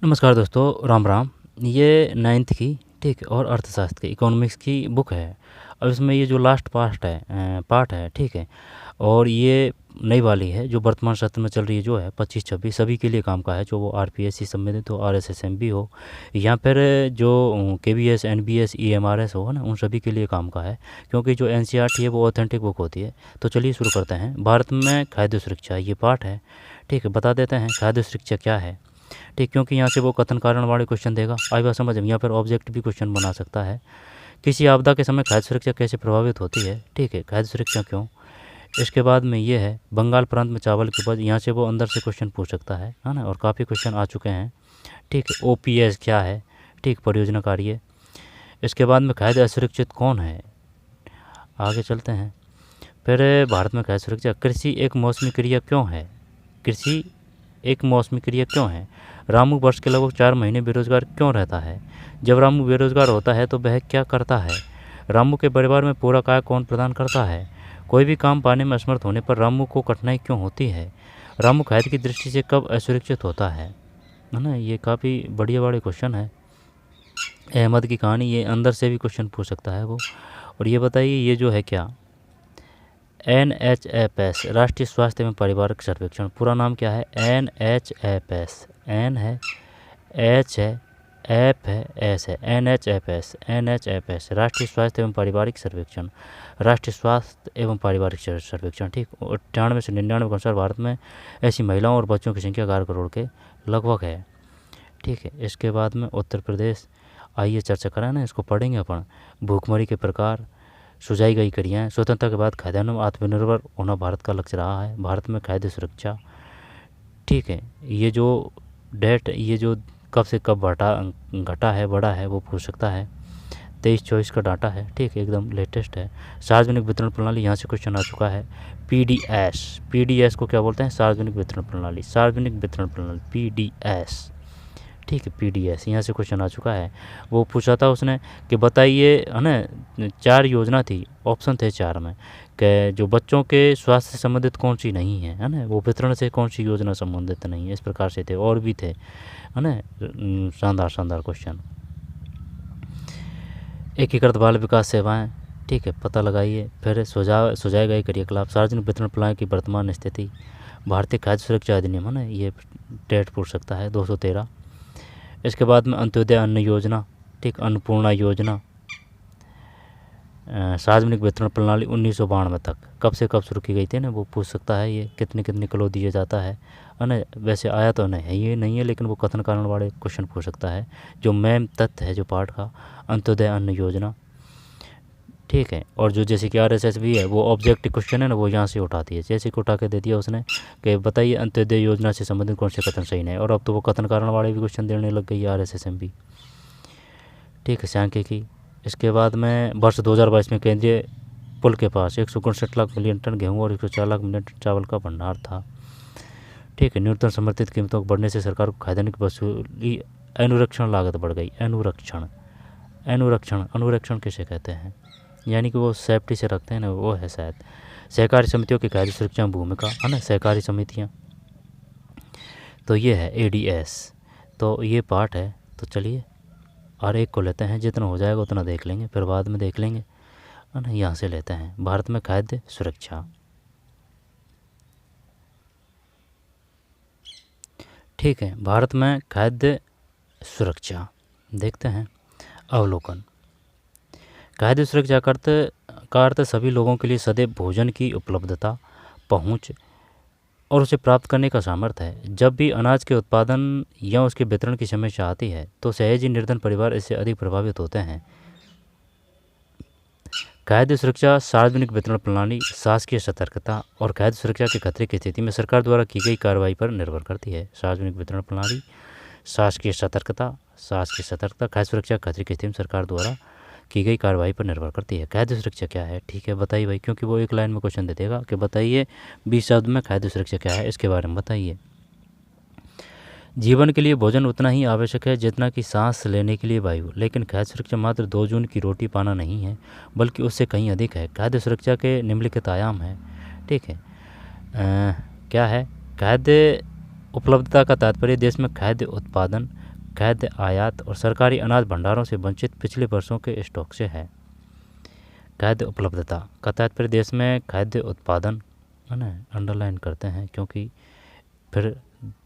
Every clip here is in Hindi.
नमस्कार दोस्तों, राम राम। ये नाइन्थ की, ठीक है, और अर्थशास्त्र की इकोनॉमिक्स की बुक है। अब इसमें ये जो लास्ट पार्ट है, ठीक है, और ये नई वाली है जो वर्तमान सत्र में चल रही है, जो है 25-26 सभी के लिए काम का है, जो वो आरपीएससी संबंधित हो, आरएसएसएमबी हो, या फिर जो केबीएस एनबीएस ईएमआरएस हो, है ना, उन सभी के लिए काम का है, क्योंकि जो एनसीईआरटी है वो ऑथेंटिक बुक होती है। तो चलिए शुरू करते हैं। भारत में खाद्य सुरक्षा ये पार्ट है, ठीक है। बता देते हैं खाद्य सुरक्षा क्या है, ठीक, क्योंकि यहाँ से वो कथन कारण वाले क्वेश्चन देगा, आई बात समझ में, या फिर ऑब्जेक्ट भी क्वेश्चन बना सकता है। किसी आपदा के समय खाद्य सुरक्षा कैसे प्रभावित होती है, ठीक है, खाद्य सुरक्षा क्यों। इसके बाद में ये है बंगाल प्रांत में चावल की उपज, यहाँ से वो अंदर से क्वेश्चन पूछ सकता है ना, और काफ़ी क्वेश्चन आ चुके हैं, ठीक है। ओपीएस क्या है, ठीक, परियोजना कार्य। इसके बाद में खाद्य असुरक्षित कौन है, आगे चलते हैं। फिर भारत में खाद्य सुरक्षा, कृषि एक मौसमी क्रिया क्यों है, कृषि एक मौसमी क्रिया क्यों है। रामू वर्ष के लगभग 4 महीने बेरोजगार क्यों रहता है। जब रामू बेरोजगार होता है तो वह क्या करता है। रामू के परिवार में पूरक आय कौन प्रदान करता है। कोई भी काम पाने में असमर्थ होने पर रामू को कठिनाई क्यों होती है। रामू खाद्य की दृष्टि से कब असुरक्षित होता है ना। ये काफ़ी बढ़िया बड़े क्वेश्चन है। अहमद की कहानी, ये अंदर से भी क्वेश्चन पूछ सकता है वो। और ये बताइए ये जो है क्या, NHFS राष्ट्रीय स्वास्थ्य एवं परिवार सर्वेक्षण, पूरा नाम क्या है, NHFS, एन है, एच है, एफ है, एस है, NHFS राष्ट्रीय स्वास्थ्य एवं पारिवारिक सर्वेक्षण, राष्ट्रीय स्वास्थ्य एवं पारिवारिक सर्वेक्षण, ठीक। 98 से 99 के अनुसार भारत में ऐसी महिलाओं और बच्चों की संख्या 11 करोड़ के लगभग है, ठीक है। इसके बाद में उत्तर प्रदेश, आइए चर्चा करें ना, इसको पढ़ेंगे अपन। भूखमरी के प्रकार, सुझाई गई क्रियाएं, स्वतंत्रता के बाद खाद्यान्न आत्मनिर्भर होना भारत का लक्ष्य रहा है। भारत में खाद्य सुरक्षा, ठीक है, ये जो डेट, ये जो कब से कब घटा है, बढ़ा है, वो पूछ सकता है। 23-24 का डाटा है, ठीक है, एकदम लेटेस्ट है। सार्वजनिक वितरण प्रणाली, यहाँ से क्वेश्चन आ चुका है। पीडीएस को क्या बोलते हैं, सार्वजनिक वितरण प्रणाली, सार्वजनिक वितरण प्रणाली, पीडीएस, ठीक है, पीडीएस, यहाँ से क्वेश्चन आ चुका है। वो पूछा था उसने कि बताइए, है ना, 4 योजना थी, ऑप्शन थे 4 में, कि जो बच्चों के स्वास्थ्य से संबंधित कौन सी नहीं है ना, वो वितरण से कौन सी योजना संबंधित नहीं है, इस प्रकार से थे, और भी थे, है ना। शानदार शानदार क्वेश्चन। एकीकृत बाल विकास सेवाएं, ठीक है, पता लगाइए। फिर सुझाए गए क्रियाकलाप, सार्वजनिक वितरण प्रणाली की वर्तमान स्थिति, भारतीय खाद्य सुरक्षा अधिनियम, है ना, ये डेट पूछ सकता है, 213। इसके बाद में अंत्योदय अन्न योजना, ठीक, अन्नपूर्णा योजना, सार्वजनिक वितरण प्रणाली 1992 तक, कब से कब शुरू की गई थी ना, वो पूछ सकता है। ये कितने कितने किलो दिया जाता है ना, वैसे आया तो नहीं है, ये नहीं है, लेकिन वो कथन कारण वाले क्वेश्चन पूछ सकता है, जो मेन तथ्य है जो पार्ट का, अंत्योदय अन्न योजना, ठीक है। और जो जैसे कि आरएसएस भी है, वो ऑब्जेक्टिव क्वेश्चन है ना, वो यहाँ से उठाती है, जैसे कि उठा के दे दिया उसने कि बताइए अंत्योदय योजना से संबंधित कौन से कथन सही नहीं। और अब तो वो कथन कारण वाले भी क्वेश्चन देने लग गई है आरएसएसएम भी, ठीक है, सांख्यिकी। इसके बाद में वर्ष 2022 में केंद्रीय पुल के पास 169 लाख मिलियन टन गेहूँ और 104 लाख मिलियन टन चावल का भंडार था, ठीक है। न्यूनतम समर्थित कीमतों को बढ़ने से सरकार को खाद्यान्न की वसूली, अनुरक्षण लागत बढ़ गई, अनुरक्षण किसे कहते हैं, यानी कि वो सेफ्टी से रखते हैं ना, वो है शायद। सहकारी समितियों की खाद्य सुरक्षा भूमिका, है ना, सहकारी समितियाँ, तो ये है एडीएस। तो ये पार्ट है। तो चलिए और एक को लेते हैं, जितना हो जाएगा उतना देख लेंगे, फिर बाद में देख लेंगे, है ना। यहाँ से लेते हैं भारत में खाद्य सुरक्षा, ठीक है। भारत में खाद्य सुरक्षा देखते हैं। अवलोकन, खाद्य सुरक्षा का अर्थ सभी लोगों के लिए सदैव भोजन की उपलब्धता, पहुंच और उसे प्राप्त करने का सामर्थ्य है। जब भी अनाज के उत्पादन या उसके वितरण की समस्या आती है तो सहज ही निर्धन परिवार इससे अधिक प्रभावित होते हैं। खाद्य सुरक्षा, सार्वजनिक वितरण प्रणाली, शासकीय सतर्कता और खाद्य सुरक्षा के खतरे की स्थिति में सरकार द्वारा की गई कार्रवाई पर निर्भर करती है। सार्वजनिक वितरण प्रणाली, शासकीय सतर्कता, खाद्य सुरक्षा के खतरे की स्थिति में सरकार द्वारा की गई कार्रवाई पर निर्भर करती है। खाद्य सुरक्षा क्या है, ठीक है, बताइए भाई, क्योंकि वो एक लाइन में क्वेश्चन दे देगा कि बताइए 20 शब्द में खाद्य सुरक्षा क्या है, इसके बारे में बताइए। जीवन के लिए भोजन उतना ही आवश्यक है जितना कि सांस लेने के लिए वायु, लेकिन खाद्य सुरक्षा मात्र 2 जून की रोटी पाना नहीं है, बल्कि उससे कहीं अधिक है। खाद्य सुरक्षा के निम्नलिखित आयाम हैं, ठीक है। क्या है, खाद्य उपलब्धता का तात्पर्य देश में खाद्य उत्पादन, खाद्य आयात और सरकारी अनाज भंडारों से वंचित पिछले वर्षों के स्टॉक से है। खाद्य उपलब्धता का तात्पर्य देश में खाद्य उत्पादन, है ना, अंडरलाइन करते हैं क्योंकि फिर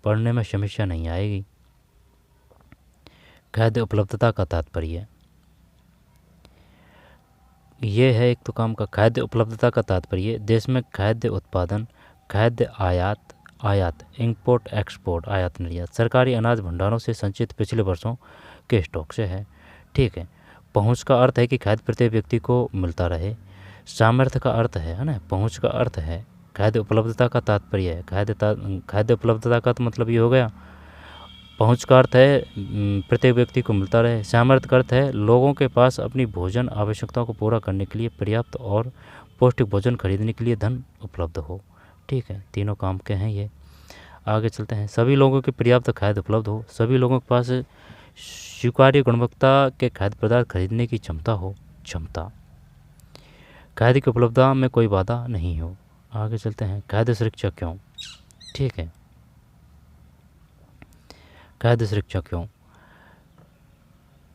पढ़ने में समस्या नहीं आएगी। खाद्य उपलब्धता का तात्पर्य ये है, एक तो काम का खाद्य उपलब्धता का तात्पर्य देश में खाद्य उत्पादन, खाद्य आयात इंपोर्ट एक्सपोर्ट, आयात निर्यात सरकारी अनाज भंडारों से संचित पिछले वर्षों के स्टॉक से है। ठीक है। पहुंच का अर्थ है कि खाद्य प्रत्येक व्यक्ति को मिलता रहे। सामर्थ्य का अर्थ है ना, पहुंच का अर्थ है। खाद्य उपलब्धता का तात्पर्य है, खाद्य उपलब्धता का तो मतलब ये हो गया। पहुंच का अर्थ है प्रत्येक व्यक्ति को मिलता रहे। सामर्थ्य का अर्थ है लोगों के पास अपनी भोजन आवश्यकताओं को पूरा करने के लिए पर्याप्त और पौष्टिक भोजन खरीदने के लिए धन उपलब्ध हो। ठीक है, तीनों काम के हैं ये। आगे चलते हैं। सभी लोगों के पर्याप्त खाद्य उपलब्ध हो, सभी लोगों के पास स्वीकार्य गुणवत्ता के खाद्य पदार्थ खरीदने की क्षमता हो। क्षमता, खाद्य की उपलब्धता में कोई बाधा नहीं हो। आगे चलते हैं। खाद्य सुरक्षा क्यों? ठीक है, खाद्य सुरक्षा क्यों,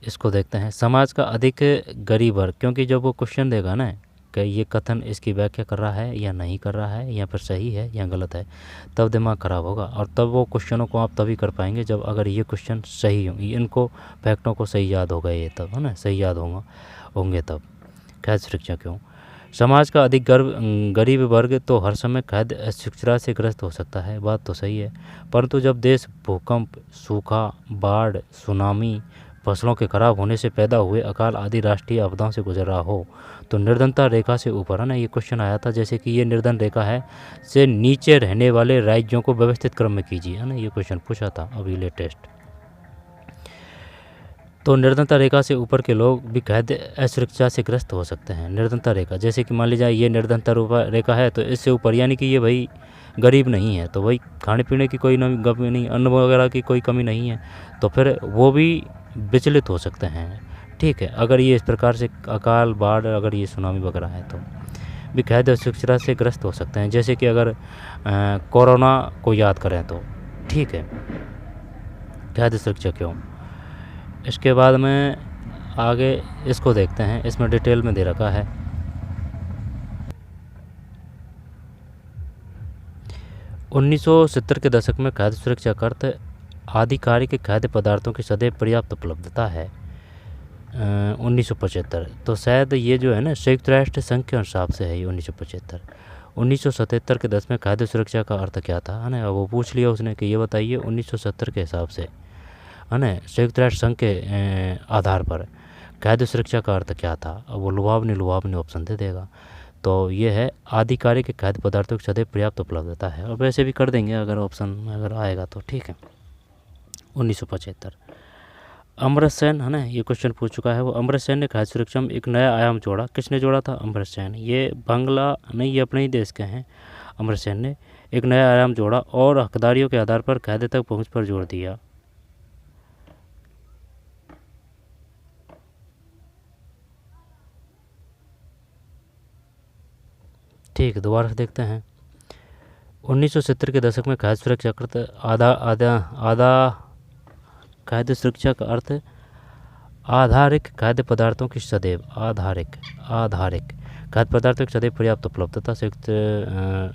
इसको देखते हैं। समाज का अधिक गरीब वर्ग, क्योंकि जब वो क्वेश्चन देगा ना कि ये कथन इसकी व्याख्या कर रहा है या नहीं कर रहा है, या फिर सही है या गलत है, तब दिमाग खराब होगा। और तब वो क्वेश्चनों को आप तभी कर पाएंगे जब अगर ये क्वेश्चन सही हो, इनको फैक्टों को सही याद होगा, ये तब, है ना, सही याद होंगे तब। खाद्य सुरक्षा क्यों? समाज का अधिक गरीब वर्ग तो हर समय खाद्य असुरक्षा से ग्रस्त हो सकता है, बात तो सही है। परंतु जब देश भूकंप, सूखा, बाढ़, सुनामी, फसलों के खराब होने से पैदा हुए अकाल आदि राष्ट्रीय आपदाओं से गुजर रहा हो तो निर्धनता रेखा से ऊपर, है ना, ये क्वेश्चन आया था, जैसे कि ये निर्धन रेखा है से नीचे रहने वाले राज्यों को व्यवस्थित क्रम में कीजिए, है ना, ये क्वेश्चन पूछा था अभी लेटेस्ट। तो निर्धनता रेखा से ऊपर के लोग भी खाद्य असुरक्षा से ग्रस्त हो सकते हैं। निर्धनता रेखा, जैसे कि मान लीजिए ये निर्धनता रेखा है तो इससे ऊपर, यानी कि ये भाई गरीब नहीं है, तो भाई खाने पीने की कोई कमी नहीं, अन्न वगैरह की कोई कमी नहीं है, तो फिर वो भी विचलित हो सकते हैं। ठीक है, अगर ये इस प्रकार से अकाल, बाढ़, अगर ये सुनामी वगैरह है तो भी खाद्य असुरक्षा से ग्रस्त हो सकते हैं। जैसे कि अगर कोरोना को याद करें तो, ठीक है, खाद्य सुरक्षा क्यों। इसके बाद में आगे इसको देखते हैं, इसमें डिटेल में दे रखा है। उन्नीस सौ 70 के दशक में खाद्य सुरक्षा का अर्थ आधिकारिक खाद्य पदार्थों की सदैव पर्याप्त उपलब्धता है। 1975, तो शायद ये जो है ना संयुक्त राष्ट्र संघ के हिसाब से है ये 1975। 1977 के दशक में खाद्य सुरक्षा का अर्थ क्या था, है ना, वो पूछ लिया उसने कि ये बताइए 1970 के हिसाब से, है ना, संयुक्त राष्ट्र संघ के आधार पर खाद्य सुरक्षा का अर्थ क्या था। अब वो लुभावनी ऑप्शन दे देगा। तो ये है आधिकारिक खाद्य पदार्थों की सदैव पर्याप्त उपलब्धता है, और वैसे भी कर देंगे अगर ऑप्शन अगर आएगा तो। ठीक है, 1975। अमृत सेन, है ना, ये क्वेश्चन पूछ चुका है वो। अमृत सेन ने खाद्य सुरक्षा में एक नया आयाम जोड़ा। किसने जोड़ा था? अमृत सेन। ये बांग्ला नहीं, ये अपने ही देश के हैं। अमृत सेन ने एक नया आयाम जोड़ा और हकदारियों के आधार पर खाद्य तक पहुंच पर जोर दिया। ठीक है, दोबारा से देखते हैं। 1970 के दशक में खाद्य सुरक्षा का अर्थ खाद्य सुरक्षा का अर्थ आधारिक खाद्य पदार्थों की सदैव आधारिक खाद्य पदार्थों की सदैव पर्याप्त उपलब्धता। संयुक्त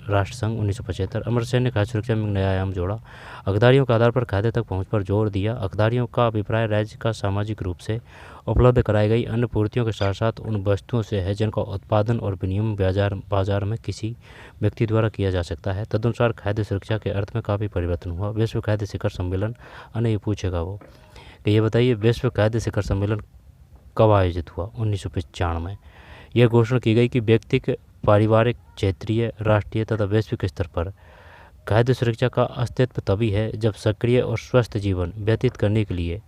राष्ट्र संघ 1975। अमृत सेन ने खाद्य सुरक्षा में एक नया आयाम जोड़ा। हकदारियों के आधार पर खाद्य तक पहुंच पर जोर दिया। हकदारियों का अभिप्राय राज्य का सामाजिक रूप से उपलब्ध कराई गई अन्य पूर्तियों के साथ साथ उन वस्तुओं से है जिनका उत्पादन और विनिमय बाजार में किसी व्यक्ति द्वारा किया जा सकता है। तदनुसार खाद्य सुरक्षा के अर्थ में काफ़ी परिवर्तन हुआ। विश्व खाद्य शिखर सम्मेलन, अन्य ये पूछेगा वो कि ये बताइए विश्व खाद्य शिखर सम्मेलन कब आयोजित हुआ? 1995 में। यह घोषणा की गई कि व्यक्तिगत, पारिवारिक, क्षेत्रीय, राष्ट्रीय तथा वैश्विक स्तर पर खाद्य सुरक्षा का अस्तित्व तभी है जब सक्रिय और स्वस्थ जीवन व्यतीत करने के लिए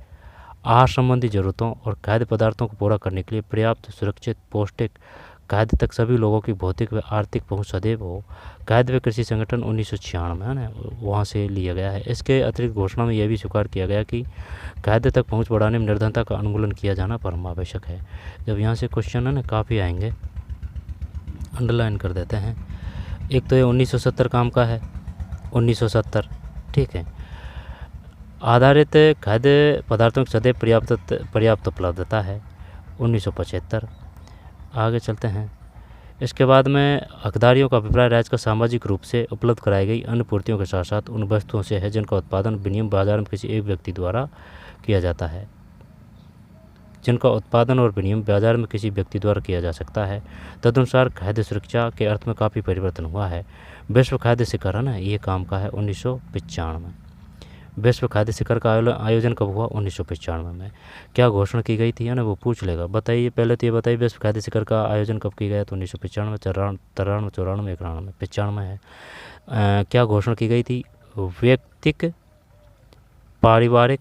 आहार संबंधी जरूरतों और खाद्य पदार्थों को पूरा करने के लिए पर्याप्त, सुरक्षित, पौष्टिक खाद्य तक सभी लोगों की भौतिक व आर्थिक पहुंच सदैव हो। खाद्य व कृषि संगठन 1996 में, है ना, वहाँ से लिया गया है। इसके अतिरिक्त घोषणा में यह भी स्वीकार किया गया कि खाद्य तक पहुंच बढ़ाने में निर्धनता का उन्मूलन किया जाना परम आवश्यक है। जब यहाँ से क्वेश्चन है ना काफ़ी आएंगे, अंडरलाइन कर देते हैं। एक तो ये 1970 काम का है, 1970, ठीक है। आधारित खाद्य पदार्थों की सदैव पर्याप्त उपलब्धता है 1975। आगे चलते हैं। इसके बाद में हकदारियों का अभिप्राय राज्य का सामाजिक रूप से उपलब्ध कराई गई अन्य पूर्तियों के साथ साथ उन वस्तुओं से है जिनका उत्पादन विनिमय बाजार में किसी एक व्यक्ति द्वारा किया जाता है, जिनका उत्पादन और विनिमय बाजार में किसी व्यक्ति द्वारा किया जा सकता है। तदनुसार खाद्य सुरक्षा के अर्थ में काफ़ी परिवर्तन हुआ है। विश्व खाद्य शिखर है ना, ये काम का है 1995। विश्व खाद्य शिखर का आयोजन कब हुआ? 1995 में। क्या घोषणा की गई थी है ना, वो पूछ लेगा। बताइए, पहले तो ये बताइए विश्व खाद्य शिखर का आयोजन कब किया गया? तो 1995, 93, 94, 91, 95 है। क्या घोषणा की गई थी? व्यक्तिक, पारिवारिक,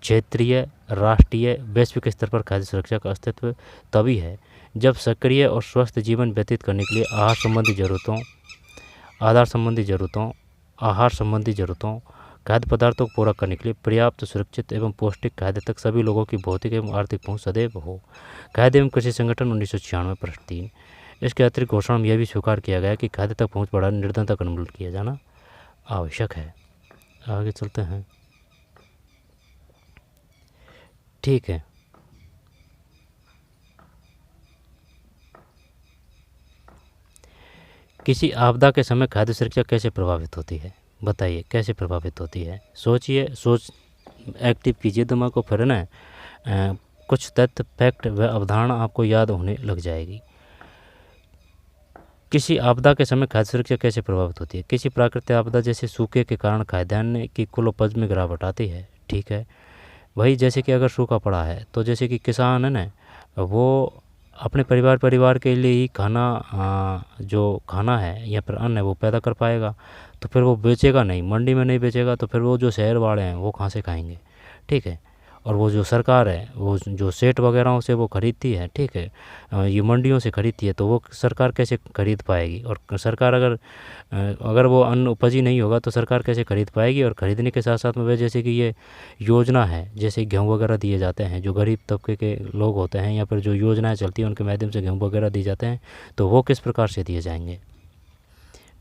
क्षेत्रीय, राष्ट्रीय, वैश्विक स्तर पर खाद्य सुरक्षा का अस्तित्व तभी है जब सक्रिय और स्वस्थ जीवन व्यतीत करने के लिए आहार संबंधी जरूरतों खाद्य पदार्थों को पूरा करने के लिए पर्याप्त, सुरक्षित एवं पौष्टिक खाद्य तक सभी लोगों की भौतिक एवं आर्थिक पहुंच सदैव हो। खाद्य एवं कृषि संगठन 1996 पृष्ठ 3। इसके अतिरिक्त घोषणा में यह भी स्वीकार किया गया कि खाद्य तक पहुंच बढ़ाने निर्धनता का उन्मूलन किया जाना आवश्यक है। आगे चलते हैं। ठीक है, किसी आपदा के समय खाद्य सुरक्षा कैसे प्रभावित होती है? बताइए कैसे प्रभावित होती है? सोचिए, एक्टिव कीजिए दिमाग को, फिर ना कुछ तथ्य, फैक्ट व अवधारणा आपको याद होने लग जाएगी। किसी आपदा के समय खाद्य सुरक्षा कैसे प्रभावित होती है? किसी प्राकृतिक आपदा जैसे सूखे के कारण खाद्यान्न की कुल उपज में गिरावट आती है। ठीक है, वही जैसे कि अगर सूखा पड़ा है तो जैसे कि किसान है ना, वो अपने परिवार के लिए ही जो खाना है या फिर अन्न है वो पैदा कर पाएगा, तो फिर वो बेचेगा नहीं, मंडी में नहीं बेचेगा, तो फिर वो जो शहर वाले हैं वो कहाँ से खाएंगे? ठीक है, और वो जो सरकार है वो जो सेठ वगैरह से वो खरीदती है, ठीक है, ये मंडियों से खरीदती है, तो वो सरकार कैसे खरीद पाएगी? और सरकार अगर वो अन्न उपजी नहीं होगा तो सरकार कैसे खरीद पाएगी? और ख़रीदने के साथ साथ में वह जैसे कि ये योजना है, जैसे गेहूँ वगैरह दिए जाते हैं, जो गरीब तबके के लोग होते हैं या फिर जो योजनाएं चलती हैं उनके माध्यम से गेहूँ वगैरह दिए जाते हैं, तो वो किस प्रकार से दिए जाएंगे?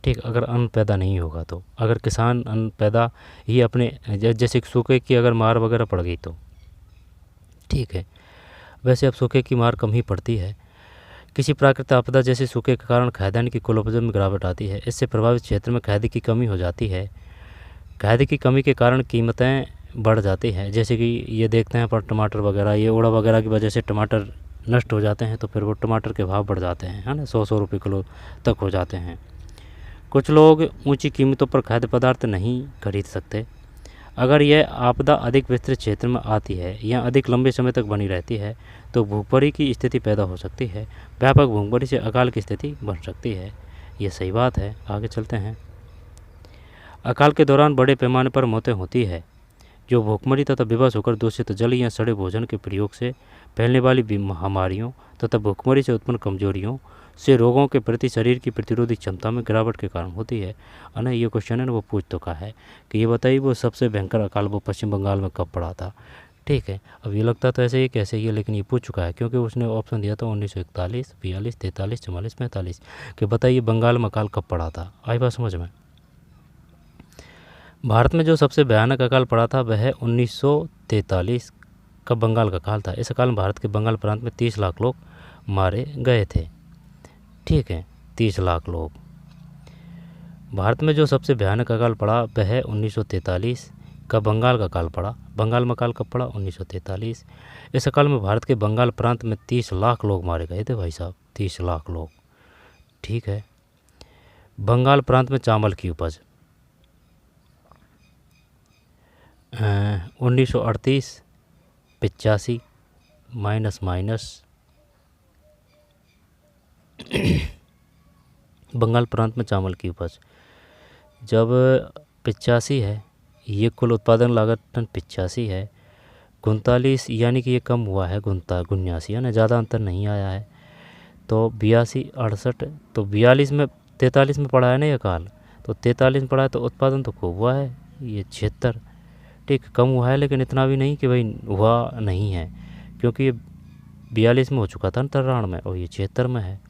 ठीक, अगर अन्न पैदा नहीं होगा तो, अगर किसान अन्न पैदा ही अपने जैसे सूखे की अगर मार वगैरह पड़ गई तो, ठीक है, वैसे अब सूखे की मार कम ही पड़ती है। किसी प्राकृतिक आपदा जैसे सूखे के कारण खाद्यान्न की कुल उपज में गिरावट आती है। इससे प्रभावित क्षेत्र में खाद्य की कमी हो जाती है। खाद्य की कमी के कारण कीमतें बढ़ जाती हैं, जैसे कि ये देखते हैं पर टमाटर वगैरह, ये उड़ा वगैरह की वजह से टमाटर नष्ट हो जाते हैं, तो फिर वो टमाटर के भाव बढ़ जाते हैं, है ना, 100 रुपये किलो तक हो जाते हैं। कुछ लोग ऊंची कीमतों पर खाद्य पदार्थ नहीं खरीद सकते। अगर यह आपदा अधिक विस्तृत क्षेत्र में आती है या अधिक लंबे समय तक बनी रहती है तो भूखमरी की स्थिति पैदा हो सकती है। व्यापक भूखमरी से अकाल की स्थिति बन सकती है। ये सही बात है। आगे चलते हैं। अकाल के दौरान बड़े पैमाने पर मौतें होती है, जो भूखमरी तथा बेबस होकर दूषित जल या सड़े भोजन के प्रयोग से फैलने वाली महामारियों तथा भूखमरी से उत्पन्न कमजोरियों से रोगों के प्रति शरीर की प्रतिरोधी क्षमता में गिरावट के कारण होती है। अना ये क्वेश्चन है ना, वो पूछ चुका है कि ये बताइए वो सबसे भयंकर अकाल वो पश्चिम बंगाल में कब पड़ा था। ठीक है, अब ये लगता तो ऐसे ही कैसे ही है, लेकिन ये पूछ चुका है क्योंकि उसने ऑप्शन दिया था 1941, 42, 43, 44, 45 कि बताइए बंगाल में अकाल कब पड़ा था। आई बात समझ में? भारत में जो सबसे भयानक अकाल पड़ा था वह 1943 का बंगाल का अकाल था। इस अकाल में भारत के बंगाल प्रांत में 30 लाख लोग मारे गए थे। ठीक है, 30 लाख लोग। भारत में जो सबसे भयानक अकाल पड़ा वह 1943 का बंगाल का अकाल पड़ा। बंगाल में अकाल कब पड़ा? 1943। इस अकाल में भारत के बंगाल प्रांत में 30 लाख लोग मारे गए थे भाई साहब, 30 लाख लोग। ठीक है, बंगाल प्रांत में चावल की उपज 1938, 85 माइनस बंगाल प्रांत में चावल की उपज जब 85 है, ये कुल उत्पादन लागत टन 85 है। 39 यानी कि ये कम हुआ है, 79 है ना, ज़्यादा अंतर नहीं आया है। तो 82, 68, तो 42 में 43 में पड़ा है ना ये काल, तो 43 में पड़ा है, तो उत्पादन तो खूब हुआ है, ये 76। ठीक, कम हुआ है लेकिन इतना भी नहीं कि भाई हुआ नहीं है, क्योंकि ये 42 में हो चुका था ना 93 में, और ये 76 में है।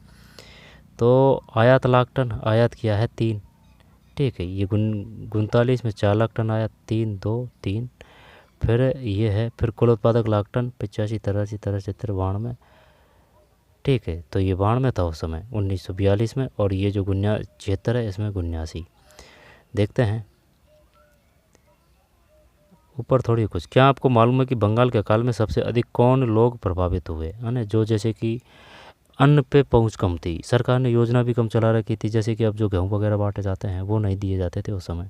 तो आयात लाख टन आयात किया है 3। ठीक है, ये 39 में 4 लाख टन आयात, 3, 2, 3। फिर ये है, फिर कुल उत्पादक लाख टन 85, 83, 73, 92, ठीक है। तो ये 92 था उस समय 1942 में, और ये जो 76 है इसमें 79। देखते हैं ऊपर थोड़ी कुछ। क्या आपको मालूम है कि बंगाल के अकाल में सबसे अधिक कौन लोग प्रभावित हुए, है ना? जो जैसे कि अन्न पे पहुंच कम थी, सरकार ने योजना भी कम चला रखी थी, जैसे कि अब जो गेहूं वगैरह बांटे जाते हैं वो नहीं दिए जाते थे उस समय।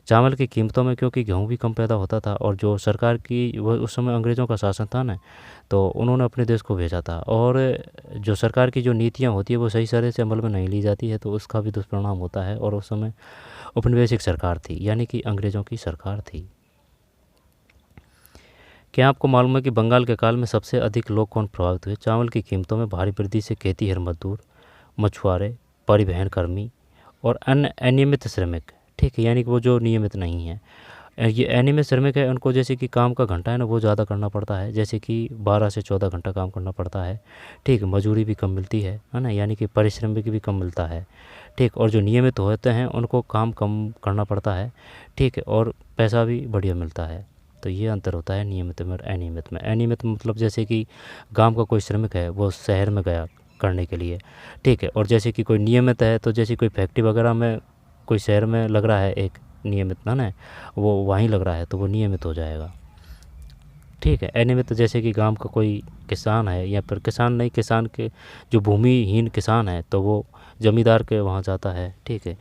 चावल की कीमतों में, क्योंकि गेहूं भी कम पैदा होता था, और जो सरकार की वो उस समय अंग्रेज़ों का शासन था ना, तो उन्होंने अपने देश को भेजा था, और जो सरकार की जो नीतियाँ होती है वो सही तरह से अमल में नहीं ली जाती है, तो उसका भी दुष्परिणाम होता है। और उस समय औपनिवेशिक सरकार थी, यानी कि अंग्रेज़ों की सरकार थी। क्या आपको मालूम है कि बंगाल के काल में सबसे अधिक लोग कौन प्रभावित हुए? चावल की कीमतों में भारी वृद्धि से खेतीहर मजदूर, मछुआरे, परिवहन कर्मी और अन्य अनियमित श्रमिक, ठीक है, यानी कि वो जो नियमित नहीं है। ये अनियमित श्रमिक है, उनको जैसे कि काम का घंटा है ना वो ज़्यादा करना पड़ता है, जैसे कि 12 से 14 घंटा काम करना पड़ता है, ठीक। मजदूरी भी कम मिलती है ना, यानी कि परिश्रम भी कम मिलता है, ठीक। और जो नियमित होते हैं उनको काम कम करना पड़ता है, ठीक है, और पैसा भी बढ़िया मिलता है। तो ये अंतर होता है नियमित में और अनियमित में। अनियमित मतलब जैसे कि गांव का कोई श्रमिक है वो शहर में गया करने के लिए, ठीक है, और जैसे कि कोई नियमित है तो जैसे कोई फैक्ट्री वगैरह में कोई शहर में लग रहा है एक नियमित ना, वो वहीं लग रहा है तो वो नियमित हो जाएगा, ठीक है। अनियमित जैसे कि गांव का कोई किसान है, या फिर किसान नहीं, किसान के जो भूमिहीन किसान है तो वो जमींदार के वहाँ जाता है, ठीक है।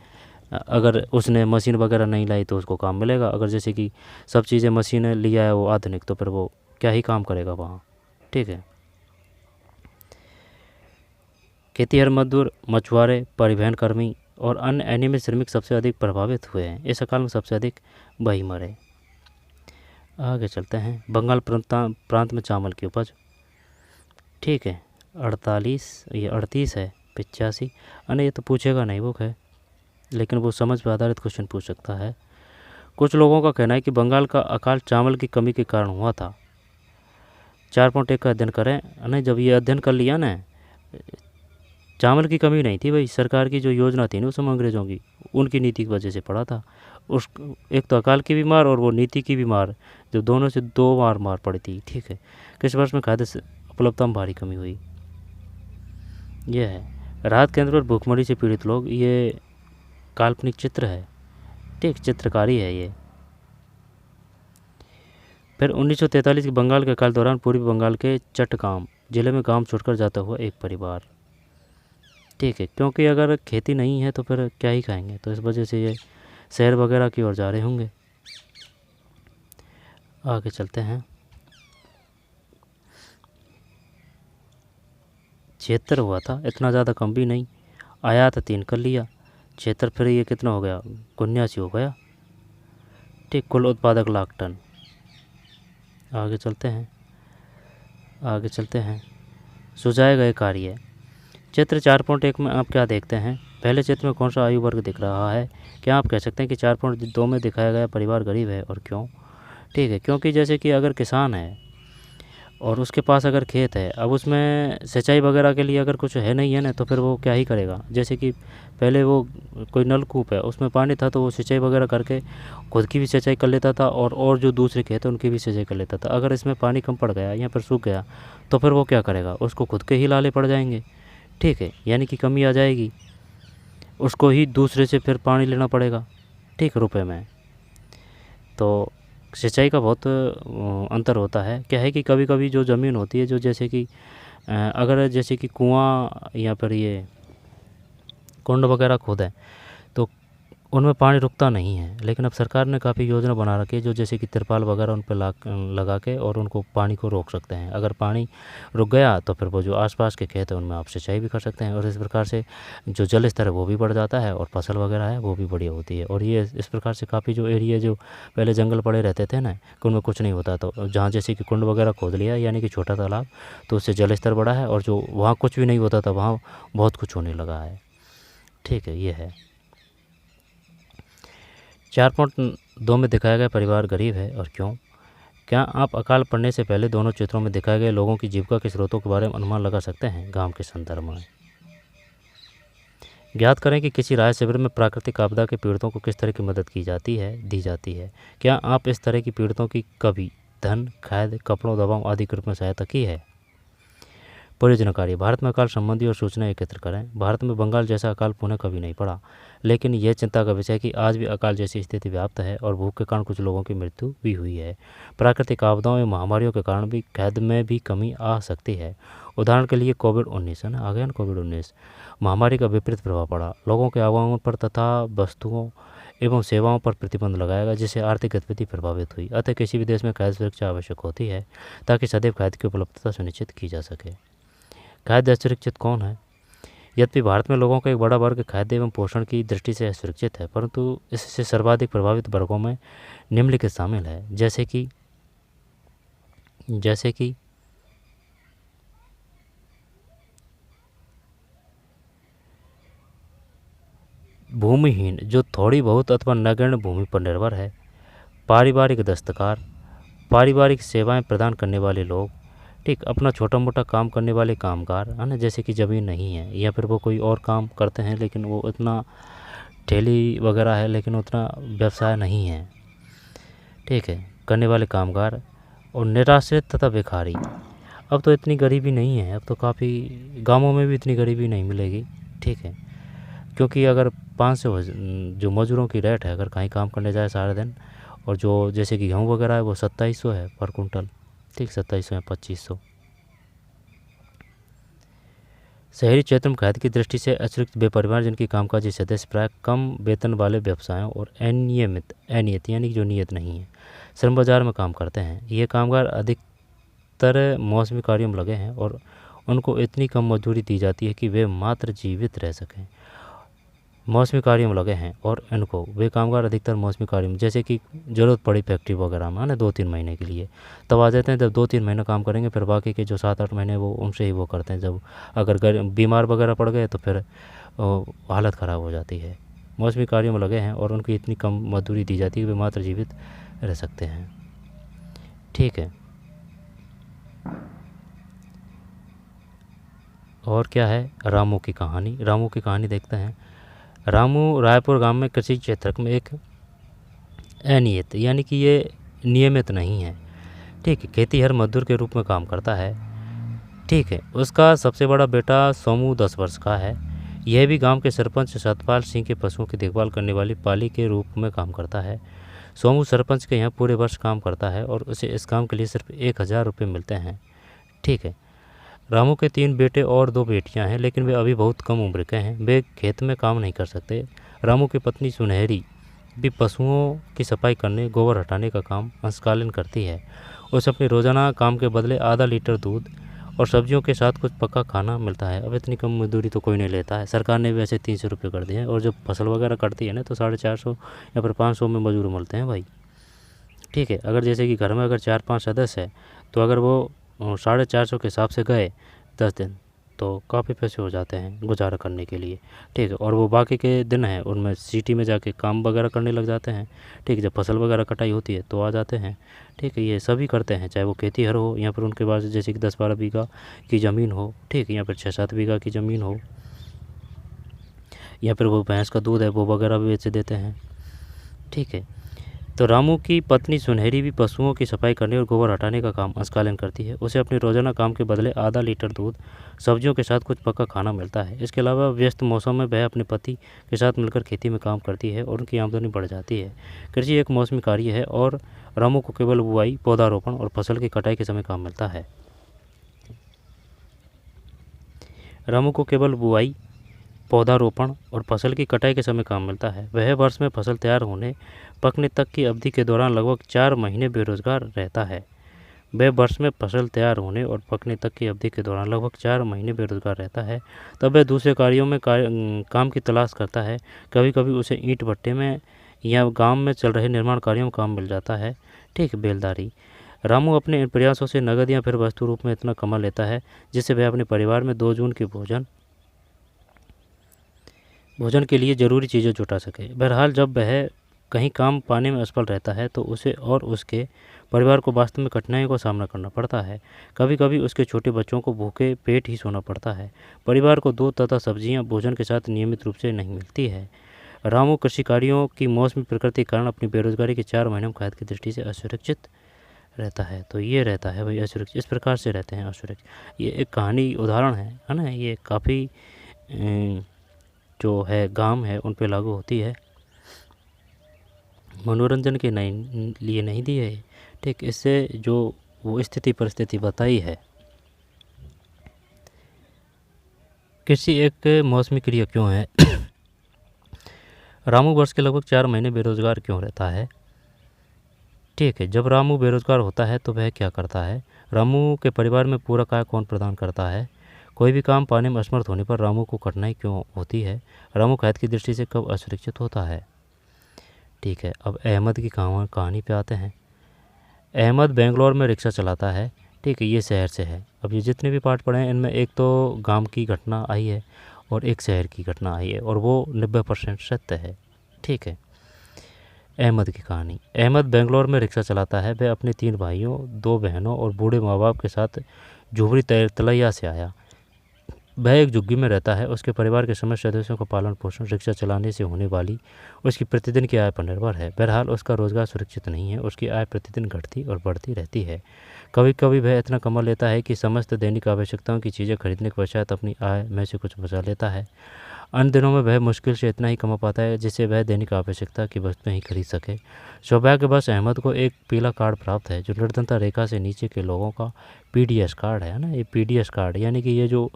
अगर उसने मशीन वगैरह नहीं लाई तो उसको काम मिलेगा, अगर जैसे कि सब चीज़ें मशीनें लिया है वो आधुनिक, तो फिर वो क्या ही काम करेगा वहाँ, ठीक है। खेतीहर मजदूर, मछुआरे, परिवहन कर्मी और अन्य अनियमित श्रमिक सबसे अधिक प्रभावित हुए हैं। इस अकाल में सबसे अधिक वही मरे। आगे चलते हैं। बंगाल प्रांत में चावल की उपज, ठीक है, 38, ये 38 है, 85। अरे ये तो पूछेगा नहीं वो है, लेकिन वो समझ पर आधारित क्वेश्चन पूछ सकता है। कुछ लोगों का कहना है कि बंगाल का अकाल चावल की कमी के कारण हुआ था। 4.1 का अध्ययन करें। नहीं, जब ये अध्ययन कर लिया ना, चावल की कमी नहीं थी भाई, सरकार की जो योजना थी ना उस समय अंग्रेज़ों की, उनकी नीति की वजह से पड़ा था। उस एक तो अकाल की भी मार और वो नीति की भी मार, जो दोनों से दो मार पड़ी थी, ठीक है। किस वर्ष में खाद्य उपलब्धता में भारी कमी हुई? यह है राहत केंद्र पर भूखमरी से पीड़ित लोग, ये काल्पनिक चित्र है, ठीक, चित्रकारी है ये। फिर 1943 के बंगाल के अकाल दौरान पूर्वी बंगाल के चट्टगाम जिले में गांव छोड़कर जाता हुआ एक परिवार, ठीक है, क्योंकि अगर खेती नहीं है तो फिर क्या ही खाएंगे, तो इस वजह से ये शहर वगैरह की ओर जा रहे होंगे। आगे चलते हैं। 76 हुआ था, इतना ज़्यादा कम भी नहीं। आयात 3 कर लिया, 76 फिर ये कितना हो गया, 79 हो गया, ठीक। कुल उत्पादक लाख टन। आगे चलते हैं। सुझाए गए कार्य। चित्र 4.1 में आप क्या देखते हैं? पहले चित्र में कौन सा आयु वर्ग दिख रहा है? क्या आप कह सकते हैं कि 4.2 में दिखाया गया परिवार गरीब है, और क्यों? ठीक है, क्योंकि जैसे कि अगर किसान है और उसके पास अगर खेत है, अब उसमें सिंचाई वगैरह के लिए अगर कुछ है नहीं है ना, तो फिर वो क्या ही करेगा। जैसे कि पहले वो कोई नलकूप है उसमें पानी था तो वो सिंचाई वगैरह करके खुद की भी सिंचाई कर लेता था, और जो दूसरे खेत हैं उनकी भी सिंचाई कर लेता था। अगर इसमें पानी कम पड़ गया या फिर सूख गया तो फिर वो क्या करेगा, उसको खुद के ही लाले पड़ जाएंगे, ठीक है, यानी कि कमी आ जाएगी, उसको ही दूसरे से फिर पानी लेना पड़ेगा, ठीक, रुपए में। तो सिंचाई का बहुत अंतर होता है। क्या है कि कभी कभी जो ज़मीन होती है, जो जैसे कि अगर जैसे कि कुआं या फिर ये कुंड वगैरह खोदें तो उनमें पानी रुकता नहीं है, लेकिन अब सरकार ने काफ़ी योजना बना रखी है, जो जैसे कि तिरपाल वगैरह उन पर लगा के और उनको पानी को रोक सकते हैं। अगर पानी रुक गया तो फिर वो जो आसपास के खेत हैं उनमें आप सिंचाई भी कर सकते हैं, और इस प्रकार से जो जल स्तर है वो भी बढ़ जाता है और फसल वगैरह है वो भी बढ़िया होती है। और ये इस प्रकार से काफ़ी जो एरिया जो पहले जंगल पड़े रहते थे ना, कि उनमें कुछ नहीं होता, तो जहाँ जैसे कि कुंड वगैरह खोद लिया, यानी कि छोटा तालाब, तो उससे जल स्तर बढ़ा है, और जो वहाँ कुछ भी नहीं होता था वहाँ बहुत कुछ होने लगा है, ठीक है। ये है 4.2 में दिखाया गया परिवार गरीब है, और क्यों? क्या आप अकाल पड़ने से पहले दोनों चित्रों में दिखाए गए लोगों की जीविका के स्रोतों के बारे में अनुमान लगा सकते हैं गांव के संदर्भ में? ज्ञात करें कि किसी राहत शिविर में प्राकृतिक आपदा के पीड़ितों को किस तरह की मदद की जाती है, दी जाती है। क्या आप इस तरह की पीड़ितों की कभी धन, खाद्य, कपड़ों, दवाओं आदि के रूप में सहायता की है। परियोजना कार्य। भारत में अकाल संबंधी और सूचना एकत्र करें। भारत में बंगाल जैसा अकाल पुनः कभी नहीं पड़ा, लेकिन यह चिंता का विषय है कि आज भी अकाल जैसी स्थिति व्याप्त है और भूख के कारण कुछ लोगों की मृत्यु भी हुई है। प्राकृतिक आपदाओं या महामारियों के कारण भी खाद्य में भी कमी आ सकती है। उदाहरण के लिए कोविड-19 है ना, आ गया ना कोविड-19 महामारी का विपरीत प्रभाव पड़ा। लोगों के आवागमन पर तथा वस्तुओं एवं सेवाओं पर प्रतिबंध लगाया गया, जिससे आर्थिक गतिविधि प्रभावित हुई। अतः किसी भी देश में खाद्य सुरक्षा आवश्यक होती है ताकि सदैव खाद्य की उपलब्धता सुनिश्चित की जा सके। खाद्य असुरक्षित कौन है? यद्यपि भारत में लोगों का एक बड़ा वर्ग खाद्य एवं पोषण की दृष्टि से असुरक्षित है, परंतु इससे सर्वाधिक प्रभावित वर्गों में निम्नलिखित शामिल है, जैसे कि भूमिहीन जो थोड़ी बहुत अथवा नगण्य भूमि पर निर्भर है, पारिवारिक दस्तकार, पारिवारिक सेवाएं प्रदान करने वाले लोग, ठीक, अपना छोटा मोटा काम करने वाले कामगार है ना, जैसे कि ज़मीन नहीं है या फिर वो कोई और काम करते हैं लेकिन वो उतना ठेली वगैरह है लेकिन उतना व्यवसाय नहीं है, ठीक है, करने वाले कामगार और निराश्रित तथा भिखारी। अब तो इतनी गरीबी नहीं है, अब तो काफ़ी गांवों में भी इतनी गरीबी नहीं मिलेगी, ठीक है, क्योंकि अगर 500 जो मज़दूरों की रेट है, अगर कहीं काम करने जाए सारे दिन, और जो जैसे कि गेहूँ वगैरह है वो 2700 है पर कुंटल, ठीक, 2700 या 2500। शहरी क्षेत्र में खाद्य की दृष्टि से अतिरिक्त वे परिवार जिनकी कामकाजी सदस्य प्राय कम वेतन वाले व्यवसायों और अनियमित यानी कि जो नियत नहीं है श्रम बाजार में काम करते हैं। ये कामगार अधिकतर मौसमी कार्यों में लगे हैं और उनको इतनी कम मजदूरी दी जाती है कि वे मात्र जीवित रह सकें। मौसमी कार्यों में लगे हैं और इनको वे कामगार अधिकतर मौसमी कार्यों में, जैसे कि ज़रूरत पड़ी फैक्ट्री वगैरह में ना 2-3 महीने के लिए, तब आ जाते हैं। जब 2-3 महीने काम करेंगे फिर बाकी के जो 7-8 महीने वो उनसे ही वो करते हैं। जब अगर बीमार वगैरह पड़ गए तो फिर हालत ख़राब हो जाती है। मौसमी कार्यों में लगे हैं और उनकी इतनी कम मजदूरी दी जाती है कि वे मात्र जीवित रह सकते हैं, ठीक है। और क्या है, रामू की कहानी। रामू की कहानी देखते हैं। रामू रायपुर गांव में कृषि क्षेत्र में एक अनियत यानी कि ये नियमित नहीं है, ठीक है, खेतीहर मजदूर के रूप में काम करता है, ठीक है। उसका सबसे बड़ा बेटा सोमू 10 वर्ष का है। यह भी गांव के सरपंच सतपाल सिंह के पशुओं की देखभाल करने वाली पाली के रूप में काम करता है। सोमू सरपंच के यहाँ पूरे वर्ष काम करता है और उसे इस काम के लिए सिर्फ 1000 रुपये मिलते हैं, ठीक है। रामू के 3 बेटे और 2 बेटियां हैं, लेकिन वे अभी बहुत कम उम्र के हैं, वे खेत में काम नहीं कर सकते। रामू की पत्नी सुनहरी भी पशुओं की सफाई करने, गोबर हटाने का काम अंशकालीन करती है। उसे अपने रोज़ाना काम के बदले आधा लीटर दूध और सब्जियों के साथ कुछ पक्का खाना मिलता है। अब इतनी कम मजदूरी तो कोई नहीं लेता है। सरकार ने भी वैसे 300 रुपये कर दिए हैं, और जब फसल वगैरह कटती है ना तो 450 या फिर 500 में मजदूर मिलते हैं भाई, ठीक है। अगर जैसे कि घर में अगर 4-5 सदस्य है तो अगर वो 450 के हिसाब से गए 10 दिन तो काफ़ी पैसे हो जाते हैं गुजारा करने के लिए, ठीक है। और वो बाकी के दिन हैं उनमें सिटी में जाके काम वगैरह करने लग जाते हैं, ठीक है। जब फसल वगैरह कटाई होती है तो आ जाते हैं, ठीक है। ये सभी करते हैं, चाहे वो खेतीहर हो या फिर उनके पास जैसे कि 10-12 बीघा की ज़मीन हो, ठीक है, या फिर 6-7 बीघा की ज़मीन हो, या फिर वो भैंस का दूध है वो वगैरह भी बेच देते हैं, ठीक है। तो रामू की पत्नी सुनहरी भी पशुओं की सफाई करने और गोबर हटाने का काम अंशकालीन करती है। उसे अपने रोजाना काम के बदले आधा लीटर दूध, सब्जियों के साथ कुछ पक्का खाना मिलता है। इसके अलावा व्यस्त मौसम में वह अपने पति के साथ मिलकर खेती में काम करती है और उनकी आमदनी बढ़ जाती है। कृषि एक मौसमी कार्य है और रामू को केवल बुआई, पौधारोपण और फसल की कटाई के समय काम मिलता है। रामू को केवल बुआई, पौधारोपण और फसल की कटाई के समय काम मिलता है। वह वर्ष में फसल तैयार होने पकने तक की अवधि के दौरान लगभग 4 महीने बेरोजगार रहता है। वह वर्ष में फसल तैयार होने और पकने तक की अवधि के दौरान लगभग 4 महीने बेरोजगार रहता है। तब वह दूसरे कार्यों में काम की तलाश करता है। कभी कभी उसे ईंट भट्टे में या गांव में चल रहे निर्माण कार्यों में काम मिल जाता है, ठीक, बेलदारी। रामू अपने इन प्रयासों से नगद या फिर वस्तु रूप में इतना कमा लेता है जिससे वह अपने परिवार में 2 जून के भोजन के लिए ज़रूरी चीज़ें जुटा सके। बहरहाल जब वह कहीं काम पाने में असफल रहता है तो उसे और उसके परिवार को वास्तव में कठिनाइयों का सामना करना पड़ता है। कभी कभी उसके छोटे बच्चों को भूखे पेट ही सोना पड़ता है। परिवार को दूध तथा सब्जियां भोजन के साथ नियमित रूप से नहीं मिलती है। रामू कृषि कार्यों की मौसमी प्रकृति के कारण अपनी बेरोजगारी के 4 महीनों में खाद्य की दृष्टि से असुरक्षित रहता है। तो ये रहता है भाई असुरक्षित, इस प्रकार से रहते हैं असुरक्षित। ये एक कहानी उदाहरण है ना, ये काफ़ी जो है गांव है उन पे लागू होती है, मनोरंजन के नहीं लिए नहीं दी है। ठीक, इससे जो वो स्थिति परिस्थिति बताई है। कृषि एक मौसमी क्रिया क्यों है? रामू वर्ष के लगभग 4 महीने बेरोजगार क्यों रहता है? ठीक है, जब रामू बेरोजगार होता है तो वह क्या करता है? रामू के परिवार में पूरक आय कौन प्रदान करता है? कोई भी काम पाने में असमर्थ होने पर रामू को कठिनाई क्यों होती है? रामू खैर की दृष्टि से कब असुरक्षित होता है? ठीक है, अब अहमद की कहानी पे आते हैं। अहमद बेंगलोर में रिक्शा चलाता है। ठीक है, ये शहर से है। अब ये जितने भी पार्ट पढ़े हैं इनमें एक तो गांव की घटना आई है और एक शहर की घटना आई है, और वो 90% सत्य है। ठीक है, अहमद की कहानी। अहमद बेंगलोर में रिक्शा चलाता है। वह अपने 3 भाइयों, 2 बहनों और बूढ़े माँ बाप के साथ झुमरी तलैया से आया। वह एक झुग्गी में रहता है। उसके परिवार के समस्त सदस्यों का पालन पोषण रिक्शा चलाने से होने वाली उसकी प्रतिदिन की आय पर निर्भर है। बहरहाल उसका रोजगार सुरक्षित नहीं है। उसकी आय प्रतिदिन घटती और बढ़ती रहती है। कभी कभी वह इतना कमा लेता है कि समस्त दैनिक आवश्यकताओं की चीज़ें खरीदने के पश्चात अपनी आय में से कुछ बचा लेता है। अन्य दिनों में वह मुश्किल से इतना ही कमा पाता है जिससे वह दैनिक आवश्यकता की वस्तुएं ही खरीद सके। सौभाग्यवश अहमद को एक पीला कार्ड प्राप्त है जो निर्धनता रेखा से नीचे के लोगों का पीडीएस कार्ड है ना। ये पीडीएस कार्ड यानी कि ये जो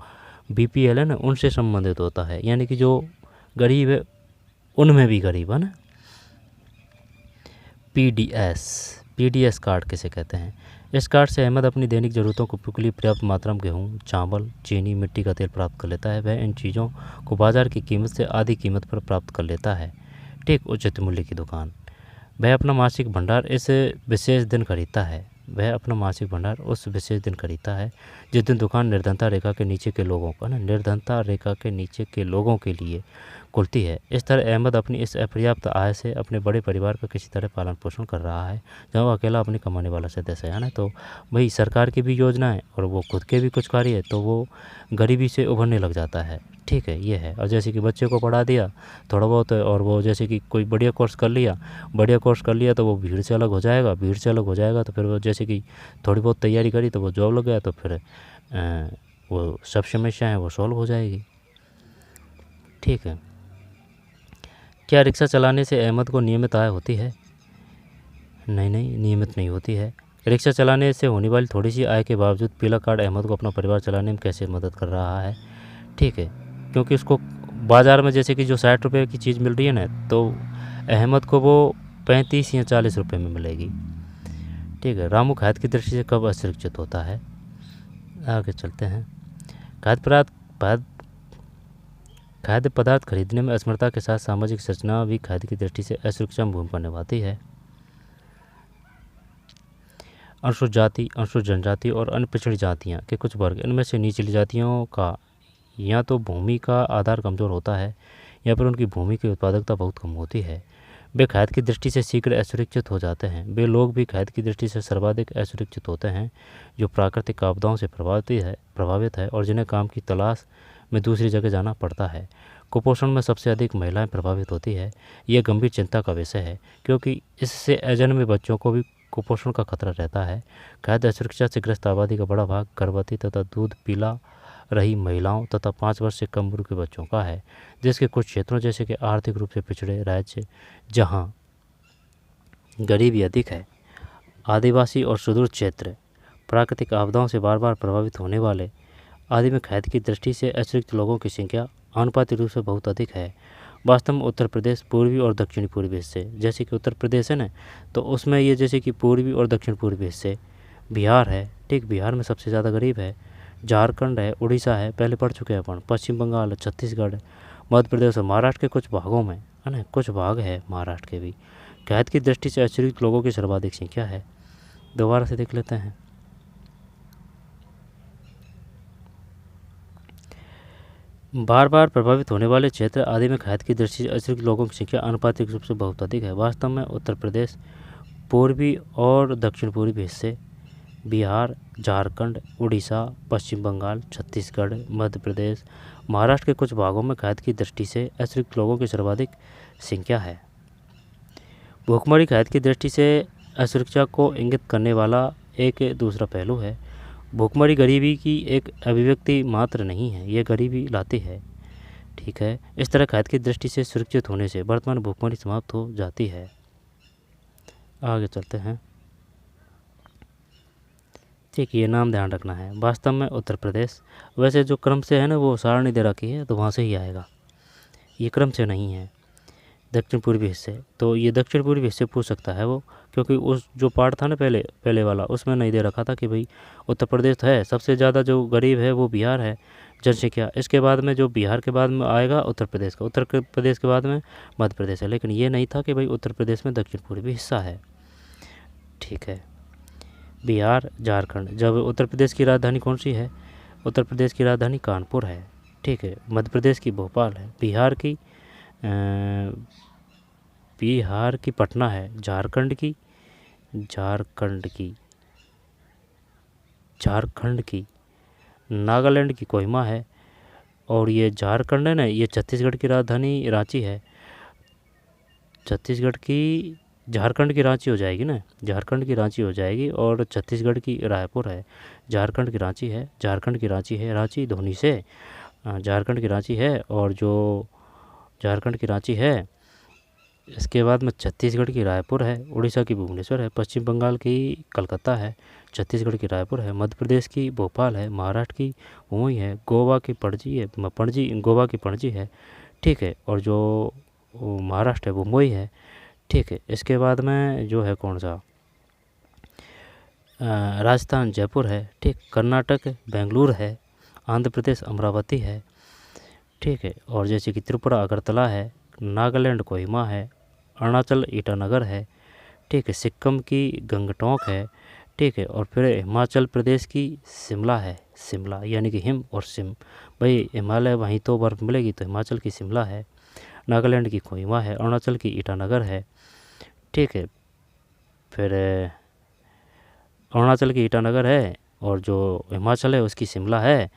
बीपीएल है ना, उनसे संबंधित होता है, यानी कि जो गरीब है उनमें भी गरीब है ना। पीडीएस कार्ड किसे कहते हैं? इस कार्ड से अहमद अपनी दैनिक ज़रूरतों को के लिए पर्याप्त मात्रा में गेहूँ, चावल, चीनी, मिट्टी का तेल प्राप्त कर लेता है। वह इन चीज़ों को बाजार की कीमत से आधी कीमत पर प्राप्त कर लेता है। ठीक, उचित मूल्य की दुकान। वह अपना मासिक भंडार इस विशेष दिन खरीदता है। वह अपना मासिक भंडार उस विशेष दिन खरीदता है जिस दिन दुकान निर्धनता रेखा के नीचे के लोगों को ना, निर्धनता रेखा के नीचे के लोगों के लिए खुलती है। इस तरह अहमद अपनी इस अपर्याप्त आय से अपने बड़े परिवार का किसी तरह पालन पोषण कर रहा है, जहाँ वो अकेला अपनी कमाने वाला सदस्य है ना। तो वही सरकार की भी योजना है और वो खुद के भी कुछ कार्य है, तो वो गरीबी से उभरने लग जाता है। ठीक है, ये है। और जैसे कि बच्चे को पढ़ा दिया थोड़ा बहुत, और वो जैसे कि कोई बढ़िया कोर्स कर लिया तो वो भीड़ से अलग हो जाएगा तो फिर वो जैसे कि थोड़ी बहुत तैयारी करी तो वो जॉब लग गया, तो फिर वो सब समस्याएँ वो सॉल्व हो जाएगी। ठीक है, क्या रिक्शा चलाने से अहमद को नियमित आय होती है? नहीं, नियमित नहीं होती है। रिक्शा चलाने से होने वाली थोड़ी सी आय के बावजूद पीला कार्ड अहमद को अपना परिवार चलाने में कैसे मदद कर रहा है? ठीक है, क्योंकि उसको बाज़ार में जैसे कि जो 60 रुपये की चीज़ मिल रही है ना, तो अहमद को वो 35 या 40 रुपये में मिलेगी। ठीक है, रामू खाद की दृष्टि से कब असुरक्षित होता है? आगे चलते हैं। खाद्य पदार्थ खरीदने में असमर्थता के साथ सामाजिक संरचना भी खाद्य की दृष्टि से असुरक्षा भूमिका निभाती है। अनुसूचित जाति, अनुसूचित जनजाति और अन्य पिछड़ी जातियाँ के कुछ वर्ग, इनमें से निचली जातियों का या तो भूमि का आधार कमज़ोर होता है या फिर उनकी भूमि की उत्पादकता बहुत कम होती है। वे खाद्य की दृष्टि से शीघ्र असुरक्षित हो जाते हैं। वे लोग भी खाद्य की दृष्टि से सर्वाधिक असुरक्षित होते हैं जो प्राकृतिक आपदाओं से प्रभावित है और जिन्हें काम की तलाश में दूसरी जगह जाना पड़ता है। कुपोषण में सबसे अधिक महिलाएं प्रभावित होती है। यह गंभीर चिंता का विषय है क्योंकि इससे अजन्मे बच्चों को भी कुपोषण का खतरा रहता है। खाद्य असुरक्षा से ग्रस्त आबादी का बड़ा भाग गर्भवती तथा दूध पिला रही महिलाओं तथा 5 वर्ष से कम उम्र के बच्चों का है, जिसके कुछ क्षेत्रों जैसे कि आर्थिक रूप से पिछड़े राज्य जहां गरीबी अधिक है, आदिवासी और सुदूर क्षेत्र, प्राकृतिक आपदाओं से बार बार प्रभावित होने वाले आदि में खाद्य की दृष्टि से असुरक्षित लोगों की संख्या आनुपातिक रूप से बहुत अधिक है। वास्तव में उत्तर प्रदेश पूर्वी और दक्षिणी पूर्वी हिस्से, जैसे कि उत्तर प्रदेश है ना, तो उसमें ये जैसे कि पूर्वी और दक्षिण पूर्वी हिस्से, बिहार है, ठीक, बिहार में सबसे ज़्यादा गरीब है, झारखंड है, उड़ीसा है, पहले पढ़ चुके हैं अपन, पश्चिम बंगाल, छत्तीसगढ़, मध्य प्रदेश और महाराष्ट्र के कुछ भागों में है ना, कुछ भाग है महाराष्ट्र के भी। खाद्य की दृष्टि से असुरक्षित लोगों की सर्वाधिक संख्या है। दोबारा से देख लेते हैं। बार बार प्रभावित होने वाले क्षेत्र आदि में खाद्य की दृष्टि से असुरक्षित लोगों की संख्या आनुपातिक रूप से बहुत अधिक है। वास्तव में उत्तर प्रदेश, पूर्वी और दक्षिण पूर्वी हिस्से, बिहार, झारखंड, उड़ीसा, पश्चिम बंगाल, छत्तीसगढ़, मध्य प्रदेश, महाराष्ट्र के कुछ भागों में खाद्य की दृष्टि से असुरक्षित लोगों की सर्वाधिक संख्या है। भूखमरी खाद्य की दृष्टि से असुरक्षा को इंगित करने वाला एक दूसरा पहलू है। भूखमरी गरीबी की एक अभिव्यक्ति मात्र नहीं है, ये गरीबी लाती है। ठीक है, इस तरह खाद्य की दृष्टि से सुरक्षित होने से वर्तमान भूखमरी समाप्त हो जाती है। आगे चलते हैं। ठीक, ये नाम ध्यान रखना है। वास्तव में उत्तर प्रदेश, वैसे जो क्रम से है ना वो सारणी दे रखी है तो वहाँ से ही आएगा, ये क्रम से नहीं है। दक्षिण पूर्वी हिस्से, तो ये दक्षिण पूर्वी हिस्से पूछ सकता है वो, क्योंकि उस जो पार्ट था ना पहले वाला, उसमें नहीं दे रखा था कि भाई उत्तर प्रदेश तो है, सबसे ज़्यादा जो गरीब है वो बिहार है जनसंख्या। इसके बाद में जो बिहार के बाद में आएगा उत्तर प्रदेश का, उत्तर प्रदेश के बाद में मध्य प्रदेश है, लेकिन ये नहीं था कि भाई उत्तर प्रदेश में दक्षिण पूर्वी हिस्सा है। ठीक है, बिहार, झारखंड। जब उत्तर प्रदेश की राजधानी कौन सी है? उत्तर प्रदेश की राजधानी कानपुर है। ठीक है, मध्य प्रदेश की भोपाल है, बिहार की पटना है, झारखंड की नागालैंड की कोहिमा है, और ये झारखंड है ना, ये छत्तीसगढ़ की राजधानी रांची है। झारखंड की रांची हो जाएगी ना, झारखंड की रांची हो जाएगी, और छत्तीसगढ़ की रायपुर है। झारखंड की रांची है, रांची धोनी से झारखंड की रांची है, और जो झारखंड की रांची है, इसके बाद में छत्तीसगढ़ की रायपुर है, उड़ीसा की भुवनेश्वर है, पश्चिम बंगाल की कलकत्ता है, छत्तीसगढ़ की रायपुर है, मध्य प्रदेश की भोपाल है, महाराष्ट्र की मुंबई है, गोवा की पणजी है। ठीक है, और जो महाराष्ट्र है वो मुंबई है। ठीक है, इसके बाद में जो है कौन सा, राजस्थान जयपुर है। ठीक, कर्नाटक बेंगलुरु है, आंध्र प्रदेश अमरावती है। ठीक है, और जैसे कि त्रिपुरा अगरतला है, नागालैंड कोहिमा है, अरुणाचल ईटानगर है। ठीक है, सिक्किम की गंगटोक है। ठीक है, और फिर हिमाचल प्रदेश की शिमला है, शिमला यानी कि हिम और सिम, भाई हिमालय वहीं तो बर्फ़ मिलेगी, तो हिमाचल की शिमला है। नागालैंड की कोहिमा है, अरुणाचल की ईटानगर है। ठीक है, फिर अरुणाचल की ईटानगर है, और जो हिमाचल है उसकी शिमला है।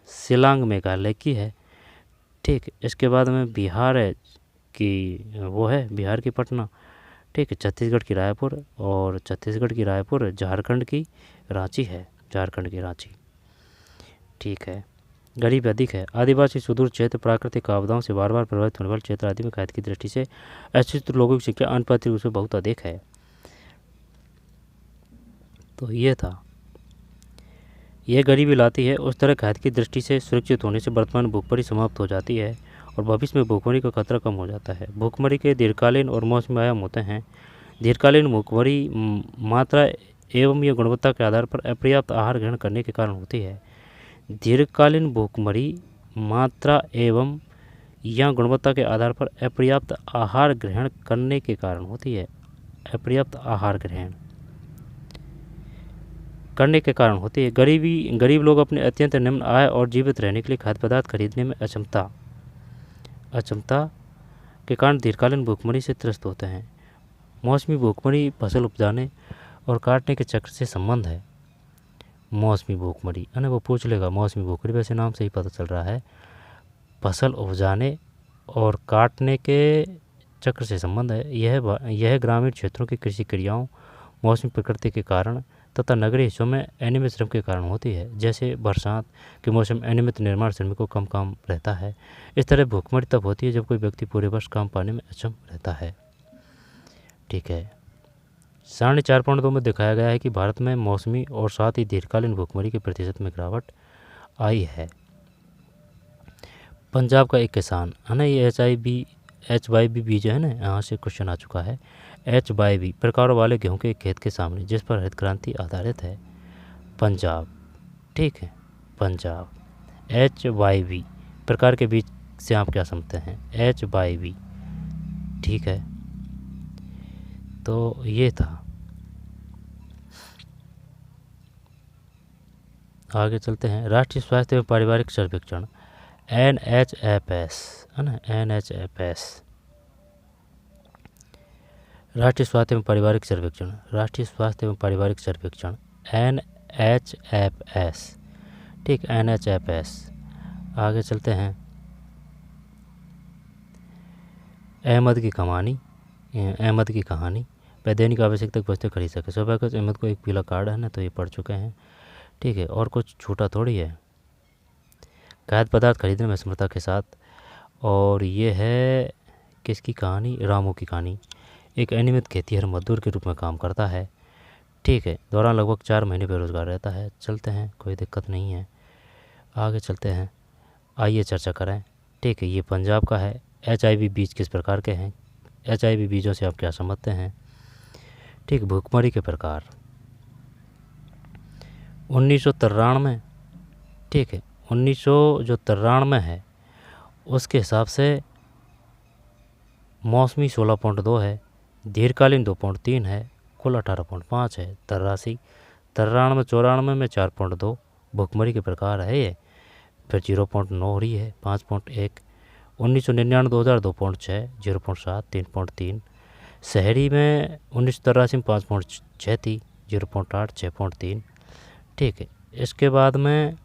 शिलांग मेघालय की है। ठीक, इसके बाद में बिहार है कि वो है बिहार की पटना। ठीक है, छत्तीसगढ़ की रायपुर, झारखंड की रांची है, ठीक है, गरीबी अधिक है। आदिवासी सुदूर क्षेत्र प्राकृतिक आपदाओं से बार बार प्रभावित होने वाले क्षेत्र आदि में खाद्य की दृष्टि से अशिक्षित लोगों की संख्या अनुपातिक रूप से बहुत अधिक है। तो ये था, यह गरीबी लाती है। उस तरह खाद्य की दृष्टि से सुरक्षित होने से वर्तमान भूखमरी समाप्त हो जाती है और भविष्य में भूखमरी का खतरा कम हो जाता है। भूखमरी के दीर्घकालीन और मौसमी आयाम होते हैं। दीर्घकालीन भूखमरी मात्रा एवं या गुणवत्ता के आधार पर अपर्याप्त आहार ग्रहण करने के कारण होती है। दीर्घकालीन भूखमरी मात्रा एवं या गुणवत्ता के आधार पर अपर्याप्त आहार ग्रहण करने के कारण होती है। अपर्याप्त आहार ग्रहण करने के कारण होती है। गरीब लोग अपने अत्यंत निम्न आय और जीवित रहने के लिए खाद्य पदार्थ खरीदने में अक्षमता के कारण दीर्घकालीन भूखमरी से त्रस्त होते हैं। मौसमी भूखमरी फसल उपजाने और काटने के चक्र से संबंध है। मौसमी भूखमरी है ना, वो पूछ लेगा मौसमी भूखमरी, वैसे नाम से ही पता चल रहा है, फसल उपजाने और काटने के चक्र से संबंध है। यह ग्रामीण क्षेत्रों की कृषि क्रियाओं, मौसमी प्रकृति के कारण तथा नगरीय हिस्सों में अनियमित श्रम के कारण होती है। जैसे बरसात के मौसम में अनियमित निर्माण श्रमिकों को कम काम रहता है। इस तरह भूखमरी तब होती है जब कोई व्यक्ति पूरे वर्ष काम पाने में अक्षम रहता है। ठीक है, 4.2 में दिखाया गया है कि भारत में मौसमी और साथ ही दीर्घकालीन भूखमरी के प्रतिशत में गिरावट आई है। पंजाब का एक किसान है ना, ये HYB बीज है ना, यहाँ से क्वेश्चन आ चुका है। HYB प्रकारों वाले गेहूं के खेत के सामने, जिस पर हरित क्रांति आधारित है। पंजाब, ठीक है, पंजाब। HYB प्रकार के बीज से आप क्या समझते हैं? HYB, ठीक है, तो ये था। आगे चलते हैं। राष्ट्रीय स्वास्थ्य एवं पारिवारिक सर्वेक्षण NHFS है ना, NHFS राष्ट्रीय स्वास्थ्य एवं पारिवारिक सर्वेक्षण NHFS, ठीक, NHFS। आगे चलते हैं। अहमद की कहानी, वह दैनिक आवश्यकता की वस्तुएं खरीद सके। सौभाग्य अहमद को एक पीला कार्ड है ना, तो ये पढ़ चुके हैं, ठीक है। और कुछ छूटा थोड़ी है। खाद्य पदार्थ खरीदने में समर्था के साथ, और ये है किसकी कहानी, रामू की कहानी। एक अनियमित खेतीहर मजदूर के रूप में काम करता है, ठीक है। दौरान लगभग 4 महीने बेरोजगार रहता है। चलते हैं, कोई दिक्कत नहीं है, आगे चलते हैं, आइए चर्चा करें, ठीक है। ये पंजाब का है। HIV बीज किस प्रकार के हैं? HIV बीजों से आप क्या समझते हैं? ठीक, भूखमरी के प्रकार 1993, ठीक है। 1993 है, उसके हिसाब से मौसमी 16.2 है, दीर्घकालीन 2.3 है, कुल 18.5 है। तरासी 93 94 में 4.2 भूखमरी के प्रकार है ये। फिर 0.9 हो रही है, 5.1। 1999 2000 2.6, 0.7, 3.3। शहरी में 1983 में 5.6 थी, 0.8, 6.3, ठीक है। इसके बाद में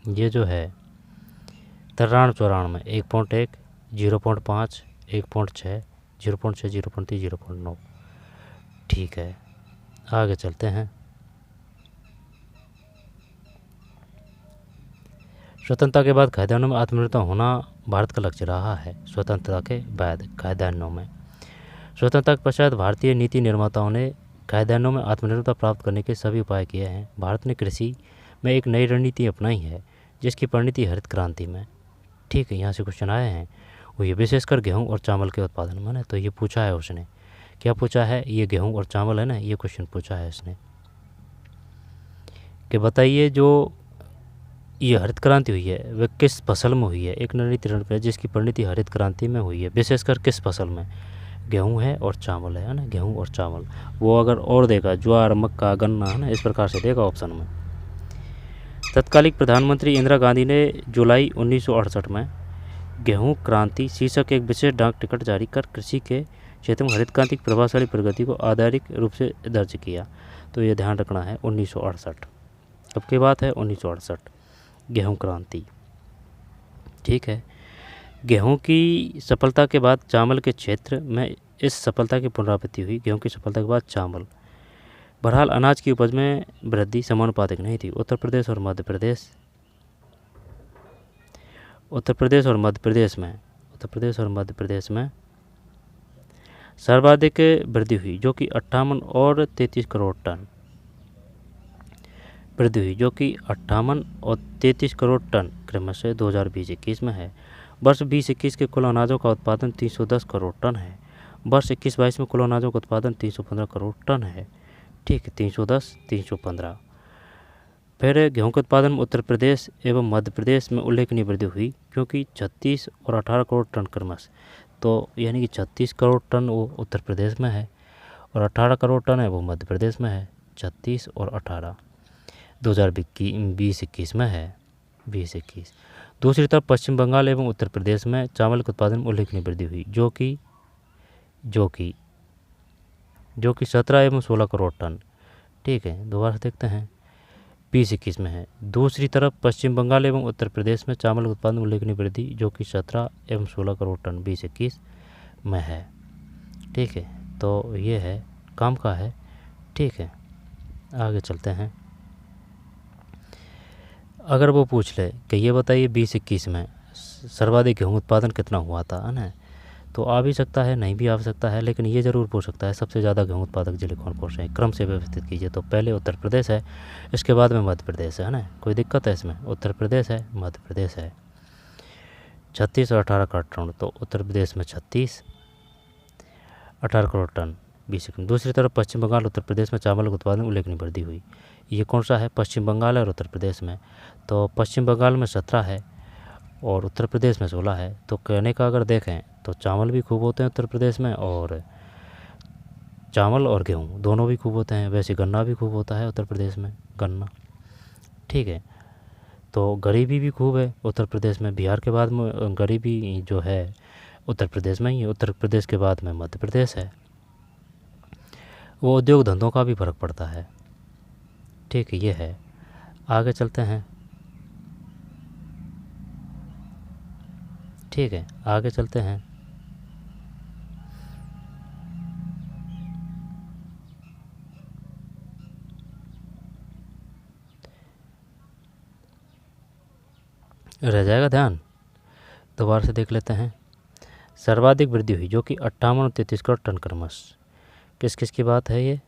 ये जो है 93 94 में 1.1, 0.5, 1.6, 0.6, 0.3, 0.9, ठीक है। आगे चलते हैं। स्वतंत्रता के बाद खाद्यान्नों में आत्मनिर्भरता होना भारत का लक्ष्य रहा है। स्वतंत्रता के बाद खाद्यान्नों में, स्वतंत्रता के पश्चात भारतीय नीति निर्माताओं ने खाद्यान्नों में आत्मनिर्भरता प्राप्त करने के सभी उपाय किए हैं। भारत ने कृषि में एक नई रणनीति अपनाई है, जिसकी परिणति हरित क्रांति में, ठीक है। यहाँ से क्वेश्चन आए हैं, वो ये विशेषकर गेहूँ और चावल के उत्पादन में ना, तो ये पूछा है उसने। क्या पूछा है? ये गेहूँ और चावल है ना, ये क्वेश्चन पूछा है इसने कि बताइए जो ये हरित क्रांति हुई है वह किस फसल में हुई है। एक रणनीति रण जिसकी परिणति हरित क्रांति में हुई है, विशेषकर किस फसल में? गेहूँ है और चावल है ना, गेहूँ और चावल। वो अगर और देगा ज्वार, मक्का, गन्ना, है ना, इस प्रकार से देगा ऑप्शन में। तत्कालीन प्रधानमंत्री इंदिरा गांधी ने जुलाई 1968 में गेहूँ क्रांति शीर्षक एक विशेष डाक टिकट जारी कर कृषि के क्षेत्र में हरित क्रांति की प्रभावशाली प्रगति को आधारिक रूप से दर्ज किया। तो ये ध्यान रखना है, 1968 कब की बात है? 1968, गेहूँ क्रांति, ठीक है। गेहूं की सफलता के बाद चावल के क्षेत्र में इस सफलता की पुनरावृत्ति हुई। गेहूं की सफलता के बाद चावल। बहरहाल अनाज की उपज में वृद्धि समानुपातिक नहीं थी। उत्तर प्रदेश और मध्य प्रदेश में सर्वाधिक वृद्धि हुई, जो कि 58 और 33 करोड़ टन वृद्धि हुई, जो कि 58 और 33 करोड़ टन क्रमशः 2020-21 में है। वर्ष 2021 के कुल अनाजों का उत्पादन 310 करोड़ टन है। वर्ष 21-22 में कुल अनाजों का उत्पादन 315 करोड़ टन है, ठीक है। 310, 315। फिर गेहूं के उत्पादन में उत्तर प्रदेश एवं मध्य प्रदेश में उल्लेखनीय वृद्धि हुई, क्योंकि 36 और 18 करोड़ टन क्रमश, तो यानी कि 36 करोड़ टन वो उत्तर प्रदेश में है और 18 करोड़ टन है वो मध्य प्रदेश में है। 36 और 18 2020-21 में है, 2021। दूसरी तरफ पश्चिम बंगाल एवं उत्तर प्रदेश में चावल के उत्पादन में उल्लेखनीय वृद्धि हुई, जो कि 17 एवं 16 करोड़ टन, ठीक है। दोबारा देखते हैं, 2021 में है। दूसरी तरफ पश्चिम बंगाल एवं उत्तर प्रदेश में चावल के उत्पादन में उल्लेखनीय वृद्धि, जो कि 17 एवं 16 करोड़ टन 2021 में है, ठीक है। तो ये है काम का है, ठीक है। आगे चलते हैं। अगर वो पूछ ले कि ये बताइए 2021 में सर्वाधिक गेहूँ उत्पादन कितना हुआ था, है ना, तो आ भी सकता है, नहीं भी आ सकता है, लेकिन ये ज़रूर पूछ सकता है सबसे ज़्यादा गेहूँ उत्पादक जिले कौन कौन से हैं। क्रम से व्यवस्थित कीजिए, तो पहले उत्तर प्रदेश है, इसके बाद में मध्य प्रदेश है ना, कोई दिक्कत है इसमें? उत्तर प्रदेश है, मध्य प्रदेश है। 36 और 18 करोड़ टन, तो उत्तर प्रदेश में 36, 18 करोड़ टन 2021। दूसरी तरफ पश्चिम बंगाल उत्तर प्रदेश में चावल के उत्पादन में उल्लेखनीय वृद्धि हुई। ये कौन सा है? पश्चिम बंगाल और उत्तर प्रदेश में। तो पश्चिम बंगाल में 17 है और उत्तर प्रदेश में 16 है। तो कहने का अगर देखें तो चावल भी खूब होते हैं उत्तर प्रदेश में, और चावल और गेहूँ दोनों भी खूब होते हैं। वैसे गन्ना भी खूब होता है उत्तर प्रदेश में, गन्ना, ठीक है। तो गरीबी भी खूब है उत्तर प्रदेश में। बिहार के बाद में गरीबी जो है उत्तर प्रदेश में ही है। उत्तर प्रदेश के बाद में मध्य प्रदेश है। वो उद्योग धंधों का भी फर्क पड़ता है, ठीक है। ये है, आगे चलते हैं, ठीक है। आगे चलते हैं। रह जाएगा ध्यान। दोबारा से देख लेते हैं। सर्वाधिक वृद्धि हुई जो कि 58 और 33 करोड़ टन क्रमश। किस किस की बात है ये?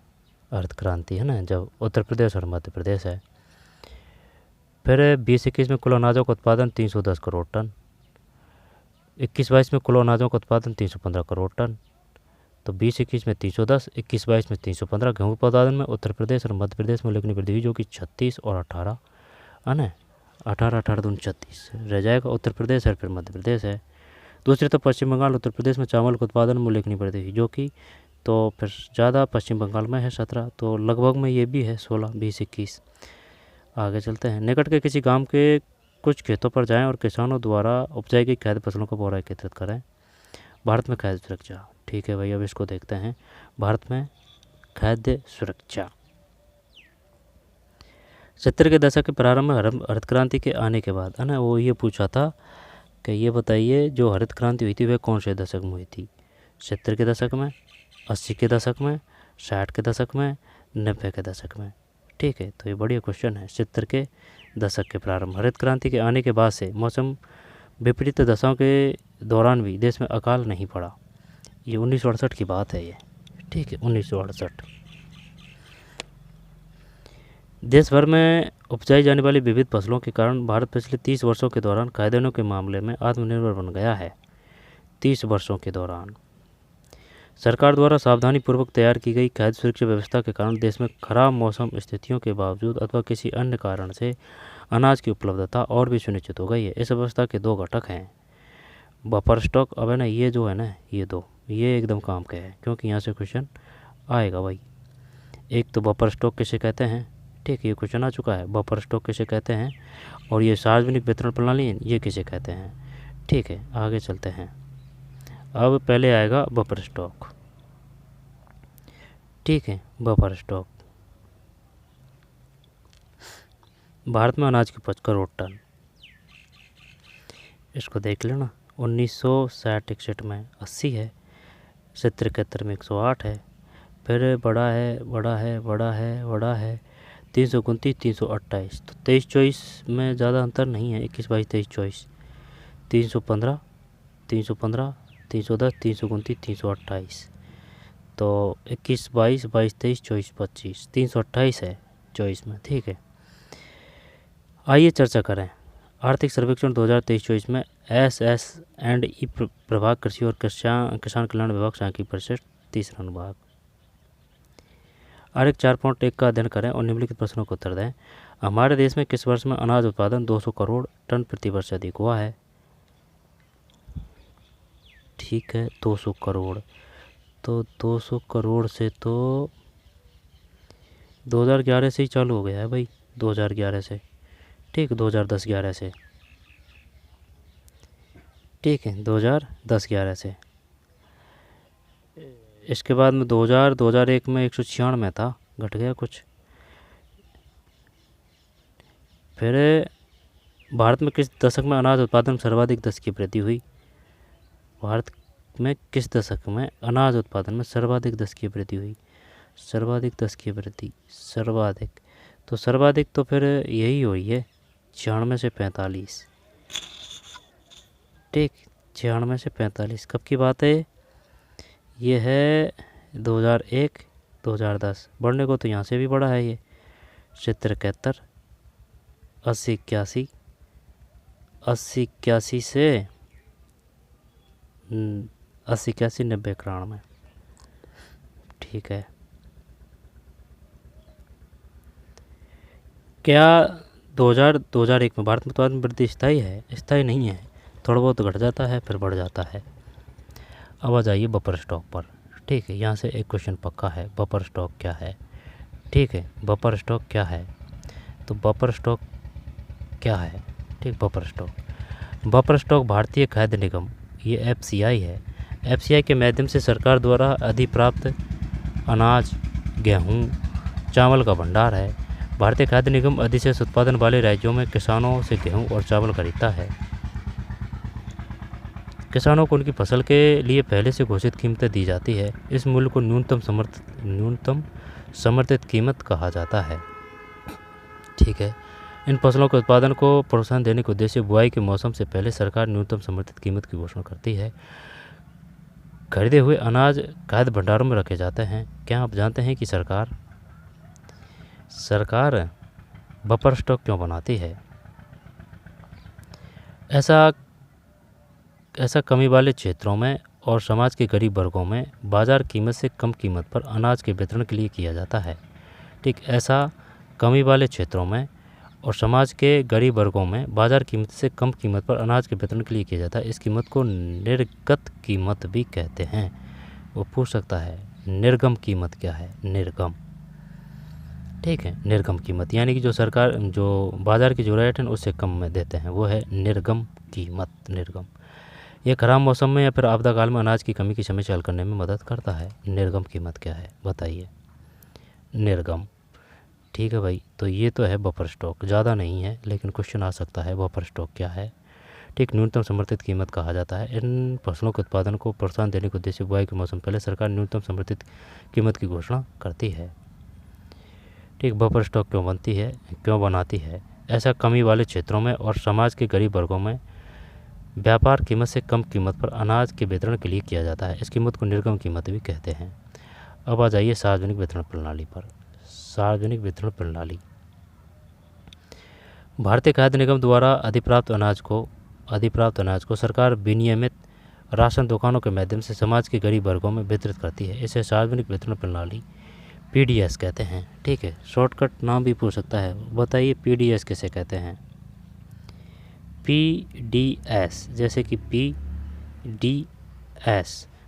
अर्थ क्रांति है ना, जब उत्तर प्रदेश और मध्य प्रदेश है। फिर 20-21 में कुल अनाजों का उत्पादन 310 करोड़ टन। 21-22 में कुल अनाजों का उत्पादन 315 करोड़ टन। तो 20-21 में 310, 21-22 में 315। गेहूँ उत्पादन में उत्तर प्रदेश और मध्य प्रदेश में उल्लेखनीय वृद्धि हुई जो कि 36 और 18 है ना, 18 दूनी 36 रह जाएगा। उत्तर प्रदेश है फिर मध्य प्रदेश है। दूसरी तो पश्चिम बंगाल उत्तर प्रदेश में चावल के उत्पादन में उल्लेखनीय वृद्धि हुई जो कि तो फिर ज़्यादा पश्चिम बंगाल में है 17, तो लगभग में ये भी है 16, 20-21। आगे चलते हैं। निकट के किसी गांव के कुछ खेतों पर जाएं और किसानों द्वारा उपजाई गई खाद्य फसलों का ब्यौरा एकत्रित करें। भारत में खाद्य सुरक्षा, ठीक है भाई, अब इसको देखते हैं। भारत में खाद्य सुरक्षा 70 के दशक के प्रारंभ में हरित क्रांति के आने के बाद है ना, वो ये पूछा था कि ये बताइए जो हरित क्रांति हुई थी वह कौन से दशक में हुई थी? 70 के दशक में, 80 के दशक में, 60 के दशक में, 90 के दशक में। ठीक है, तो ये बढ़िया क्वेश्चन है। 70 के दशक के प्रारंभ। हरित क्रांति के आने के बाद से मौसम विपरीत दशाओं के दौरान भी देश में अकाल नहीं पड़ा। ये 1968 की बात है ये, ठीक है, 1968। देश भर में उपजाई जाने वाली विविध फसलों के कारण भारत पिछले 30 वर्षों के दौरान खाद्यान्नों के मामले में आत्मनिर्भर बन गया है। 30 वर्षों के दौरान सरकार द्वारा सावधानीपूर्वक तैयार की गई खाद्य सुरक्षा व्यवस्था के कारण देश में खराब मौसम स्थितियों के बावजूद अथवा किसी अन्य कारण से अनाज की उपलब्धता और भी सुनिश्चित हो गई है। इस व्यवस्था के दो घटक हैं, बफर स्टॉक। अब है ना, ये जो है ना, ये एकदम काम के हैं, क्योंकि यहाँ से क्वेश्चन आएगा भाई। एक तो बफर स्टॉक किसे कहते हैं, ठीक है, ये क्वेश्चन आ चुका है। बफर स्टॉक किसे कहते हैं, और ये सार्वजनिक वितरण प्रणाली ये किसे कहते हैं। ठीक है, आगे चलते हैं। अब पहले आएगा बफर स्टॉक, ठीक है। बफर स्टॉक भारत में अनाज की 5 करोड़ टन, इसको देख लेना। 1960-61 में 80 है, 70-71 में 108 है, फिर बड़ा है 329, 328। तो 23-24 में ज़्यादा अंतर नहीं है। 21-22, 23-24, 315, 310, 329, 328। तो 21-22, 22-23, 24-25, 328 है 24 में, ठीक है। आइए चर्चा करें। आर्थिक सर्वेक्षण 2023-24 में SS&E प्रभाग कृषि और किसान कल्याण विभाग सांख्यिकी परिषद 3रा अनुभाग। आरेख 4.1 का अध्ययन करें और निम्नलिखित प्रश्नों का उत्तर दें। हमारे देश में किस वर्ष में अनाज उत्पादन 200 करोड़ टन प्रति वर्ष से अधिक हुआ है? ठीक है, 200 करोड़। तो 200 करोड़ से तो 2011 से ही चालू हो गया है भाई, 2011 से, ठीक, 2010-11 से, ठीक है, 2010-11 से। इसके बाद में 2001 में 196 में था, घट गया कुछ। फिर भारत में किस दशक में अनाज उत्पादन में सर्वाधिक 10 की वृद्धि हुई? भारत में किस दशक में अनाज उत्पादन में सर्वाधिक 10 की वृद्धि हुई? सर्वाधिक 10 की वृद्धि, सर्वाधिक तो फिर यही हुई है 96 से 45, ठीक, 96 से 45। कब की बात है ये? है 2001, 2010। बढ़ने को तो यहाँ से भी बढ़ा है ये, 70-71, 80-81, 80-81 से 80-81, 90-91, ठीक है। क्या 2001 में भारत में उत्पादन वृद्धि स्थायी है? स्थायी नहीं है, थोड़ा बहुत घट जाता है फिर बढ़ जाता है। अब आ जाइए बफर स्टॉक पर, ठीक है। यहाँ से एक क्वेश्चन पक्का है, बफर स्टॉक क्या है, ठीक है। बफर स्टॉक क्या है? तो बफर स्टॉक क्या है, ठीक। बफर स्टॉक भारतीय खाद्य निगम, ये FCI है। FCI के माध्यम से सरकार द्वारा अधिप्राप्त अनाज, गेहूँ, चावल का भंडार है। भारतीय खाद्य निगम अधिशेष उत्पादन वाले राज्यों में किसानों से गेहूँ और चावल खरीदता है। किसानों को उनकी फसल के लिए पहले से घोषित कीमतें दी जाती है। इस मूल्य को न्यूनतम समर्थित कीमत कहा जाता है, ठीक है। इन फसलों के उत्पादन को प्रोत्साहन देने के उद्देश्य बुआई के मौसम से पहले सरकार न्यूनतम समर्थित कीमत की घोषणा करती है। खरीदे हुए अनाज खाद्य भंडारों में रखे जाते हैं। क्या आप जानते हैं कि सरकार बफर स्टॉक क्यों बनाती है? ऐसा कमी वाले क्षेत्रों में और समाज के गरीब वर्गों में बाजार कीमत से कम कीमत पर अनाज के वितरण के लिए किया जाता है। ठीक, ऐसा कमी वाले क्षेत्रों में और समाज के गरीब वर्गों में बाजार कीमत से कम कीमत पर अनाज के वितरण के लिए किया जाता है। इस कीमत को निर्गत कीमत भी कहते हैं। वो पूछ सकता है निर्गम कीमत क्या है? निर्गम, ठीक है, निर्गम कीमत यानी कि जो सरकार जो बाज़ार की जो रेट है उससे कम में देते हैं, वो है निर्गम कीमत। निर्गम ये खराब मौसम में या फिर आपदा काल में अनाज की कमी की समस्या हल करने में मदद करता है। निर्गम कीमत क्या है बताइए? निर्गम, ठीक है भाई। तो ये तो है बफर स्टॉक, ज़्यादा नहीं है लेकिन क्वेश्चन आ सकता है बफर स्टॉक क्या है। ठीक, न्यूनतम समर्थित कीमत कहा जाता है। इन फसलों के उत्पादन को प्रोत्साहन देने के उद्देश्य बुआई के मौसम पहले सरकार न्यूनतम समर्थित कीमत की घोषणा करती है। ठीक, बफर स्टॉक क्यों बनाती है? ऐसा कमी वाले क्षेत्रों में और समाज के गरीब वर्गों में व्यापार कीमत से कम कीमत पर अनाज के वितरण के लिए किया जाता है। इस कीमत को निर्गम कीमत भी कहते हैं। अब आ जाइए सार्वजनिक वितरण प्रणाली पर। सार्वजनिक वितरण प्रणाली भारतीय खाद्य निगम द्वारा अधिप्राप्त अनाज को सरकार विनियमित राशन दुकानों के माध्यम से समाज के गरीब वर्गों में वितरित करती है। इसे सार्वजनिक वितरण प्रणाली पीडीएस कहते हैं। ठीक है, शॉर्टकट नाम भी पूछ सकता है, बताइए पीडीएस किसे कहते हैं? पीडीएस, जैसे कि पीडीएस,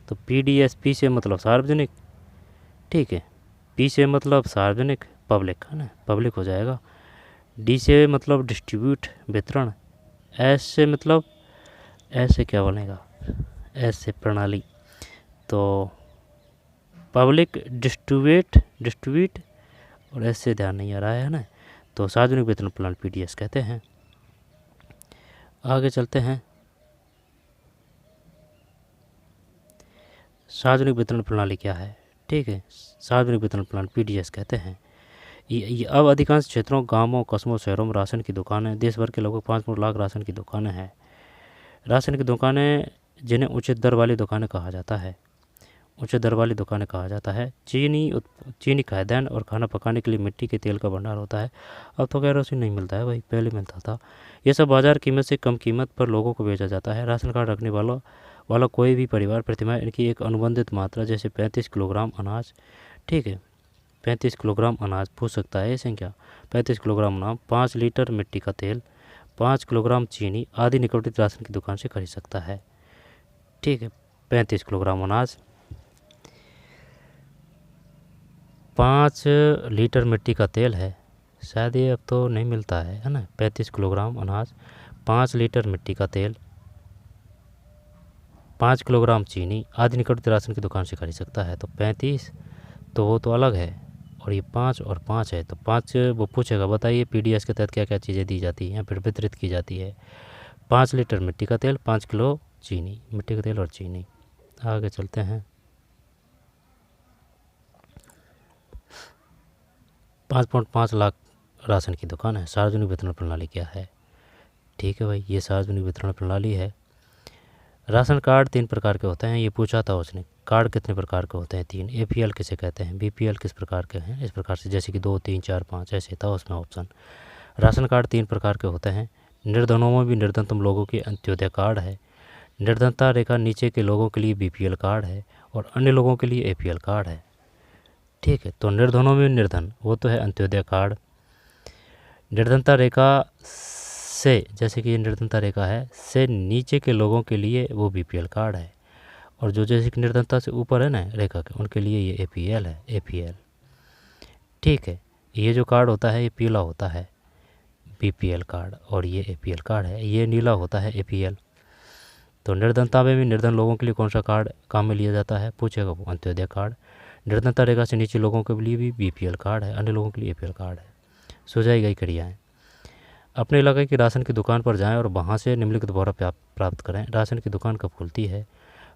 तो पीडीएस, पी से मतलब सार्वजनिक, ठीक है, पी से मतलब सार्वजनिक, पब्लिक है ना, पब्लिक हो जाएगा। डी से मतलब डिस्ट्रीब्यूट, वितरण। एस से मतलब, एस से क्या बनेगा? एस से प्रणाली, तो पब्लिक डिस्ट्रीब्यूट, और एस से ध्यान नहीं आ रहा है ना, तो सार्वजनिक वितरण प्रणाली पीडीएस कहते हैं। आगे चलते हैं। सार्वजनिक वितरण प्रणाली क्या है? ठीक है, सार्वजनिक वितरण प्रणाली पीडीएस कहते हैं। ये अब अधिकांश क्षेत्रों, गांवों, कस्बों, शहरों में राशन की दुकानें, देश भर के लगभग 5 लाख राशन की दुकानें हैं। राशन की दुकानें जिन्हें उचित दर वाली दुकानें कहा जाता है, उचित दर वाली दुकानें कहा जाता है। चीनी, खाद्यान्न और खाना पकाने के लिए मिट्टी के तेल का भंडार होता है। अब तो केरोसिन नहीं मिलता है भाई, पहले मिलता था। ये सब बाजार कीमत से कम कीमत पर लोगों को बेचा जाता है। राशन कार्ड रखने वाला कोई भी परिवार प्रतिमाह इनकी एक अनुबंधित मात्रा, जैसे 35 किलोग्राम अनाज, ठीक है, 35 किलोग्राम अनाज पूछ सकता है ये संख्या, 35 किलोग्राम अनाज, 5 लीटर मिट्टी का तेल, 5 किलोग्राम चीनी आदि निकटवर्ती राशन की दुकान से खरीद सकता है। ठीक है, 35 किलोग्राम अनाज, 5 लीटर मिट्टी का तेल है, शायद ये अब तो नहीं मिलता है ना। 35 किलोग्राम अनाज, 5 लीटर मिट्टी का तेल, 5 किलोग्राम चीनी आदि निकटवर्ती राशन की दुकान से खरीद सकता है। तो 35 तो वो तो अलग है, और ये 5 और 5 है, तो 5 वो पूछेगा बताइए पीडीएस के तहत क्या क्या चीज़ें दी जाती हैं या फिर वितरित की जाती है? 5 लीटर मिट्टी का तेल, 5 किलो चीनी, मिट्टी का तेल और चीनी। आगे चलते हैं। 5.5 लाख राशन की दुकान है। सार्वजनिक वितरण प्रणाली क्या है? ठीक है भाई, ये सार्वजनिक वितरण प्रणाली है। राशन कार्ड 3 प्रकार के होते हैं, ये पूछा था उसने। कार्ड कितने प्रकार के होते हैं? 3। एपीएल किसे कहते हैं? बीपीएल किस प्रकार के हैं? इस प्रकार से, जैसे कि 2, 3, 4, 5 ऐसे था उसमें ऑप्शन। राशन कार्ड 3 प्रकार के होते हैं। निर्धनों में भी निर्धनतम लोगों के अंत्योदय कार्ड है। निर्धनता रेखा नीचे के लोगों के लिए बीपीएल कार्ड है और अन्य लोगों के लिए एपीएल कार्ड है। ठीक है, तो निर्धनों में निर्धन वो तो है अंत्योदय कार्ड। निर्धनता रेखा से, जैसे कि ये निर्धनता रेखा है, से नीचे के लोगों के लिए वो बीपीएल कार्ड है, और जो जैसे कि निर्धनता से ऊपर है ना रेखा के, उनके लिए ये एपीएल है, एपीएल। ठीक है, ये जो कार्ड होता है ये पीला होता है बीपीएल कार्ड, और ये एपीएल कार्ड है, ये नीला होता है एपीएल। तो निर्धनता में भी निर्धन लोगों के लिए कौन सा कार्ड काम में लिया जाता है? पूछेगा वो, अंत्योदय कार्ड। निर्धनता रेखा से नीचे लोगों के लिए भी बीपीएल कार्ड है, अन्य लोगों के लिए एपीएल कार्ड है। सुझाई गई क्रियाएँ। अपने इलाके की राशन की दुकान पर जाएं और वहां से निम्नलिखित ब्यौरा प्राप्त करें। राशन की दुकान कब खुलती है?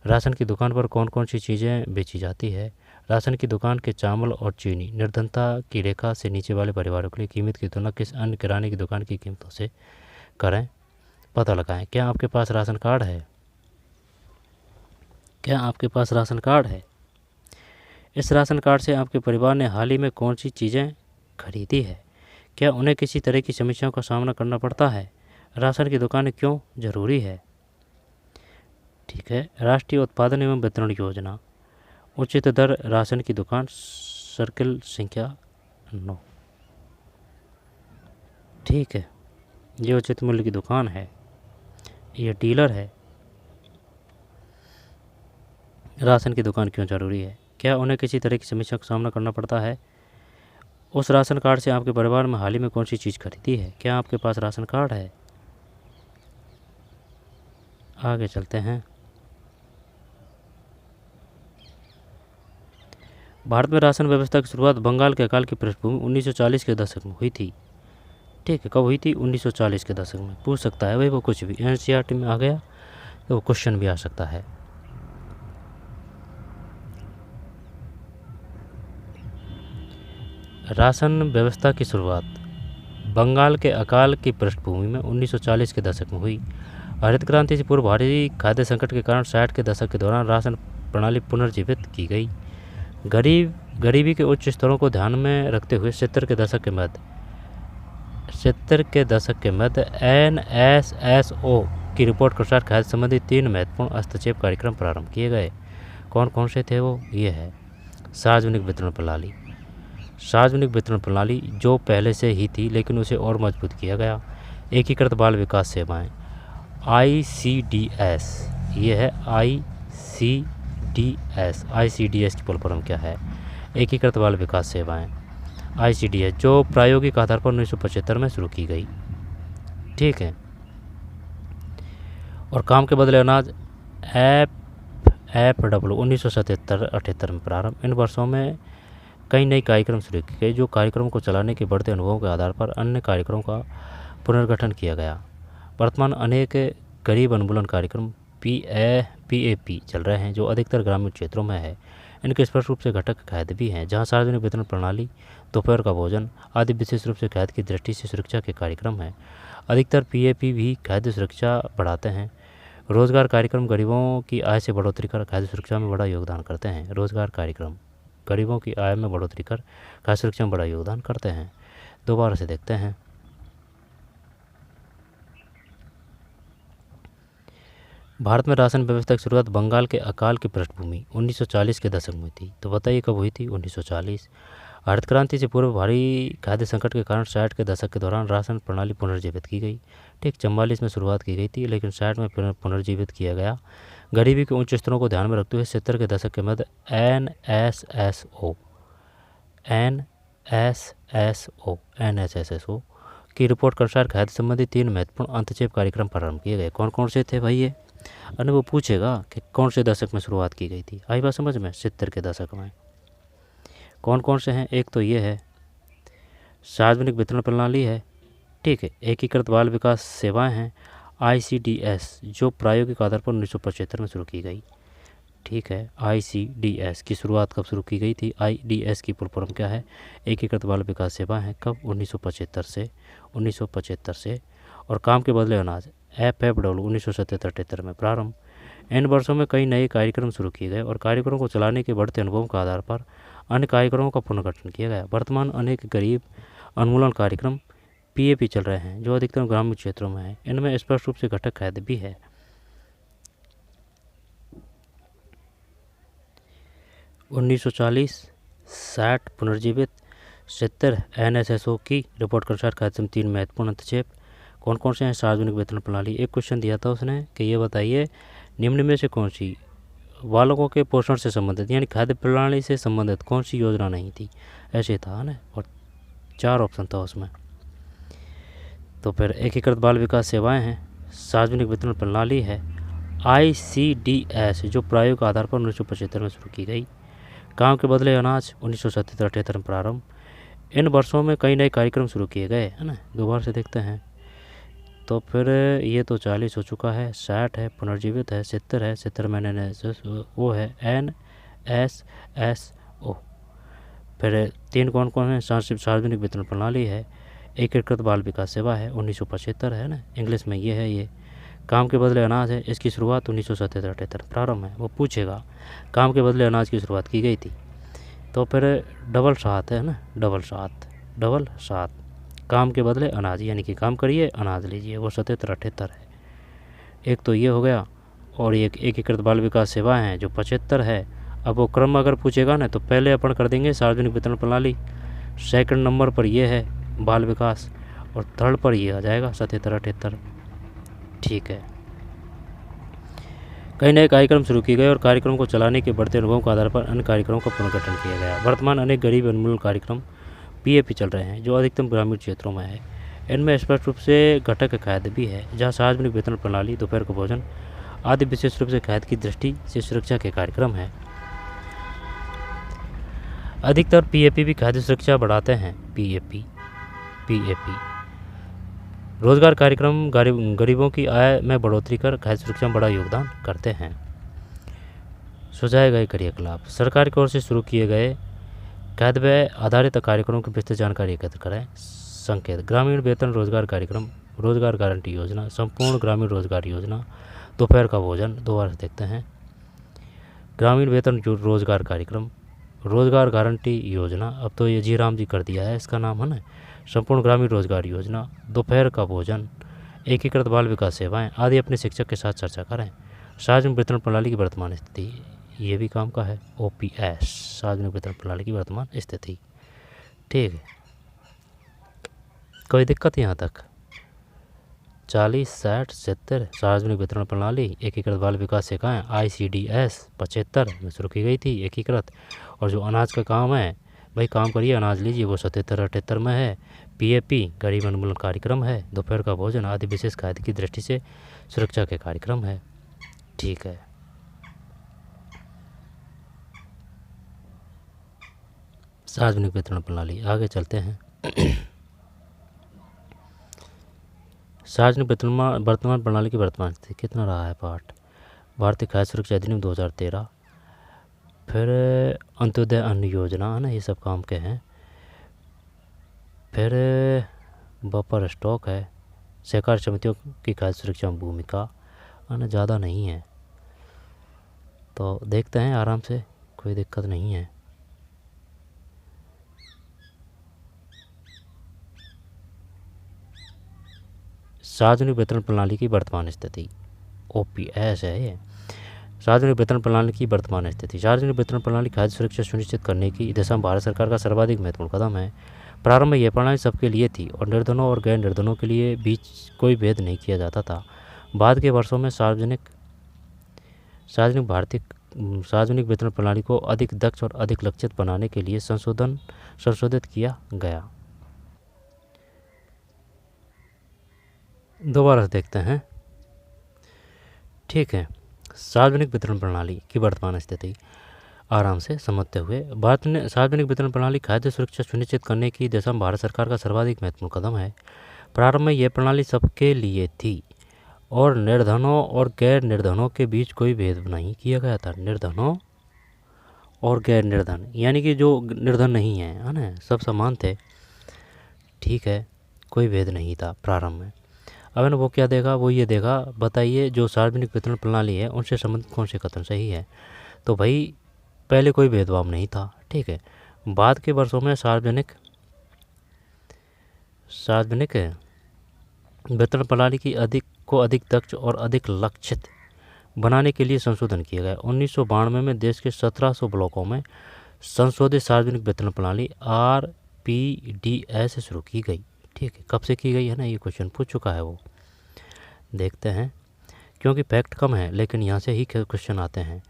राशन की दुकान पर कौन कौन सी चीज़ें बेची जाती है? राशन की दुकान के चावल और चीनी निर्धनता की रेखा से नीचे वाले परिवारों के लिए कीमत की तुलना किस अन्य किराने की दुकान की कीमतों से करें, पता लगाएं। क्या आपके पास राशन कार्ड है? क्या आपके पास राशन कार्ड है? इस राशन कार्ड से आपके परिवार ने हाल ही में कौन सी चीज़ें खरीदी है? क्या उन्हें किसी तरह की समस्याओं का सामना करना पड़ता है? राशन की दुकान क्यों जरूरी है? ठीक है, राष्ट्रीय उत्पादन एवं वितरण योजना, उचित दर राशन की दुकान, सर्किल संख्या 9। ठीक है, ये उचित मूल्य की दुकान है, ये डीलर है। राशन की दुकान क्यों जरूरी है? क्या उन्हें किसी तरह की समस्या का सामना करना पड़ता है? उस राशन कार्ड से आपके परिवार में हाल ही में कौन सी चीज़ खरीदी है? क्या आपके पास राशन कार्ड है? आगे चलते हैं। भारत में राशन व्यवस्था की शुरुआत बंगाल के अकाल की पृष्ठभूमि 1940 के दशक में हुई थी। ठीक है, कब हुई थी? 1940 के दशक में। पूछ सकता है भाई वो कुछ भी, एनसीईआरटी में आ गया तो वो क्वेश्चन भी आ सकता है। राशन व्यवस्था की शुरुआत बंगाल के अकाल की पृष्ठभूमि में 1940 के दशक में हुई। हरित क्रांति से पूर्व भारी खाद्य संकट के कारण 60 के दशक के दौरान राशन प्रणाली पुनर्जीवित की गई। गरीबी के उच्च स्तरों को ध्यान में रखते हुए 70 के दशक के मध्य NSSO की रिपोर्ट के अनुसार खाद्य संबंधी 3 महत्वपूर्ण हस्तक्षेप कार्यक्रम प्रारंभ किए गए। कौन कौन से थे वो? ये है सार्वजनिक वितरण प्रणाली। सार्वजनिक वितरण प्रणाली जो पहले से ही थी लेकिन उसे और मजबूत किया गया। एकीकृत बाल विकास सेवाएं, ICDS, ये है ICDS की फुल फॉर्म क्या है? एकीकृत बाल विकास सेवाएं, ICDS, जो प्रायोगिक आधार पर 1975 में शुरू की गई। ठीक है, और काम के बदले अनाज FW 1977-78 में प्रारंभ। इन वर्षों में कई नए कार्यक्रम शुरू किए गए, जो कार्यक्रम को चलाने के बढ़ते अनुभवों के आधार पर अन्य कार्यक्रमों का पुनर्गठन किया गया। वर्तमान अनेक गरीब उन्मूलन कार्यक्रम PAP चल रहे हैं, जो अधिकतर ग्रामीण क्षेत्रों में है। इनके स्पष्ट रूप से घटक खाद्य भी हैं, जहां सार्वजनिक वितरण प्रणाली, दोपहर का भोजन आदि विशेष रूप से खाद्य की दृष्टि से सुरक्षा के कार्यक्रम हैं। अधिकतर PAP भी खाद्य सुरक्षा बढ़ाते हैं। रोजगार कार्यक्रम गरीबों की आय से बढ़ोतरी कर खाद्य सुरक्षा में बड़ा योगदान करते हैं। रोजगार कार्यक्रम गरीबों की आय में बढ़ोतरी कर खाद्य सुरक्षा में बड़ा योगदान करते हैं। दोबारा से देखते हैं। भारत में राशन व्यवस्था की शुरुआत बंगाल के अकाल की पृष्ठभूमि 1940 के दशक में थी। तो बताइए कब हुई थी? 1940। हरित क्रांति से पूर्व भारी खाद्य संकट के कारण 60 के दशक के दौरान राशन प्रणाली पुनर्जीवित की गई। ठीक, 44 में शुरुआत की गई थी लेकिन 60 में पुनर्जीवित किया गया। गरीबी के उच्च स्तरों को ध्यान में रखते हुए 70 के दशक के मध्य NSSO की रिपोर्ट के अनुसार खाद्य संबंधी 3 महत्वपूर्ण हस्तक्षेप कार्यक्रम प्रारंभ किए गए। कौन कौन से थे भाई ये? अरे वो पूछेगा कि कौन से दशक में शुरुआत की गई थी। आई बात समझ में? 70 के दशक में। कौन कौन से हैं? एक तो ये है सार्वजनिक वितरण प्रणाली है। ठीक है, एकीकृत बाल विकास सेवाएं हैं, ICDS, जो प्रायोगिक आधार पर 1975 में शुरू की गई। ठीक है, ICDS की शुरुआत कब शुरू की गई थी? IDS की फुल फॉर्म क्या है? एकीकृत बाल विकास सेवाएं हैं। कब? 1975 से। और काम के बदले अनाज FFW 1977-78 में प्रारंभ। इन वर्षों में कई नए कार्यक्रम शुरू किए गए और कार्यक्रमों को चलाने के बढ़ते अनुभवों के आधार पर अन्य कार्यक्रमों का पुनर्गठन किया गया। वर्तमान अनेक गरीब उन्मूलन कार्यक्रम PAP चल रहे हैं, जो अधिकतर ग्रामीण क्षेत्रों में है। इनमें स्पष्ट रूप से घटक खाद्य भी है। 1940 60 पुनर्जीवित, 70 NSSO की रिपोर्ट के अनुसार खाद्य संबंधी 3 महत्वपूर्ण हस्तक्षेप। कौन कौन से हैं? सार्वजनिक वितरण प्रणाली। एक क्वेश्चन दिया था उसने कि ये बताइए निम्न में से कौन सी बालकों के पोषण से संबंधित यानी खाद्य प्रणाली से संबंधित कौन सी योजना नहीं थी? ऐसे था ना, और 4 ऑप्शन था उसमें। तो फिर एकीकृत बाल विकास सेवाएं हैं, सार्वजनिक वितरण प्रणाली है, ICDS, जो प्रायोगिक आधार पर 1975 में शुरू की गई। काम के बदले अनाज 1977-78 में प्रारंभ। इन वर्षों में कई नए कार्यक्रम शुरू किए गए, है ना। दोबारा से देखते हैं। तो फिर ये तो 40 हो चुका है, 60 है, पुनर्जीवित है, 70 है, 70 में NSSO है, NSSO फिर 3 कौन कौन है? सार्वजनिक वितरण प्रणाली है, एकीकृत बाल विकास सेवा है 1975 है ना, इंग्लिश में ये है। ये काम के बदले अनाज है, इसकी शुरुआत 1977-78 प्रारंभ है। वो पूछेगा काम के बदले अनाज की शुरुआत की गई थी। तो फिर डबल 7 है ना, डबल 7 काम के बदले अनाज, यानी कि काम करिए अनाज लीजिए, वो 77-78 है। एक तो ये हो गया, और एक एकीकृत बाल विकास सेवा है जो 75 है। अब वो क्रम अगर पूछेगा ना, तो पहले अपन कर देंगे सार्वजनिक वितरण प्रणाली, सेकंड नंबर पर ये है बाल विकास, और थर्ड पर ये आ जाएगा 77-78। ठीक है। कई नए कार्यक्रम शुरू किए गए और कार्यक्रम को चलाने के बढ़ते अनुभव के आधार पर अन्य कार्यक्रमों का पुनर्गठन किया गया। वर्तमान अनेक गरीब उन्मूलन कार्यक्रम पीएपी चल रहे हैं जो अधिकतम ग्रामीण क्षेत्रों में है। इनमें स्पष्ट रूप से घटक खाद्य भी है, जहाँ सार्वजनिक वितरण प्रणाली, दोपहर का भोजन आदि विशेष रूप से खाद्य की दृष्टि से सुरक्षा के कार्यक्रम है। अधिकतर पीएपी भी खाद्य सुरक्षा बढ़ाते हैं। पीएपी रोजगार कार्यक्रम गरीबों की आय में बढ़ोतरी कर खाद्य सुरक्षा में बड़ा योगदान करते हैं। सुझाए गए क्रियाकलाप, सरकार की ओर से शुरू किए गए खाद्य व्यय आधारित कार्यक्रमों की विस्तृत जानकारी एकत्र करें। संकेत, ग्रामीण वेतन रोजगार कार्यक्रम, रोजगार गारंटी योजना, संपूर्ण ग्रामीण रोजगार योजना, दोपहर का भोजन। दोबारा देखते हैं, ग्रामीण वेतन रोजगार कार्यक्रम, रोजगार गारंटी योजना, अब तो ये जी राम जी कर दिया है इसका नाम है ना, संपूर्ण ग्रामीण रोजगार योजना, दोपहर का भोजन, एकीकृत बाल विकास सेवाएं आदि अपने शिक्षक के साथ चर्चा करें। सार्वजनिक वितरण प्रणाली की वर्तमान स्थिति, ये भी काम का है। ओपीएस, सार्वजनिक वितरण प्रणाली की वर्तमान स्थिति। ठीक है, कोई दिक्कत यहाँ तक? 40, 60, 70 सार्वजनिक वितरण प्रणाली, एकीकृत बाल विकास सेवाएं ICDS 75 में शुरू की गई थी एकीकृत। और जो अनाज का काम है, भाई काम करिए अनाज लीजिए, वो 77-78 में है। पीएपी गरीब उन्मूलन कार्यक्रम है, दोपहर का भोजन आदि विशेष खाद्य की दृष्टि से सुरक्षा के कार्यक्रम है। ठीक है, सार्वजनिक वितरण प्रणाली, आगे चलते हैं। सार्वजनिक वितरण वर्तमान प्रणाली की वर्तमान स्थिति, कितना रहा है पाठ? भारतीय खाद्य सुरक्षा अधिनियम 2013, फिर अंत्योदय अन्न योजना है ना, ये सब काम के हैं। फिर बफर स्टॉक है, सहकारी समितियों की खाद्य सुरक्षा में भूमिका है ना, ज़्यादा नहीं है। तो देखते हैं आराम से, कोई दिक्कत नहीं है। सार्वजनिक वितरण प्रणाली की वर्तमान स्थिति, ओपीएस है ये। सार्वजनिक वितरण प्रणाली की वर्तमान स्थिति, सार्वजनिक वितरण प्रणाली खाद्य सुरक्षा सुनिश्चित करने की दिशा में भारत सरकार का सर्वाधिक महत्वपूर्ण कदम है। प्रारंभ में यह प्रणाली सबके लिए थी और निर्धनों और गैर निर्धनों के लिए बीच कोई भेद नहीं किया जाता था। बाद के वर्षों में सार्वजनिक वितरण प्रणाली को अधिक दक्ष और अधिक लक्षित बनाने के लिए संशोधित किया गया। दोबारा देखते हैं। ठीक है, सार्वजनिक वितरण प्रणाली की वर्तमान स्थिति आराम से समझते हुए, भारत ने सार्वजनिक वितरण प्रणाली खाद्य सुरक्षा सुनिश्चित करने की दिशा में भारत सरकार का सर्वाधिक महत्वपूर्ण कदम है। प्रारंभ में यह प्रणाली सबके लिए थी और निर्धनों और गैर निर्धनों के बीच कोई भेद नहीं किया गया था। निर्धनों और गैर निर्धन, यानी कि जो निर्धन नहीं है ना, सब समान थे। ठीक है, कोई भेद नहीं था प्रारंभ में। अब ना वो क्या देगा, वो ये देगा, बताइए जो सार्वजनिक वितरण प्रणाली है उनसे संबंधित कौन से कथन सही है। तो भाई पहले कोई भेदभाव नहीं था। ठीक है, बाद के वर्षों में सार्वजनिक वितरण प्रणाली की अधिक दक्ष और अधिक लक्षित बनाने के लिए संशोधन किया गया। 1992 में देश के 1700 ब्लॉकों में संशोधित सार्वजनिक वितरण प्रणाली RPDS शुरू की गई। ठीक है, कब से की गई है ना, ये क्वेश्चन पूछ चुका है वो। देखते हैं, क्योंकि फैक्ट कम है लेकिन यहाँ से ही क्वेश्चन आते हैं।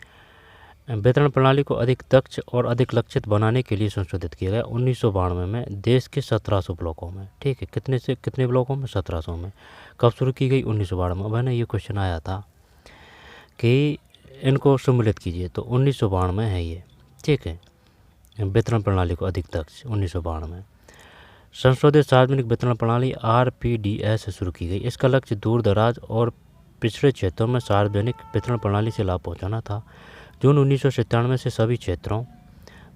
वितरण प्रणाली को अधिक दक्ष और अधिक लक्षित बनाने के लिए संशोधित किया गया 1992 में देश के 1700 ब्लॉकों में। ठीक है, कितने से कितने ब्लॉकों में? 1700 में। कब शुरू की गई? 1992 में। अब है ना, ये क्वेश्चन आया था कि इनको सम्मिलित कीजिए, तो 1992 में है ये। ठीक है, वितरण प्रणाली को अधिक दक्ष 1992 में। संशोधित सार्वजनिक वितरण प्रणाली RPDS शुरू की गई। इसका लक्ष्य दूर दराज और पिछड़े क्षेत्रों में सार्वजनिक वितरण प्रणाली से लाभ पहुंचाना था। जून 1997 से सभी क्षेत्रों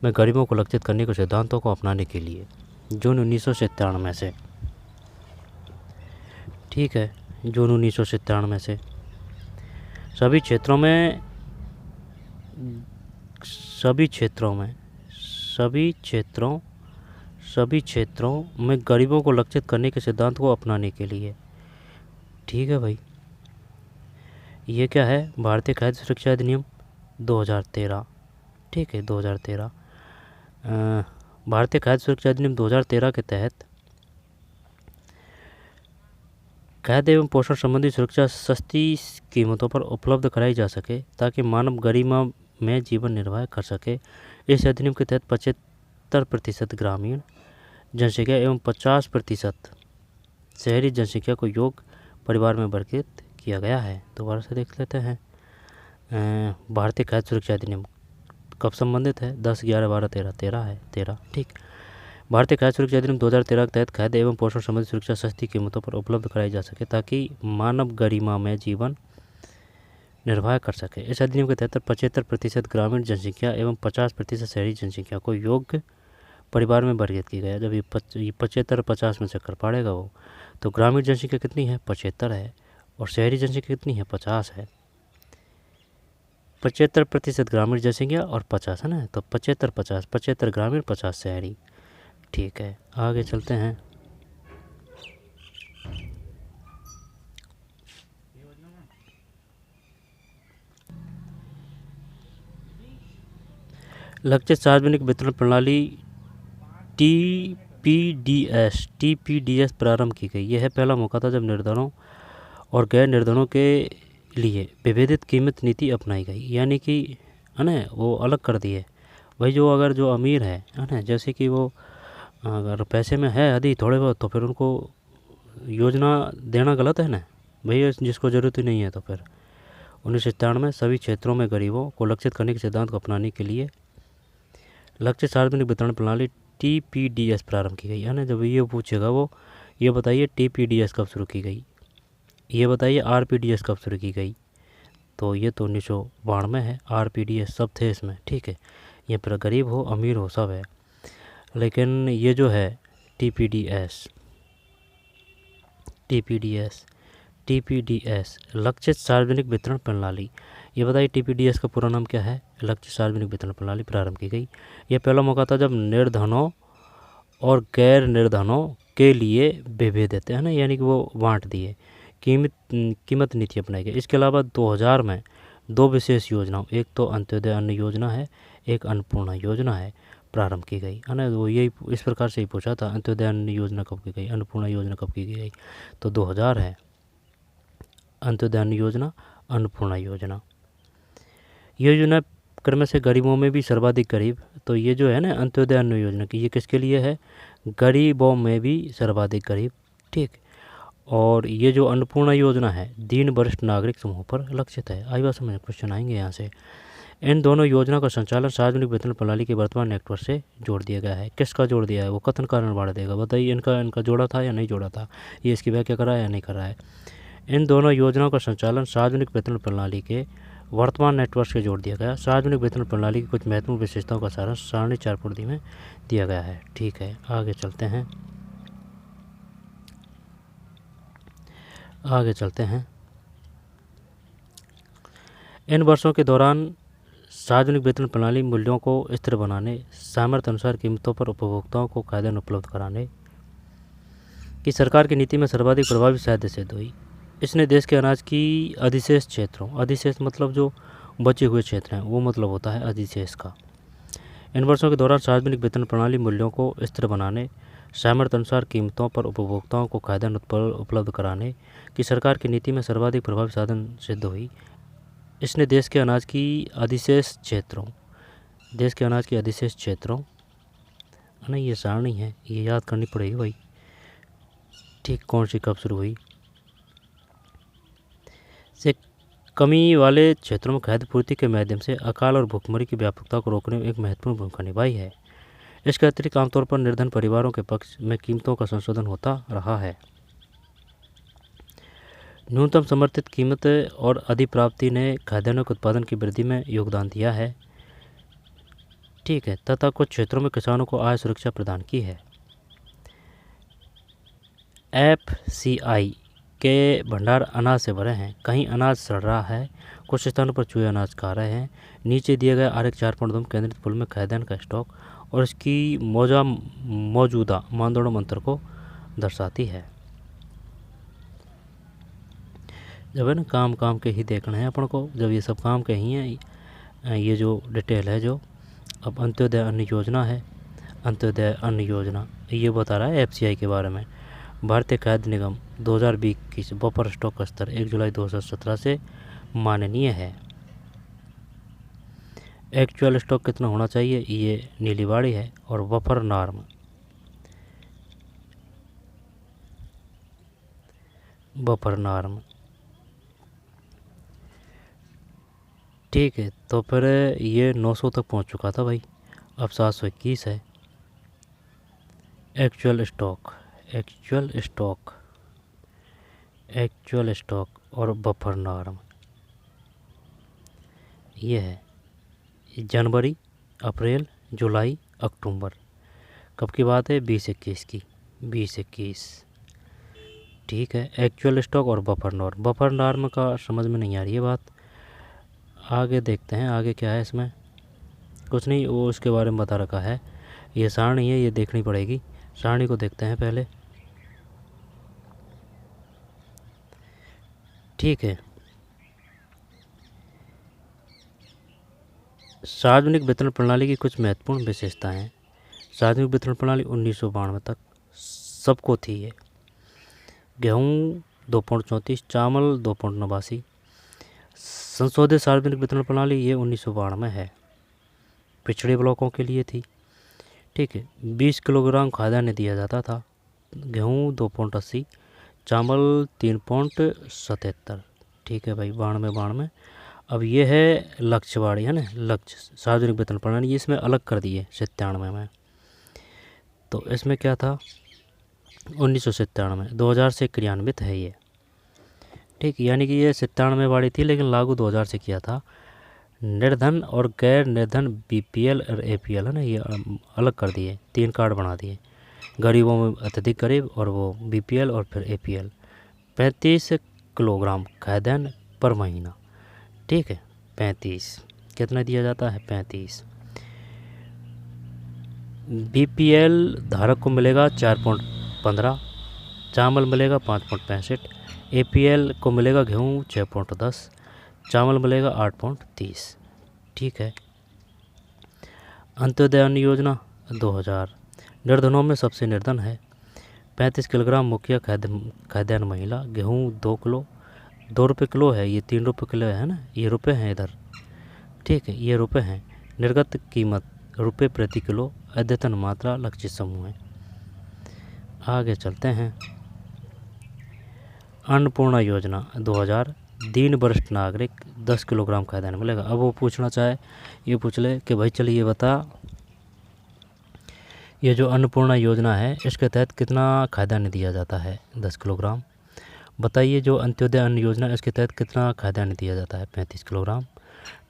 में गरीबों को लक्षित करने के सिद्धांतों को अपनाने के लिए जून 1997 से, ठीक है, जून 1997 से सभी क्षेत्रों में गरीबों को लक्षित करने के सिद्धांत को अपनाने के लिए, ठीक है भाई। ये क्या है, भारतीय खाद्य सुरक्षा अधिनियम 2013, ठीक है, 2013। भारतीय खाद्य सुरक्षा अधिनियम 2013 के तहत खाद्य एवं पोषण संबंधी सुरक्षा सस्ती कीमतों पर उपलब्ध कराई जा सके ताकि मानव गरिमा में जीवन निर्वाह कर सके। इस अधिनियम के तहत 75% ग्रामीण जनसंख्या एवं 50% शहरी जनसंख्या को योग्य परिवार में वर्गीकृत किया गया है। दोबारा से देख लेते हैं। भारतीय खाद्य सुरक्षा अधिनियम कब संबंधित है? 10, 11, 12, 13, 13 है, 13, ठीक। भारतीय खाद्य सुरक्षा अधिनियम 2013 के तहत खाद्य एवं पोषण संबंधी सुरक्षा सस्ती कीमतों पर उपलब्ध कराई जा सके ताकि मानव गरिमा में जीवन निर्वाह कर सके। इस अधिनियम के तहत 75% ग्रामीण जनसंख्या एवं 50% शहरी जनसंख्या को योग्य परिवार में वर्गीकृत किया गया। जब ये 75-50 में चक्कर पड़ेगा वो, तो ग्रामीण जनसंख्या कितनी है? 75 है, और शहरी जनसंख्या कितनी है? 50 है। 75% ग्रामीण जनसंख्या और 50 है ना, तो 75-50, 75 ग्रामीण, 50 शहरी, ठीक है। आगे चलते हैं। लक्षित सार्वजनिक वितरण प्रणाली टीपीडीएस प्रारंभ की गई। यह पहला मौका था जब निर्धनों और गैर निर्धनों के लिए विभेदित कीमत नीति अपनाई गई, यानी कि है ना वो अलग कर दिए भाई। जो अमीर है ना, जैसे कि वो अगर पैसे में है अधिक थोड़े बहुत, तो फिर उनको योजना देना गलत है ना भैया, जिसको ज़रूरत ही नहीं है। तो फिर 1997 में सभी क्षेत्रों में गरीबों को लक्षित करने के सिद्धांत को अपनाने के लिए लक्षित सार्वजनिक वितरण प्रणाली टीपीडीएस प्रारंभ की गई, है ना। जब ये पूछेगा वो, ये बताइए टीपीडीएस कब शुरू की गई, ये बताइए आरपीडीएस कब शुरू की गई, तो ये तो 1992 है। आरपीडीएस सब थे इसमें, ठीक है। ये पर गरीब हो अमीर हो सब है, लेकिन ये जो है टीपीडीएस लक्षित सार्वजनिक वितरण प्रणाली, ये बताइए टीपीडीएस का पूरा नाम क्या है? लक्षित सार्वजनिक वितरण प्रणाली प्रारंभ की गई। यह पहला मौका था जब निर्धनों और गैर निर्धनों के लिए विभेदित, है ना, यानी कि वो बांट दिए कीमत नीति अपनाई गई। इसके अलावा 2000 में 2 विशेष योजनाओं, एक तो अंत्योदय अन्न योजना है, एक अन्नपूर्णा योजना है, प्रारंभ की गई, है ना। वो यही इस प्रकार से ही पूछा था, अंत्योदय अन्न योजना कब की गई, अन्नपूर्णा योजना कब की गई, तो 2000 है अंत्योदय अन्न योजना, अन्नपूर्णा योजना। ये योजना क्रम से गरीबों में भी सर्वाधिक गरीब, तो ये जो है ना अंत्योदय अन्न योजना की, ये किसके लिए है? गरीबों में भी सर्वाधिक गरीब, ठीक। और ये जो अन्नपूर्णा योजना है दीन वरिष्ठ नागरिक समूह पर लक्षित है। आई बात समझ, क्वेश्चन आएंगे यहाँ से। इन दोनों योजना का संचालन सार्वजनिक वितरण प्रणाली के वर्तमान नेटवर्क से जोड़ दिया गया है। किसका जोड़ दिया है? वो कथन कारण बढ़ा देगा, बताइए इनका जोड़ा था या नहीं जोड़ा था, ये इसकी व्याख्या करा है या नहीं करा है। इन दोनों योजनाओं का संचालन सार्वजनिक वितरण प्रणाली के वर्तमान नेटवर्क से जोड़ दिया गया। सार्वजनिक वितरण प्रणाली की कुछ महत्वपूर्ण विशेषताओं का सारांश सारणी 4 पूर्ति में दिया गया है, ठीक है। आगे चलते हैं। इन वर्षों के दौरान सार्वजनिक वितरण प्रणाली मूल्यों को स्थिर बनाने, सामर्थ्य अनुसार कीमतों पर उपभोक्ताओं को खाद्यान्न उपलब्ध कराने की सरकार की नीति में सर्वाधिक प्रभावी साध्य सिद्ध हुई। इसने देश के अनाज की अधिशेष क्षेत्रों, अधिशेष मतलब जो बचे हुए क्षेत्र हैं, वो मतलब होता है अधिशेष का। इन वर्षों के दौरान सार्वजनिक वितरण प्रणाली मूल्यों को स्थिर बनाने, सामर्थ्य अनुसार कीमतों पर उपभोक्ताओं को खाद्यान्न उपलब्ध कराने की सरकार की नीति में सर्वाधिक प्रभावी साधन सिद्ध हुई। इसने देश के अनाज की अधिशेष क्षेत्रों, ना, ये सारणी है, ये याद करनी पड़ेगी भाई, ठीक, कौन सी कब शुरू हुई। से कमी वाले क्षेत्रों में खाद्य पूर्ति के माध्यम से अकाल और भूखमरी की व्यापकता को रोकने में एक महत्वपूर्ण भूमिका निभाई है। इसके अतिरिक्त आमतौर पर निर्धन परिवारों के पक्ष में कीमतों का संशोधन होता रहा है। न्यूनतम समर्थित कीमत और अधिप्राप्ति ने खाद्यान्नों के उत्पादन की वृद्धि में योगदान दिया है। ठीक है, तथा कुछ क्षेत्रों में किसानों को आय सुरक्षा प्रदान की है। FCI के भंडार अनाज से भरे हैं, कहीं अनाज सड़ रहा है, कुछ स्थानों पर चूहे अनाज खा रहे हैं। नीचे दिए गए आरेख 4.2 केंद्रित पुल में खाद्यान्न का स्टॉक और इसकी मौजूदा मानदंडों अंतर को दर्शाती है। जब है ना काम के ही देखना है अपन को, जब ये सब काम के ही हैं, ये जो डिटेल है जो अब अंत्योदय अन्न योजना है, अंत्योदय अन्न योजना ये बता रहा है FCI के बारे में। भारतीय खाद्य निगम 2020 बफर स्टॉक का स्तर 1 जुलाई 2017 से माननीय है। एक्चुअल स्टॉक कितना होना चाहिए, ये नीली बाड़ी है। और बफर नॉर्म ठीक है, तो फिर ये 900 तक पहुंच चुका था भाई, अब 721 है। एक्चुअल स्टॉक और बफर नॉर्म ये है जनवरी, अप्रैल, जुलाई, अक्टूबर। कब की बात है, 2021 की, 2021। ठीक है, एक्चुअल स्टॉक और बफर नॉर्म का समझ में नहीं आ रही है बात। आगे देखते हैं, आगे क्या है इसमें, कुछ नहीं, वो उसके बारे में बता रखा है। ये सारणी है, ये देखनी पड़ेगी, सारणी को देखते हैं पहले। ठीक है, सार्वजनिक वितरण प्रणाली की कुछ महत्वपूर्ण विशेषताएं। सार्वजनिक वितरण प्रणाली 1992 तक सबको थी। ये गेहूँ 2.34, चावल 2.89। संशोधित सार्वजनिक वितरण प्रणाली ये 1992 है, पिछड़े ब्लॉकों के लिए थी। ठीक है, 20 किलोग्राम खाद्यान्न दिया जाता था। गेहूँ 2.80, चावल 3.77। ठीक है भाई, 92। अब ये है लक्ष्यवाड़ी, है ना, लक्ष्य सार्वजनिक वितरण प्रणाली, इसमें अलग कर दिए 97 में। तो इसमें क्या था, 1997, 2000 से क्रियान्वित है ये। ठीक, यानी कि ये 97 वाली थी, लेकिन लागू 2000 से किया था। निर्धन और गैर निर्धन BPL और APL, है ना, ये अलग कर दिए, 3 कार्ड बना दिए। गरीबों में अत्यधिक गरीब और वो BPL और फिर APL। 35 किलोग्राम खाद्यान्न पर महीना। ठीक है, 35 कितना दिया जाता है, 35। BPL धारक को मिलेगा 4.15, चावल मिलेगा 5.65, APL को मिलेगा गेहूँ 6.10, चावल मिलेगा 8.30। ठीक है, अंत्योदय अन्न योजना 2000 निर्धनों में सबसे निर्धन है। 35 किलोग्राम मुखिया खाद्यान्न महिला। गेहूँ 2 किलो, 2 रुपये किलो है, ये 3 रुपये किलो है ना, ये रुपये हैं इधर। ठीक है, ये रुपये हैं। निर्गत कीमत रुपये प्रति किलो, अद्यतन मात्रा लक्षित समूह है। आगे चलते हैं, अन्नपूर्णा योजना 2000 दीन वरिष्ठ नागरिक 10 किलोग्राम खाद्यान्न मिलेगा। अब वो पूछना चाहे, ये पूछ ले कि भाई चलिए ये बता, ये जो अन्नपूर्णा योजना है इसके तहत कितना खाद्यान्न दिया जाता है, 10 किलोग्राम। बताइए, जो अंत्योदय अन्न योजना इसके तहत कितना खाद्यान्न दिया जाता है, 35 किलोग्राम।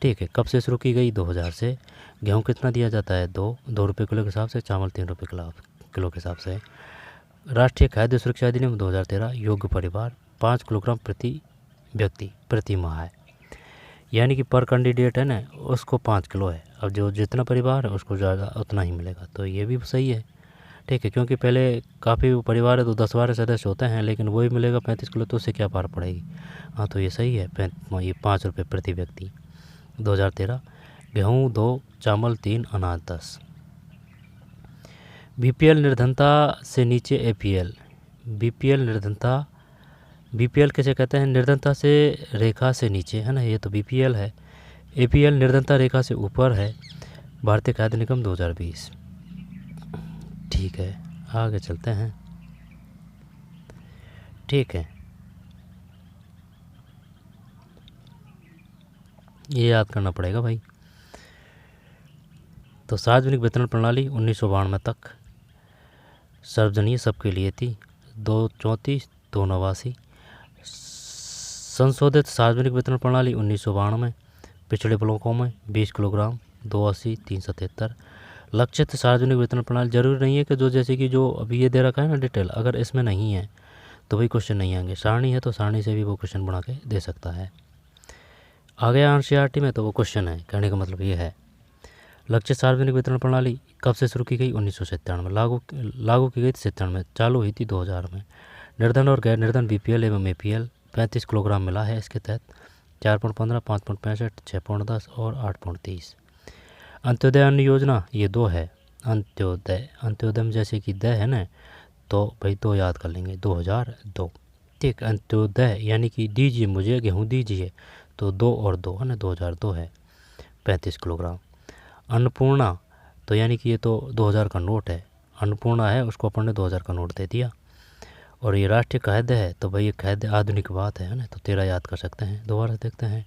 ठीक है, कब से शुरू की गई, 2000 से। गेहूँ कितना दिया जाता है, 2 रुपये किलो के हिसाब से, चावल 3 रुपये किलो के हिसाब से। राष्ट्रीय खाद्य सुरक्षा अधिनियम 2013 योग्य परिवार 5 किलोग्राम प्रति व्यक्ति प्रति माह है, यानी कि पर कैंडिडेट है ना, उसको 5 किलो है। अब जो जितना परिवार है उसको ज़्यादा उतना ही मिलेगा, तो ये भी सही है। ठीक है, क्योंकि पहले काफ़ी परिवार है तो 10-12 सदस्य होते हैं, लेकिन वही मिलेगा 35 किलो, तो उससे क्या पार पड़ेगी। हाँ, तो ये सही है, ये 5 रुपये प्रति व्यक्ति 2013। गेहूँ 2, चावल 3, अनाज 10। BPL निर्धनता से नीचे APL। BPL किसे कहते हैं, निर्धनता से रेखा से नीचे, है ना, ये तो BPL है। APL निर्धनता रेखा से ऊपर है। भारतीय खाद्य निगम 2020। ठीक है, आगे चलते हैं। ठीक है, ये याद करना पड़ेगा भाई। तो सार्वजनिक वितरण प्रणाली 1992 तक सार्वजनीय सबके लिए थी, 234, 289। संशोधित सार्वजनिक वितरण प्रणाली 1992 पिछड़े ब्लॉकों में 20 किलोग्राम 280, 373। लक्षित सार्वजनिक वितरण प्रणाली, जरूरी नहीं है कि जो जैसे कि जो अभी ये दे रखा है ना डिटेल, अगर इसमें नहीं है तो वही क्वेश्चन नहीं आएंगे। सारणी है तो सारणी से भी वो क्वेश्चन बना के दे सकता है। आ गया एनसीईआरटी में तो वो क्वेश्चन है, कहने का मतलब ये है। लक्षित सार्वजनिक वितरण प्रणाली कब से शुरू की गई? 1997 में। लागू की गई थी 97 में, चालू हुई थी 2000 में। निर्धन और गैर निर्धन बीपीएल एवं एपीएल 35 किलोग्राम मिला है इसके तहत। 4.15, 5.65, 6.10 और 8.30। अंत्योदय अन्न योजना ये 2 है। अंत्योदय में जैसे कि द है ना, तो भाई 2 याद कर लेंगे, 2002। ठीक, अंत्योदय यानी कि दीजिए मुझे गेहूँ दीजिए, तो 2 और 2 है ना, 2002 है, 35 किलोग्राम। अन्नपूर्णा तो यानी कि ये तो 2000 का नोट है, अन्नपूर्णा है, उसको अपन ने 2000 का नोट दे दिया। और ये राष्ट्रीय खाद्य है, तो भाई ये खाद्य आधुनिक बात है ना, तो 13 याद कर सकते हैं। दोबारा देखते हैं,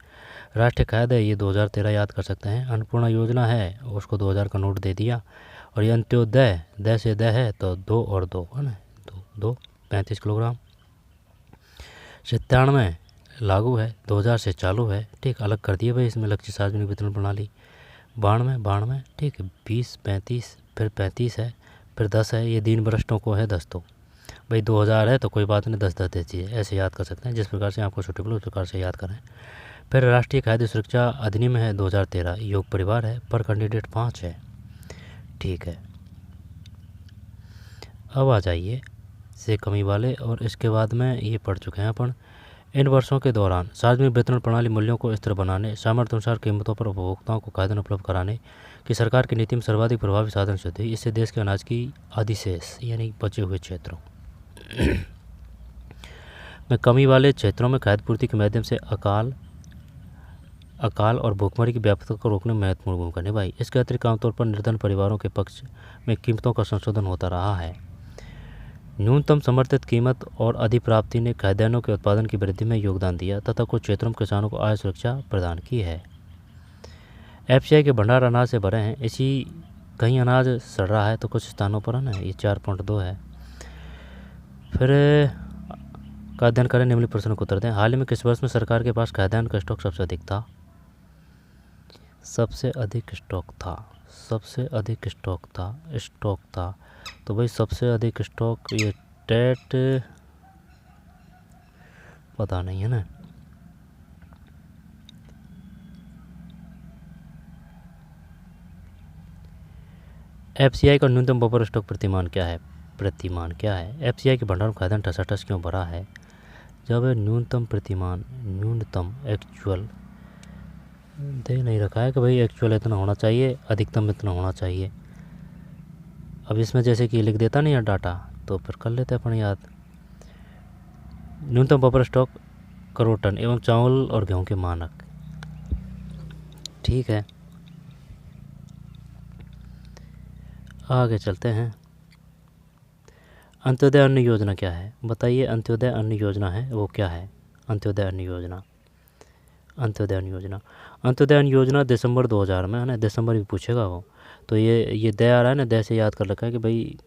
राष्ट्रीय खाद्य है, ये 2013 याद कर सकते हैं। अन्नपूर्णा योजना है, उसको 2000 का नोट दे दिया। और ये अंत्योदय, द से द है, तो 2 और 2 है ना, 2 35 किलोग्राम। 97 लागू है, 2000 से चालू है। ठीक, अलग कर दिए भाई इसमें लक्षित सार्वजनिक वितरण प्रणाली। 92, ठीक है, 20, 35, फिर 35 है, फिर 10 है, ये दीन भ्रष्टों को है 10। तो भाई 2000 है तो कोई बात नहीं, 10 दे दीजिए, ऐसे याद कर सकते हैं। जिस प्रकार से आपको सूटेबल उस प्रकार से याद करें। फिर राष्ट्रीय खाद्य सुरक्षा अधिनियम है 2013, योग परिवार है, पर कैंडिडेट 5 है। ठीक है, अब आ जाइए से कमी वाले, और इसके बाद में ये पढ़ चुके हैं अपन। इन वर्षों के दौरान सार्वजनिक वितरण प्रणाली मूल्यों को स्थिर बनाने, सामर्थ्य अनुसार कीमतों पर उपभोक्ताओं को खाद्यान्न उपलब्ध कराने की सरकार की नीति में सर्वाधिक प्रभावी साधन सिद्ध हुई। इससे देश के अनाज की अधिशेष यानी बचे हुए क्षेत्रों में कमी वाले क्षेत्रों में खाद्य पूर्ति के माध्यम से अकाल और भूखमरी की व्यापकता को रोकने में महत्वपूर्ण भूमिका निभाई। इसके अतिरिक्त आमतौर पर निर्धन परिवारों के पक्ष में कीमतों का संशोधन होता रहा है। न्यूनतम समर्थित कीमत और अधिप्राप्ति ने खाद्यान्नों के उत्पादन की वृद्धि में योगदान दिया तथा कुछ क्षेत्रों में किसानों को आय सुरक्षा प्रदान की है। एफसीआई के भंडार अनाज से भरे हैं, इसी कहीं अनाज सड़ रहा है तो कुछ स्थानों पर है ना, ये 4.2 है। फिर का अध्ययन करें, निम्नलिखित प्रश्नों को उत्तर दें। हाल ही में किस वर्ष में सरकार के पास खाद्यान्न का स्टॉक सबसे अधिक था? सबसे अधिक स्टॉक था, तो भाई सबसे अधिक स्टॉक ये टेट पता नहीं है ना। एफसीआई का न्यूनतम बफर स्टॉक प्रतिमान क्या है? एफसीआई के भंडार में खाद्यान्न ठसाठस क्यों भरा है? जब न्यूनतम एक्चुअल दे नहीं रखा है कि भाई एक्चुअल इतना होना चाहिए, अधिकतम इतना होना चाहिए। अब इसमें जैसे कि लिख देता नहीं है डाटा, तो फिर कर लेते अपन याद। न्यूनतम बफर स्टॉक करोड़ टन एवं चावल और गेहूं के मानक। ठीक है, आगे चलते हैं। अंत्योदय अन्न योजना क्या है? बताइए, अंत्योदय अन्न योजना है वो क्या है? अंत्योदय अन्न योजना दिसंबर 2000 में है ना, दिसंबर भी पूछेगा वो, तो ये दे आ रहा है ना, दे से याद कर रखा है कि भाई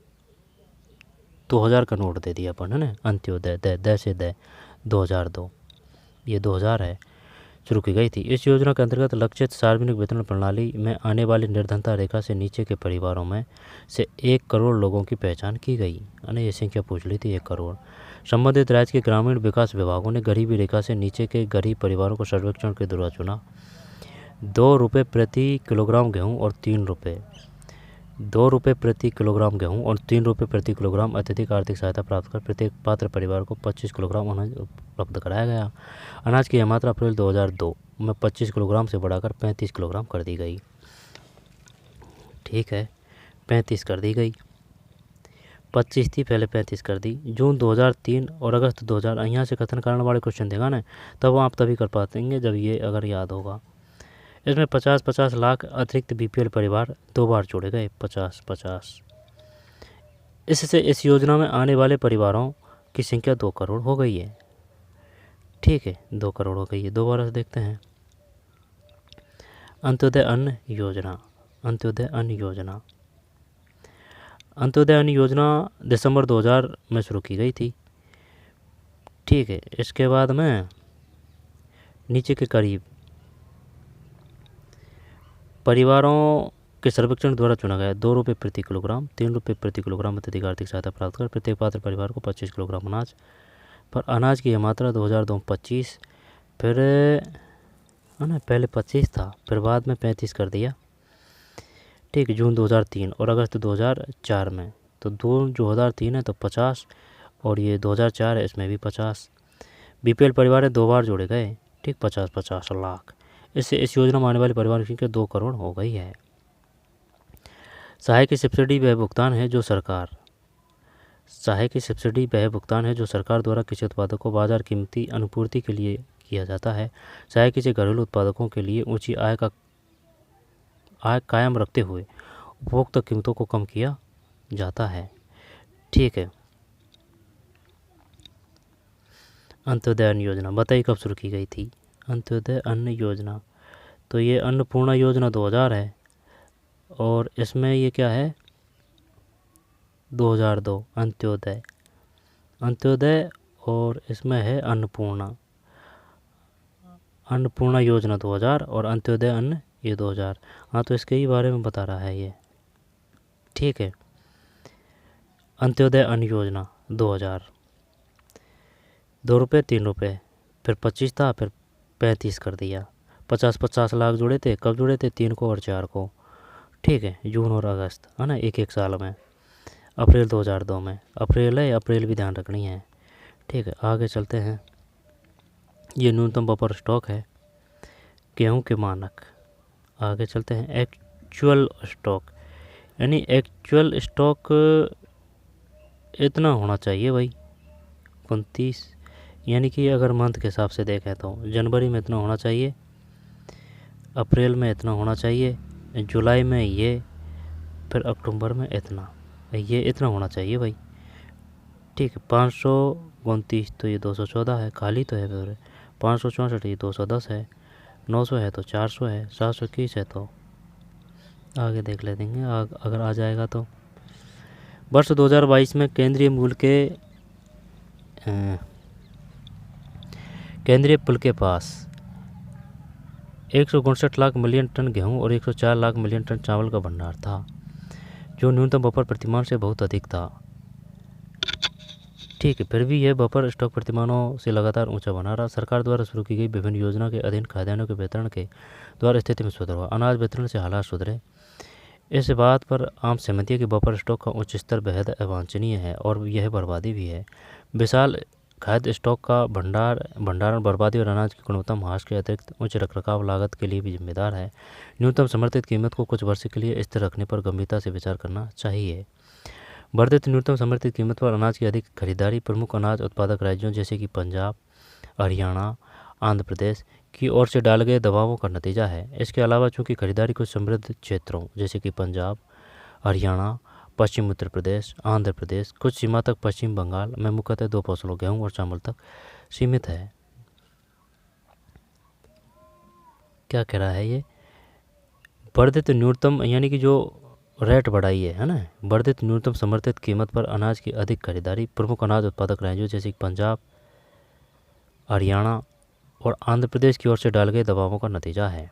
2000 का नोट दे दिया अपन है ना। अंत्योदय दे से 2002, ये 2000 है, शुरू की गई थी। इस योजना के अंतर्गत लक्षित सार्वजनिक वितरण प्रणाली में आने वाली निर्धनता रेखा से नीचे के परिवारों में से 1 करोड़ लोगों की पहचान की गई है ना। ये संख्या पूछ ली थी, 1 करोड़। संबंधित राज्य के ग्रामीण विकास विभागों ने गरीबी रेखा से नीचे के गरीब परिवारों को सर्वेक्षण के द्वारा चुना। 2 रुपये प्रति किलोग्राम गेहूँ और 3 रुपये 2 रुपये प्रति किलोग्राम गेहूँ और 3 रुपये प्रति किलोग्राम अत्यधिक आर्थिक सहायता प्राप्त कर प्रत्येक पात्र परिवार को 25 किलोग्राम अनाज उपलब्ध कराया गया। अनाज की यह मात्रा अप्रैल 2002 में 25 किलोग्राम से बढ़ाकर 35 किलोग्राम कर दी गई। ठीक है, 35 कर दी गई, 25 थी पहले 35 कर दी। जून 2003 और अगस्त 2000 यहाँ से कथन कारण वाले क्वेश्चन देगा ना, तब आप तभी कर पाएंगे जब ये अगर याद होगा। इसमें 50-50 लाख अतिरिक्त बीपीएल परिवार 2 बार जोड़े गए, 50-50। इससे इस योजना में आने वाले परिवारों की संख्या 2 करोड़ हो गई है। ठीक है, 2 करोड़ हो गई है। दोबारा से देखते हैं। अंत्योदय अन्न योजना दिसंबर 2000 में शुरू की गई थी। ठीक है, इसके बाद में नीचे के करीब परिवारों के सर्वेक्षण द्वारा चुना गया 2 रुपये प्रति किलोग्राम, 3 रुपये प्रति किलोग्राम अत्यधिक आर्थिक सहायता प्राप्त कर प्रत्येक पात्र परिवार को 25 किलोग्राम अनाज। पर अनाज की यह मात्रा 2002 में 25, फिर है ना, पहले 25 था, फिर बाद में 35 कर दिया, ठीक। जून 2003 और अगस्त 2004 में, तो 2003 है तो 50 और ये 2004 है, इसमें भी 50। बीपीएल परिवार है 2 बार जोड़े गए, ठीक, 50-50 लाख। इससे इस योजना में आने वाले परिवार की संख्या 2 करोड़ हो गई है। सहायक सब्सिडी वह भुगतान है जो सरकार द्वारा कृषि उत्पादों को बाजार कीमती अनुपूर्ति के लिए किया जाता है। सहायक से घरेलू उत्पादकों के लिए ऊंची आय कायम रखते हुए उपभोक्ता कीमतों को कम किया जाता है, ठीक है। अंत्योदय अन्न योजना बताइए कब शुरू की गई थी? अंत्योदय अन्न योजना, तो ये अन्नपूर्णा योजना 2000 है और इसमें ये क्या है 2002 अंत्योदय और इसमें है अन्नपूर्णा योजना 2000 और अंत्योदय अन्न ये 2000। हाँ, तो इसके ही बारे में बता रहा है ये, ठीक है। अंत्योदय अन्न योजना 2000, 2 रुपये 3 रुपये, फिर 25 था, फिर 35 कर दिया। 50-50 लाख जुड़े थे, कब जुड़े थे? 3 को और 4 को, ठीक है, जून और अगस्त, है ना, एक साल में। अप्रैल 2002 में, अप्रैल भी ध्यान रखनी है, ठीक है। आगे चलते हैं, ये न्यूनतम बफर स्टॉक है गेहूं के मानक। आगे चलते हैं, एक्चुअल स्टॉक, यानी एक्चुअल स्टॉक इतना होना चाहिए भाई 29, यानी कि अगर मंथ के हिसाब से देखें तो जनवरी में इतना होना चाहिए, अप्रैल में इतना होना चाहिए, जुलाई में ये, फिर अक्टूबर में इतना, ये इतना होना चाहिए भाई, ठीक है। 529 तो ये 214 है, खाली तो है, फिर 564 ये 210 है, 900 है तो 400 है, 721 है तो आगे देख लेते हैं अगर आ जाएगा तो। वर्ष 2022 में केंद्रीय पुल के पास 159 लाख मिलियन टन गेहूं और 104 लाख मिलियन टन चावल का भंडार था, जो न्यूनतम बफर प्रतिमान से बहुत अधिक था, ठीक है। फिर भी यह बफर स्टॉक प्रतिमानों से लगातार ऊंचा बना रहा। सरकार द्वारा शुरू की गई विभिन्न योजना के अधीन खाद्यान्नों के वितरण के द्वारा स्थिति में सुधार हुआ, अनाज वितरण से हालात सुधरे। इस बात पर आम सहमति है कि बफर स्टॉक का उच्च स्तर बेहद अवांछनीय है और यह बर्बादी भी है। विशाल खाद्य स्टॉक का भंडारण बर्बादी और अनाज की गुणवत्ता ह्रास के अतिरिक्त उच्च रखरखाव लागत के लिए भी जिम्मेदार है। न्यूनतम समर्थित कीमत को कुछ वर्ष के लिए स्थिर रखने पर गंभीरता से विचार करना चाहिए। वर्धित न्यूनतम समर्थित कीमत पर अनाज की अधिक खरीदारी प्रमुख अनाज उत्पादक राज्यों जैसे कि पंजाब, हरियाणा, आंध्र प्रदेश की ओर से डाले गए दबावों का नतीजा है। इसके अलावा चूंकि खरीदारी कुछ समृद्ध क्षेत्रों जैसे कि पंजाब, हरियाणा, पश्चिम उत्तर प्रदेश, आंध्र प्रदेश, कुछ सीमा तक पश्चिम बंगाल में मुख्यतः 2 फसलों गेहूँ और चावल तक सीमित है। क्या कह रहा है ये? वर्धित न्यूनतम, यानी कि जो रेट बढ़ाई है ना, वर्धित न्यूनतम समर्थित कीमत पर अनाज की अधिक खरीदारी प्रमुख अनाज उत्पादक राज्यों जैसे कि पंजाब, हरियाणा और आंध्र प्रदेश की ओर से डाले गए दबावों का नतीजा है,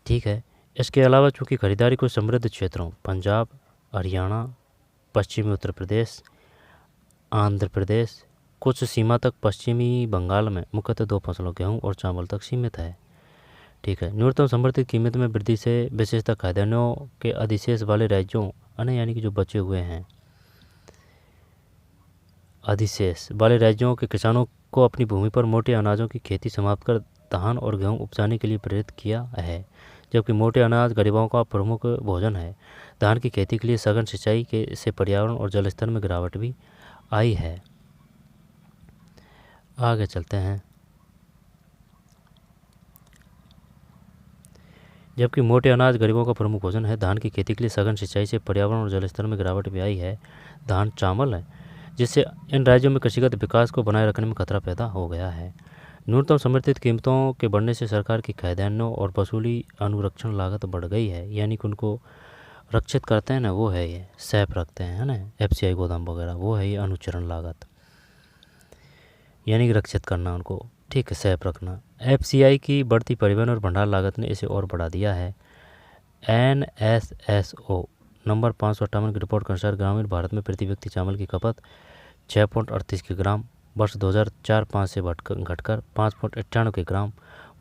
ठीक है। इसके अलावा चूंकि खरीदारी को समृद्ध क्षेत्रों पंजाब, हरियाणा, पश्चिमी उत्तर प्रदेश, आंध्र प्रदेश, कुछ सीमा तक पश्चिमी बंगाल में मुख्यतः 2 फसलों गेहूँ और चावल तक सीमित है, ठीक है। न्यूनतम समर्थित कीमत में वृद्धि से विशेषतः खाद्यान्नों के अधिशेष वाले राज्यों, यानी कि जो बचे हुए हैं अधिशेष वाले राज्यों के किसानों को अपनी भूमि पर मोटे अनाजों की खेती समाप्त कर धान और गेहूं उपजाने के लिए प्रेरित किया है, जबकि मोटे अनाज गरीबों का प्रमुख भोजन है। धान की खेती के लिए सघन सिंचाई से पर्यावरण और जल स्तर में गिरावट भी आई है। आगे चलते हैं, जबकि मोटे अनाज गरीबों का प्रमुख भोजन है, धान की खेती के लिए सघन सिंचाई से पर्यावरण और जल स्तर में गिरावट भी आई है। धान चावल है, जिससे इन राज्यों में कृषिगत विकास को बनाए रखने में खतरा पैदा हो गया है। न्यूनतम समर्थित कीमतों के बढ़ने से सरकार की खाद्यान्नों और वसूली अनुरक्षण लागत बढ़ गई है, यानी कि उनको रक्षित करते हैं ना, वो है ये सैप रखते हैं, है ना, FCI गोदाम वगैरह, वो है ये अनुचरण लागत, यानी कि रक्षित करना उनको, ठीक है, सैप रखना। एफसीआई की बढ़ती परिवहन और भंडार लागत ने इसे और बढ़ा दिया है। एनएसएसओ नंबर 558 की रिपोर्ट के अनुसार ग्रामीण भारत में प्रति व्यक्ति चावल की खपत 6.38 किलोग्राम वर्ष 2004-05 से घटकर 5.98 किलोग्राम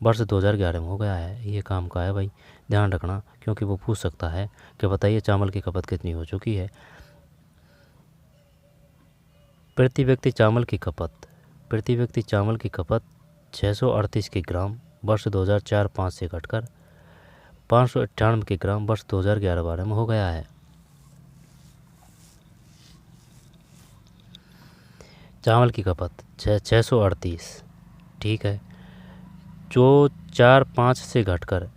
वर्ष 2011 में हो गया है। ये काम का है भाई, ध्यान रखना, क्योंकि वो पूछ सकता है कि बताइए चावल की खपत कितनी हो चुकी है। प्रति व्यक्ति चावल की खपत 638 किलोग्राम वर्ष 2004-05 से घटकर 598 किलोग्राम वर्ष 2011-12 में हो गया है। चावल की खपत 638, ठीक है, जो 4-5 से घटकर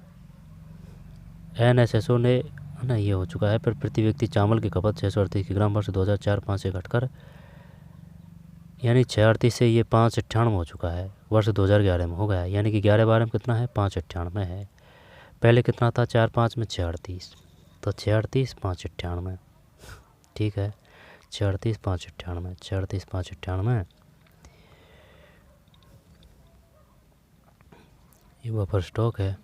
एनएसएसओ ने ना ये हो चुका है। पर प्रति व्यक्ति चावल की खपत 638 किलोग्राम वर्ष 2004-05 से घटकर यानी 638 से ये 598 हो चुका है, वर्ष 2011 में हो गया है। यानी कि 11-12 में कितना है, 598 है। पहले कितना था, 4-5 में 638, तो 638 598, ठीक है, 638 598, 638 598। ये बफर स्टॉक है।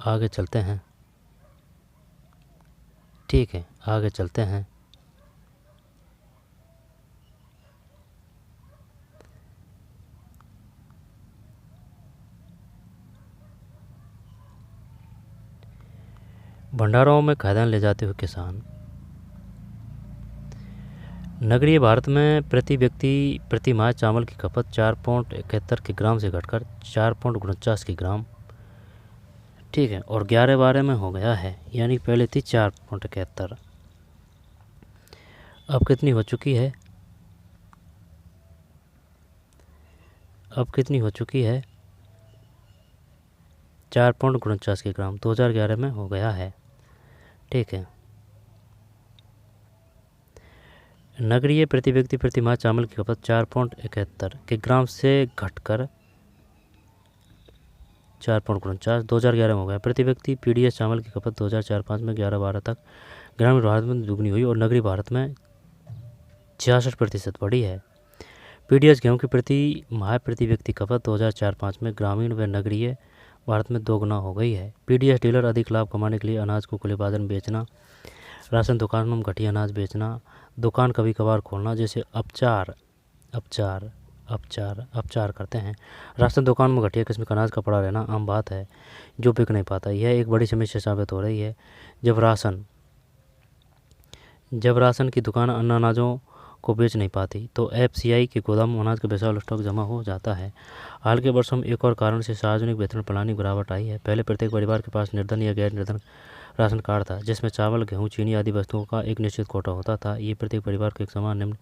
आगे चलते हैं, ठीक है, आगे चलते हैं। भंडारों में खाद्यान्न ले जाते हुए किसान। नगरीय भारत में प्रति व्यक्ति प्रति माह चावल की खपत 4.71 किलोग्राम से घटकर 4.49 किलोग्राम, ठीक है, और 11-12 में हो गया है। यानी पहले थी 4.71, अब कितनी हो चुकी है, 4.49 किलोग्राम 2011 में हो गया है, ठीक है। नगरीय प्रति व्यक्ति प्रति माह चावल की खपत 4.71 किलोग्राम से घटकर 4.49 2011 में हो गया। प्रति व्यक्ति पीडीएस चावल की खपत 2004-05 में 11-12 तक ग्रामीण भारत में दुगनी हुई और नगरीय भारत में 66% बढ़ी है। पीडीएस गेहूं की प्रति माह प्रति व्यक्ति खपत 2004-05 में ग्रामीण व नगरीय भारत में दोगुना हो गई है। पीडीएस डीलर अधिक लाभ कमाने के लिए अनाज को खुले बाजार में बेचना, राशन दुकानों में घटिया अनाज बेचना, दुकान कभी कभार खोलना जैसे अपचार करते हैं। राशन दुकान में घटिया किस्म का अनाज का पड़ा रहना आम बात है जो बिक नहीं पाता। यह एक बड़ी समस्या साबित हो रही है। जब राशन की दुकान अन्य अनाजों को बेच नहीं पाती तो एफसीआई के गोदाम में अनाज का विशाल स्टॉक जमा हो जाता है। हाल के वर्षों में एक और कारण से सार्वजनिक वितरण प्रणाली गिरावट आई है। पहले प्रत्येक परिवार के पास निर्धन या गैर निर्धन राशन कार्ड था, जिसमें चावल, गेहूं, चीनी आदि वस्तुओं का एक निश्चित कोटा होता था। ये प्रत्येक परिवार को एक समान निम्न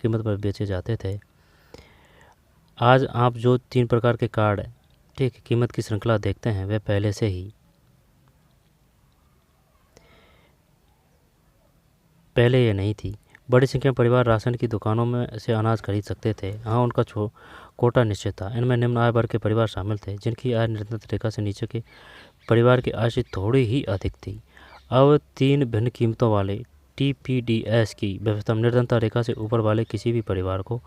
कीमत पर बेचे जाते थे। आज आप जो 3 प्रकार के कार्ड, ठीक, कीमत की श्रृंखला देखते हैं, वे पहले ये नहीं थी। बड़ी संख्या में परिवार राशन की दुकानों में से अनाज खरीद सकते थे। हाँ, उनका कोटा निश्चित था। इनमें निम्न आय वर्ग के परिवार शामिल थे, जिनकी आय निर्धनता रेखा से नीचे के परिवार की आय से थोड़ी ही अधिक थी। अब 3 भिन्न कीमतों वाले टीपीडीएस की व्यवस्था में निर्धनता रेखा से ऊपर वाले किसी भी परिवार को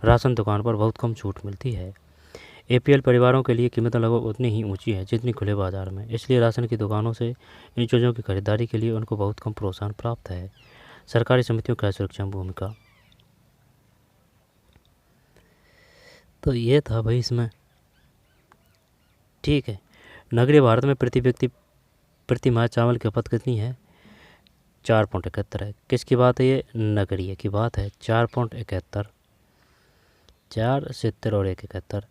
राशन दुकान पर बहुत कम छूट मिलती है। एपीएल परिवारों के लिए कीमतें लगभग उतनी ही ऊंची है जितनी खुले बाजार में, इसलिए राशन की दुकानों से इन चीज़ों की खरीदारी के लिए उनको बहुत कम प्रोत्साहन प्राप्त है। सरकारी समितियों का सुरक्षा भूमिका, तो ये था भाई इसमें, ठीक है। नगरीय भारत में प्रति व्यक्ति प्रति माह चावल की खपत कितनी है, 4.71 है। किसकी बात है ये, नगरीय की बात है। 4.71, 470 और 171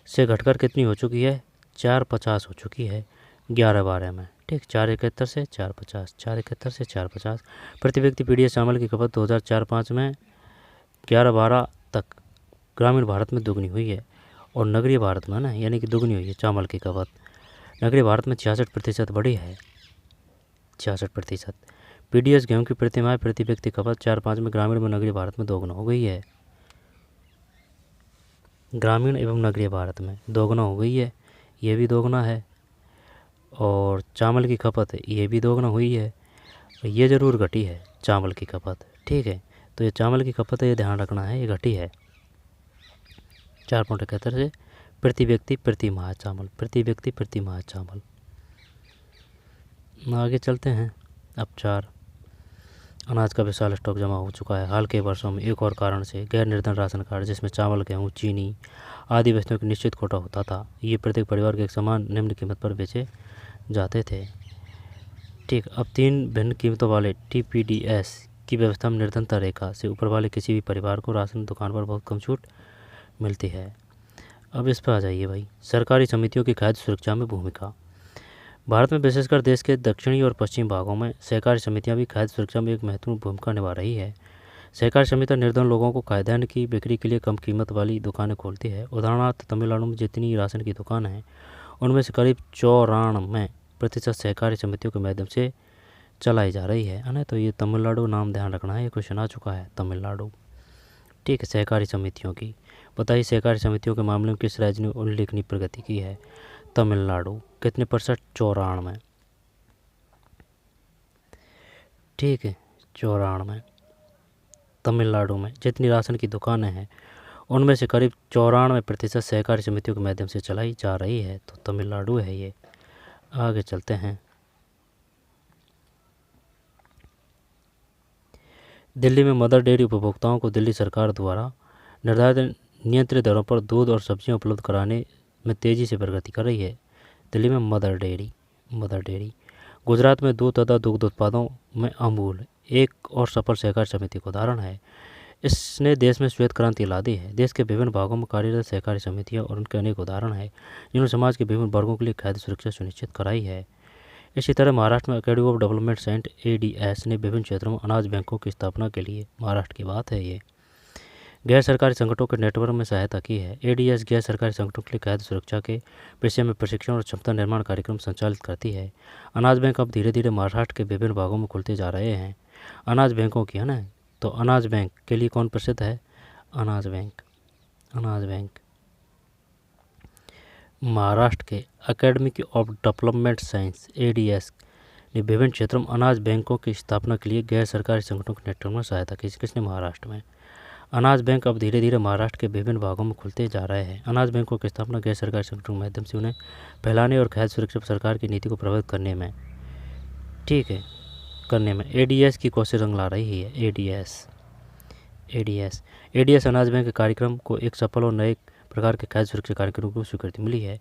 से घटकर कितनी हो चुकी है, 450 हो चुकी है 11-12 में, ठीक। 471 से 450, 471 से 450। प्रति व्यक्ति पीडीएस चावल की खपत 2004-05 में 11-12 तक ग्रामीण भारत में दुगनी हुई है और नगरीय भारत में ना यानी कि दुगनी हुई है चावल की खपत। नगरीय भारत में 66% बढ़ी है, 66%। पीडीएस गेहूं की प्रति माह प्रति व्यक्ति खपत 4-5 में ग्रामीण व नगरीय भारत में दोगुना हो गई है। ग्रामीण एवं नगरीय भारत में दोगुना हो गई है, ये भी दोगुना है। और चावल की खपत ये भी दोगुना हुई है, ये ज़रूर घटी है चावल की खपत, ठीक है। तो ये चावल की खपत है, ये ध्यान रखना है, ये घटी है 4.71 से प्रति व्यक्ति प्रति माह चावल, प्रति व्यक्ति प्रति माह चावल। आगे चलते हैं। अब 4, अनाज का विशाल स्टॉक जमा हो चुका है। हाल के वर्षों में एक और कारण से गैर निर्धन राशन कार्ड, जिसमें चावल, गेहूँ, चीनी आदि वस्तुओं की निश्चित कोटा होता था, ये प्रत्येक परिवार के एक समान निम्न कीमत पर बेचे जाते थे। ठीक, अब 3 भिन्न कीमतों वाले TPDS की व्यवस्था में निर्धनता रेखा से ऊपर वाले किसी भी परिवार को राशन दुकान पर बहुत कम छूट मिलती है। अब इस पर आ जाइए भाई। सरकारी समितियों की खाद्य सुरक्षा में भूमिका। भारत में विशेषकर देश के दक्षिणी और पश्चिमी भागों में सहकारी समितियां भी खाद्य सुरक्षा में एक महत्वपूर्ण भूमिका निभा रही है। सहकारी समितियां निर्धन लोगों को खाद्यान्न की बिक्री के लिए कम कीमत वाली दुकानें खोलती है। उदाहरणार्थ तमिलनाडु में जितनी राशन की दुकान है उनमें से करीब 94% सहकारी समितियों के माध्यम से चलाई जा रही है ना। तो ये तमिलनाडु नाम ध्यान रखना है, ये क्वेश्चन आ चुका है, तमिलनाडु। ठीक है, सहकारी समितियों की बताइए, सहकारी समितियों के मामले में किस राज्य ने उल्लेखनीय प्रगति की है? तमिलनाडु। कितने %? 94। ठीक है, 94। तमिलनाडु में जितनी राशन की दुकानें हैं उनमें से करीब 94% सहकारी समितियों के माध्यम से चलाई जा रही है, तो तमिलनाडु है ये। आगे चलते हैं। दिल्ली में मदर डेयरी उपभोक्ताओं को दिल्ली सरकार द्वारा निर्धारित नियंत्रित दरों पर दूध और सब्जियां उपलब्ध कराने में तेज़ी से प्रगति कर रही है। दिल्ली में मदर डेयरी। गुजरात में दूध तथा दुग्ध उत्पादों में अमूल एक और सफल सहकारी समिति का उदाहरण है। इसने देश में श्वेत क्रांति ला दी है। देश के विभिन्न भागों में कार्यरत सहकारी समितियां और उनके अनेक उदाहरण हैं जिन्होंने समाज के विभिन्न वर्गों के लिए खाद्य सुरक्षा सुनिश्चित कराई है। इसी तरह महाराष्ट्र में अकेडमी ऑफ डेवलपमेंट सेंट ADS ने विभिन्न क्षेत्रों में अनाज बैंकों की स्थापना के लिए, महाराष्ट्र की बात है ये, गैर सरकारी संगठनों के नेटवर्क में सहायता की है। ADS गैर सरकारी संगठनों के लिए खाद्य सुरक्षा के विषय में प्रशिक्षण और क्षमता निर्माण कार्यक्रम संचालित करती है। अनाज बैंक अब धीरे धीरे महाराष्ट्र के विभिन्न भागों में खुलते जा रहे हैं। अनाज बैंकों की है ना, तो अनाज बैंक के लिए कौन प्रसिद्ध है? अनाज बैंक महाराष्ट्र के academy of development science ADS ने विभिन्न क्षेत्रों में अनाज बैंकों की स्थापना के लिए गैर सरकारी संगठनों के नेटवर्क में सहायता की। किसने? महाराष्ट्र में। अनाज बैंक अब धीरे धीरे महाराष्ट्र के विभिन्न भागों में खुलते जा रहे हैं। अनाज बैंकों की स्थापना गैर सरकारी संगठनों के माध्यम से उन्हें फैलाने और खाद्य सुरक्षा पर सरकार की नीति को प्रभावित करने में, ठीक है, ADS की कोशिश रंग ला रही है। ADS अनाज बैंक के कार्यक्रम को एक सफल और नए प्रकार के खाद्य सुरक्षा कार्यक्रम को स्वीकृति मिली है।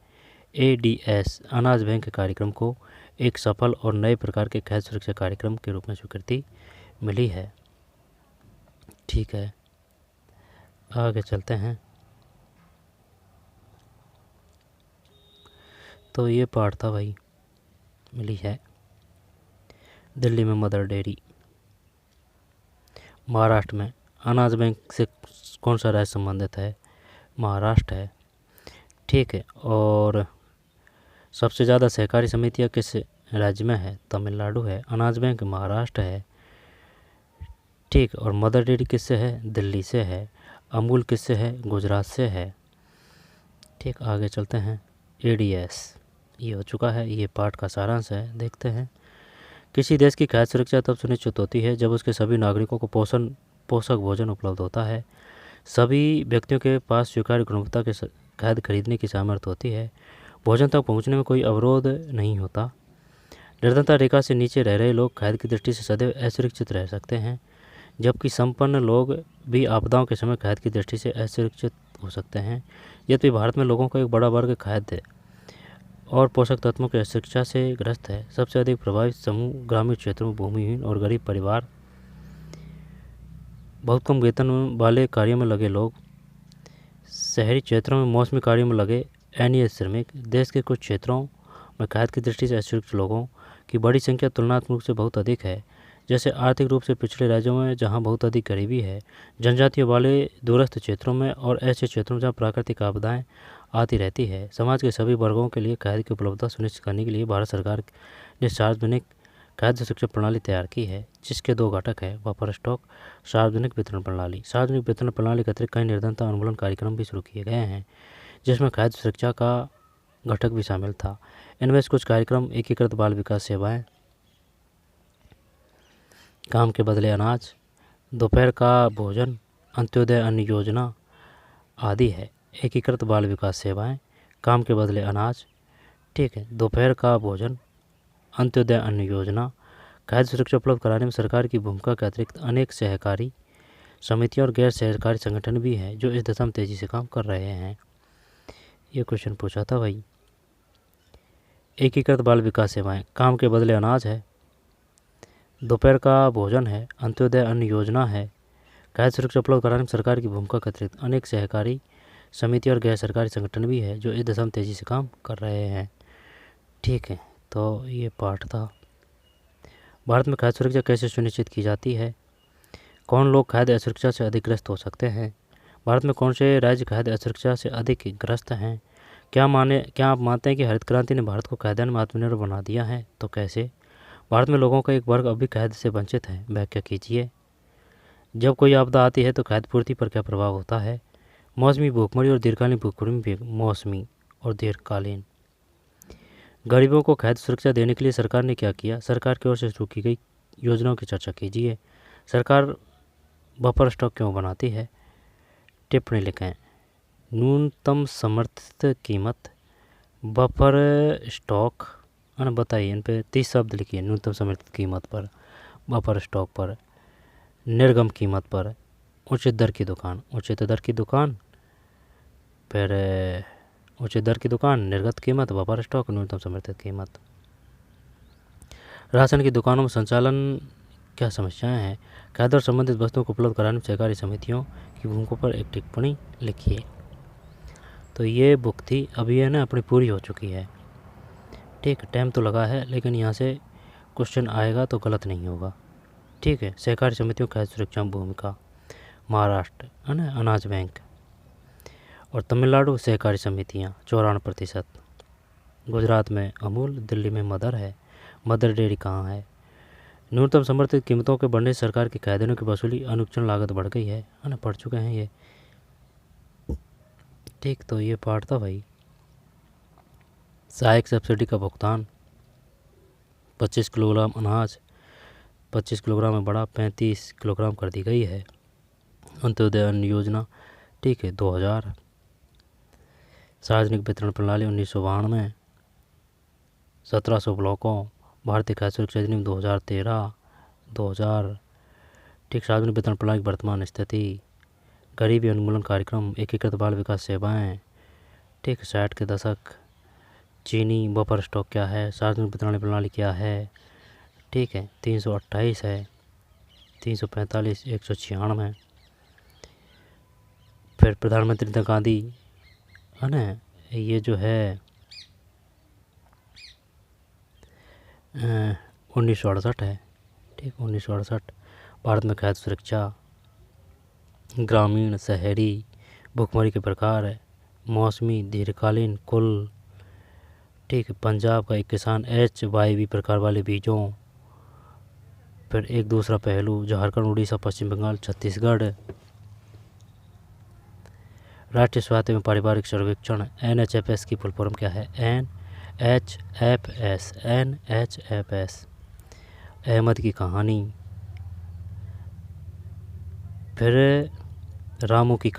ADS अनाज बैंक के कार्यक्रम को एक सफल और नए प्रकार के खाद्य सुरक्षा कार्यक्रम के रूप में स्वीकृति मिली है। ठीक है, आगे चलते हैं। तो ये पार्ट था भाई, मिली है। दिल्ली में मदर डेयरी। महाराष्ट्र में अनाज बैंक से कौन सा राज्य संबंधित है? महाराष्ट्र है। ठीक है, और सबसे ज़्यादा सहकारी समितियाँ किस राज्य में है? तमिलनाडु है। अनाज बैंक महाराष्ट्र है। ठीक, और मदर डेयरी किससे है? दिल्ली से है। अमूल किससे है? गुजरात से है। ठीक, आगे चलते हैं। ADS ये हो चुका है, ये पाठ का सारांश है। देखते हैं। किसी देश की खाद्य सुरक्षा तब सुनिश्चित होती है जब उसके सभी नागरिकों को पोषक भोजन उपलब्ध होता है, सभी व्यक्तियों के पास स्वीकार्य गुणवत्ता के खाद्य खरीदने की सामर्थ्य होती है, भोजन तक पहुंचने में कोई अवरोध नहीं होता। निर्धनता रेखा से नीचे रह रहे लोग खाद्य की दृष्टि से सदैव असुरक्षित रह सकते हैं, जबकि संपन्न लोग भी आपदाओं के समय खाद्य की दृष्टि से असुरक्षित हो सकते हैं। यद्यपि भारत में लोगों का एक बड़ा वर्ग खाद्य और पोषक तत्वों की असुरक्षा से ग्रस्त है। सबसे अधिक प्रभावित समूह ग्रामीण क्षेत्रों में भूमिहीन और गरीब परिवार, बहुत कम वेतन वाले कार्यों में लगे लोग, शहरी क्षेत्रों में मौसमी कार्यों में लगे अनियमित श्रमिक। देश के कुछ क्षेत्रों में खाद्य की दृष्टि से असुरक्षित लोगों की बड़ी संख्या तुलनात्मक रूप से बहुत अधिक है, जैसे आर्थिक रूप से पिछड़े राज्यों में जहां बहुत अधिक गरीबी है, जनजातियों वाले दूरस्थ क्षेत्रों में और ऐसे क्षेत्रों में जहां प्राकृतिक आपदाएं आती रहती है। समाज के सभी वर्गों के लिए खाद्य की उपलब्धता सुनिश्चित करने के लिए भारत सरकार ने सार्वजनिक खाद्य सुरक्षा प्रणाली तैयार की है, जिसके 2 घटक है, बफर स्टॉक, सार्वजनिक वितरण प्रणाली। सार्वजनिक वितरण प्रणाली के अतिरिक्त कई निर्धनता उन्मूलन कार्यक्रम भी शुरू किए गए हैं, जिसमें खाद्य सुरक्षा का घटक भी शामिल था। इनमें से कुछ कार्यक्रम एकीकृत बाल विकास सेवाएं, काम के बदले अनाज, दोपहर का भोजन, अंत्योदय अन्न योजना आदि है। एकीकृत बाल विकास सेवाएं, काम के बदले अनाज, ठीक है, दोपहर का भोजन, अंत्योदय अन्न योजना, खाद्य सुरक्षा उपलब्ध कराने में सरकार की भूमिका के अतिरिक्त अनेक सहकारी समितियां और गैर सहकारी संगठन भी हैं जो इस दिशा में तेजी से काम कर रहे हैं। ये क्वेश्चन पूछा था भाई। एकीकृत बाल विकास सेवाएं, काम के बदले अनाज है, दोपहर का भोजन है, अंत्योदय अन्न योजना है, खाद्य सुरक्षा उपलब्ध कराने में सरकार की भूमिका के अतिरिक्त अनेक सहकारी समिति और गैर सरकारी संगठन भी है जो इस दिशा में तेजी से काम कर रहे हैं। ठीक है, तो ये पाठ था। भारत में खाद्य सुरक्षा कैसे सुनिश्चित की जाती है? कौन लोग खाद्य असुरक्षा से अधिक ग्रस्त हो सकते हैं? भारत में कौन से राज्य खाद्य असुरक्षा से अधिक ग्रस्त हैं? क्या आप मानते हैं कि हरित क्रांति ने भारत को खाद्यान्न में आत्मनिर्भर बना दिया है? तो कैसे? भारत में लोगों का एक वर्ग अभी खाद्य से वंचित है, व्याख्या कीजिए। जब कोई आपदा आती है तो खाद्य पूर्ति पर क्या प्रभाव होता है? मौसमी भूखमरी और दीर्घकालीन भूखमरी में मौसमी और दीर्घकालीन। गरीबों को खाद्य सुरक्षा देने के लिए सरकार ने क्या किया? सरकार की ओर से शुरू की गई योजनाओं की चर्चा कीजिए। सरकार बफर स्टॉक क्यों बनाती है? टिप्पणी लिखें। न्यूनतम समर्थित कीमत, बफर स्टॉक, है ना, बताइए। इन पे 30 शब्द लिखिए। न्यूनतम समर्थित कीमत पर, बफर स्टॉक पर, निर्गम कीमत पर, उचित दर की दुकान, उचित दर की दुकान, फिर उचित दर की दुकान, निर्गत कीमत, बफर स्टॉक, न्यूनतम समर्थित कीमत। राशन की दुकानों में संचालन क्या समस्याएं हैं? खाद्य और संबंधित वस्तुओं को उपलब्ध कराने में सहकारी समितियों की भूमिका पर एक टिप्पणी लिखिए। तो ये बुक थी। अभी है ना अपनी पूरी हो चुकी है। ठीक, टाइम तो लगा है लेकिन यहाँ से क्वेश्चन आएगा तो गलत नहीं होगा। ठीक है, सहकारी समितियों खाद्य सुरक्षा में भूमिका। महाराष्ट्र, है ना, अनाज बैंक, और तमिलनाडु सहकारी समितियाँ 94%। गुजरात में अमूल, दिल्ली में मदर है। मदर डेयरी कहाँ है? न्यूनतम समर्थित कीमतों के बढ़ने से सरकार की खाद्यान्नों की वसूली अनुक्षण लागत बढ़ गई है ना, पढ़ चुके हैं ये। ठीक, तो ये पाठ था भाई। सहायक सब्सिडी का भुगतान, 25 किलोग्राम अनाज 25 किलोग्राम में बढ़ा 35 किलोग्राम कर दी गई है। अंत्योदय अन्न योजना, ठीक है, 2000। सार्वजनिक वितरण प्रणाली 1992। 1700 ब्लॉकों, भारतीय खाद्य सुरक्षा अधिनियम 2013-2000। ठीक, सार्वजनिक वितरण प्रणाली की वर्तमान स्थिति, गरीबी उन्मूलन कार्यक्रम, एकीकृत बाल विकास सेवाएं, ठीक, 60 के दशक। चीनी बफर स्टॉक क्या है? सार्वजनिक वितरण प्रणाली क्या है? ठीक है, 328 है, 345, 196। फिर प्रधानमंत्री इंदिरा गांधी, है ना, ये जो है 1968 है। ठीक, 1968। भारत में खाद्य सुरक्षा, ग्रामीण, शहरी, भुखमरी के प्रकार, मौसमी, दीर्घकालीन, कुल। ठीक है, पंजाब का एक किसान HYV प्रकार वाले बीजों। फिर एक दूसरा पहलू, झारखंड, उड़ीसा, पश्चिम बंगाल, छत्तीसगढ़। राष्ट्रीय स्वास्थ्य एवं पारिवारिक सर्वेक्षण, NHFS की फुल फॉर्म क्या है? NHFS। अहमद की कहानी, फिर रामू की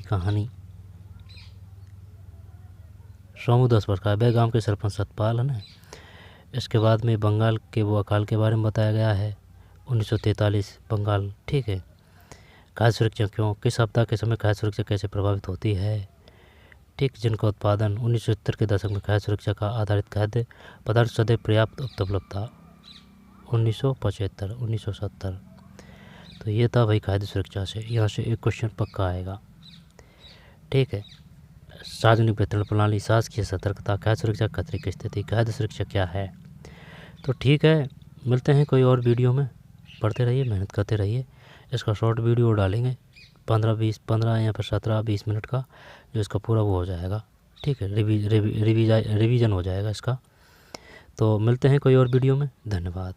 कहानी, सोमू 10 वर्ष का, बेगाम के सरपंच सतपाल, है ना। इसके बाद में बंगाल के वो अकाल के बारे में बताया गया है, 1943 बंगाल। ठीक है, खाद्य सुरक्षा क्यों, किस आपदा के समय खाद्य सुरक्षा कैसे प्रभावित होती है? ठीक, जिनका उत्पादन 1970 के दशक में खाद्य सुरक्षा का आधारित खाद्य पदार्थ सदैव पर्याप्त उपलब्ध था, 1970। तो ये था भाई खाद्य सुरक्षा से। यहाँ से एक क्वेश्चन पक्का आएगा। ठीक है, सार्वजनिक वितरण प्रणाली, शासकीय सतर्कता, खाद्य सुरक्षा खतरे की स्थिति, खाद्य सुरक्षा क्या है? तो ठीक है, मिलते हैं कोई और वीडियो में। पढ़ते रहिए, मेहनत करते रहिए। इसका शॉर्ट वीडियो डालेंगे 15 या फिर 17-20 मिनट का, जो इसका पूरा वो हो जाएगा। ठीक है, रिवीजन हो जाएगा इसका। तो मिलते हैं कोई और वीडियो में। धन्यवाद।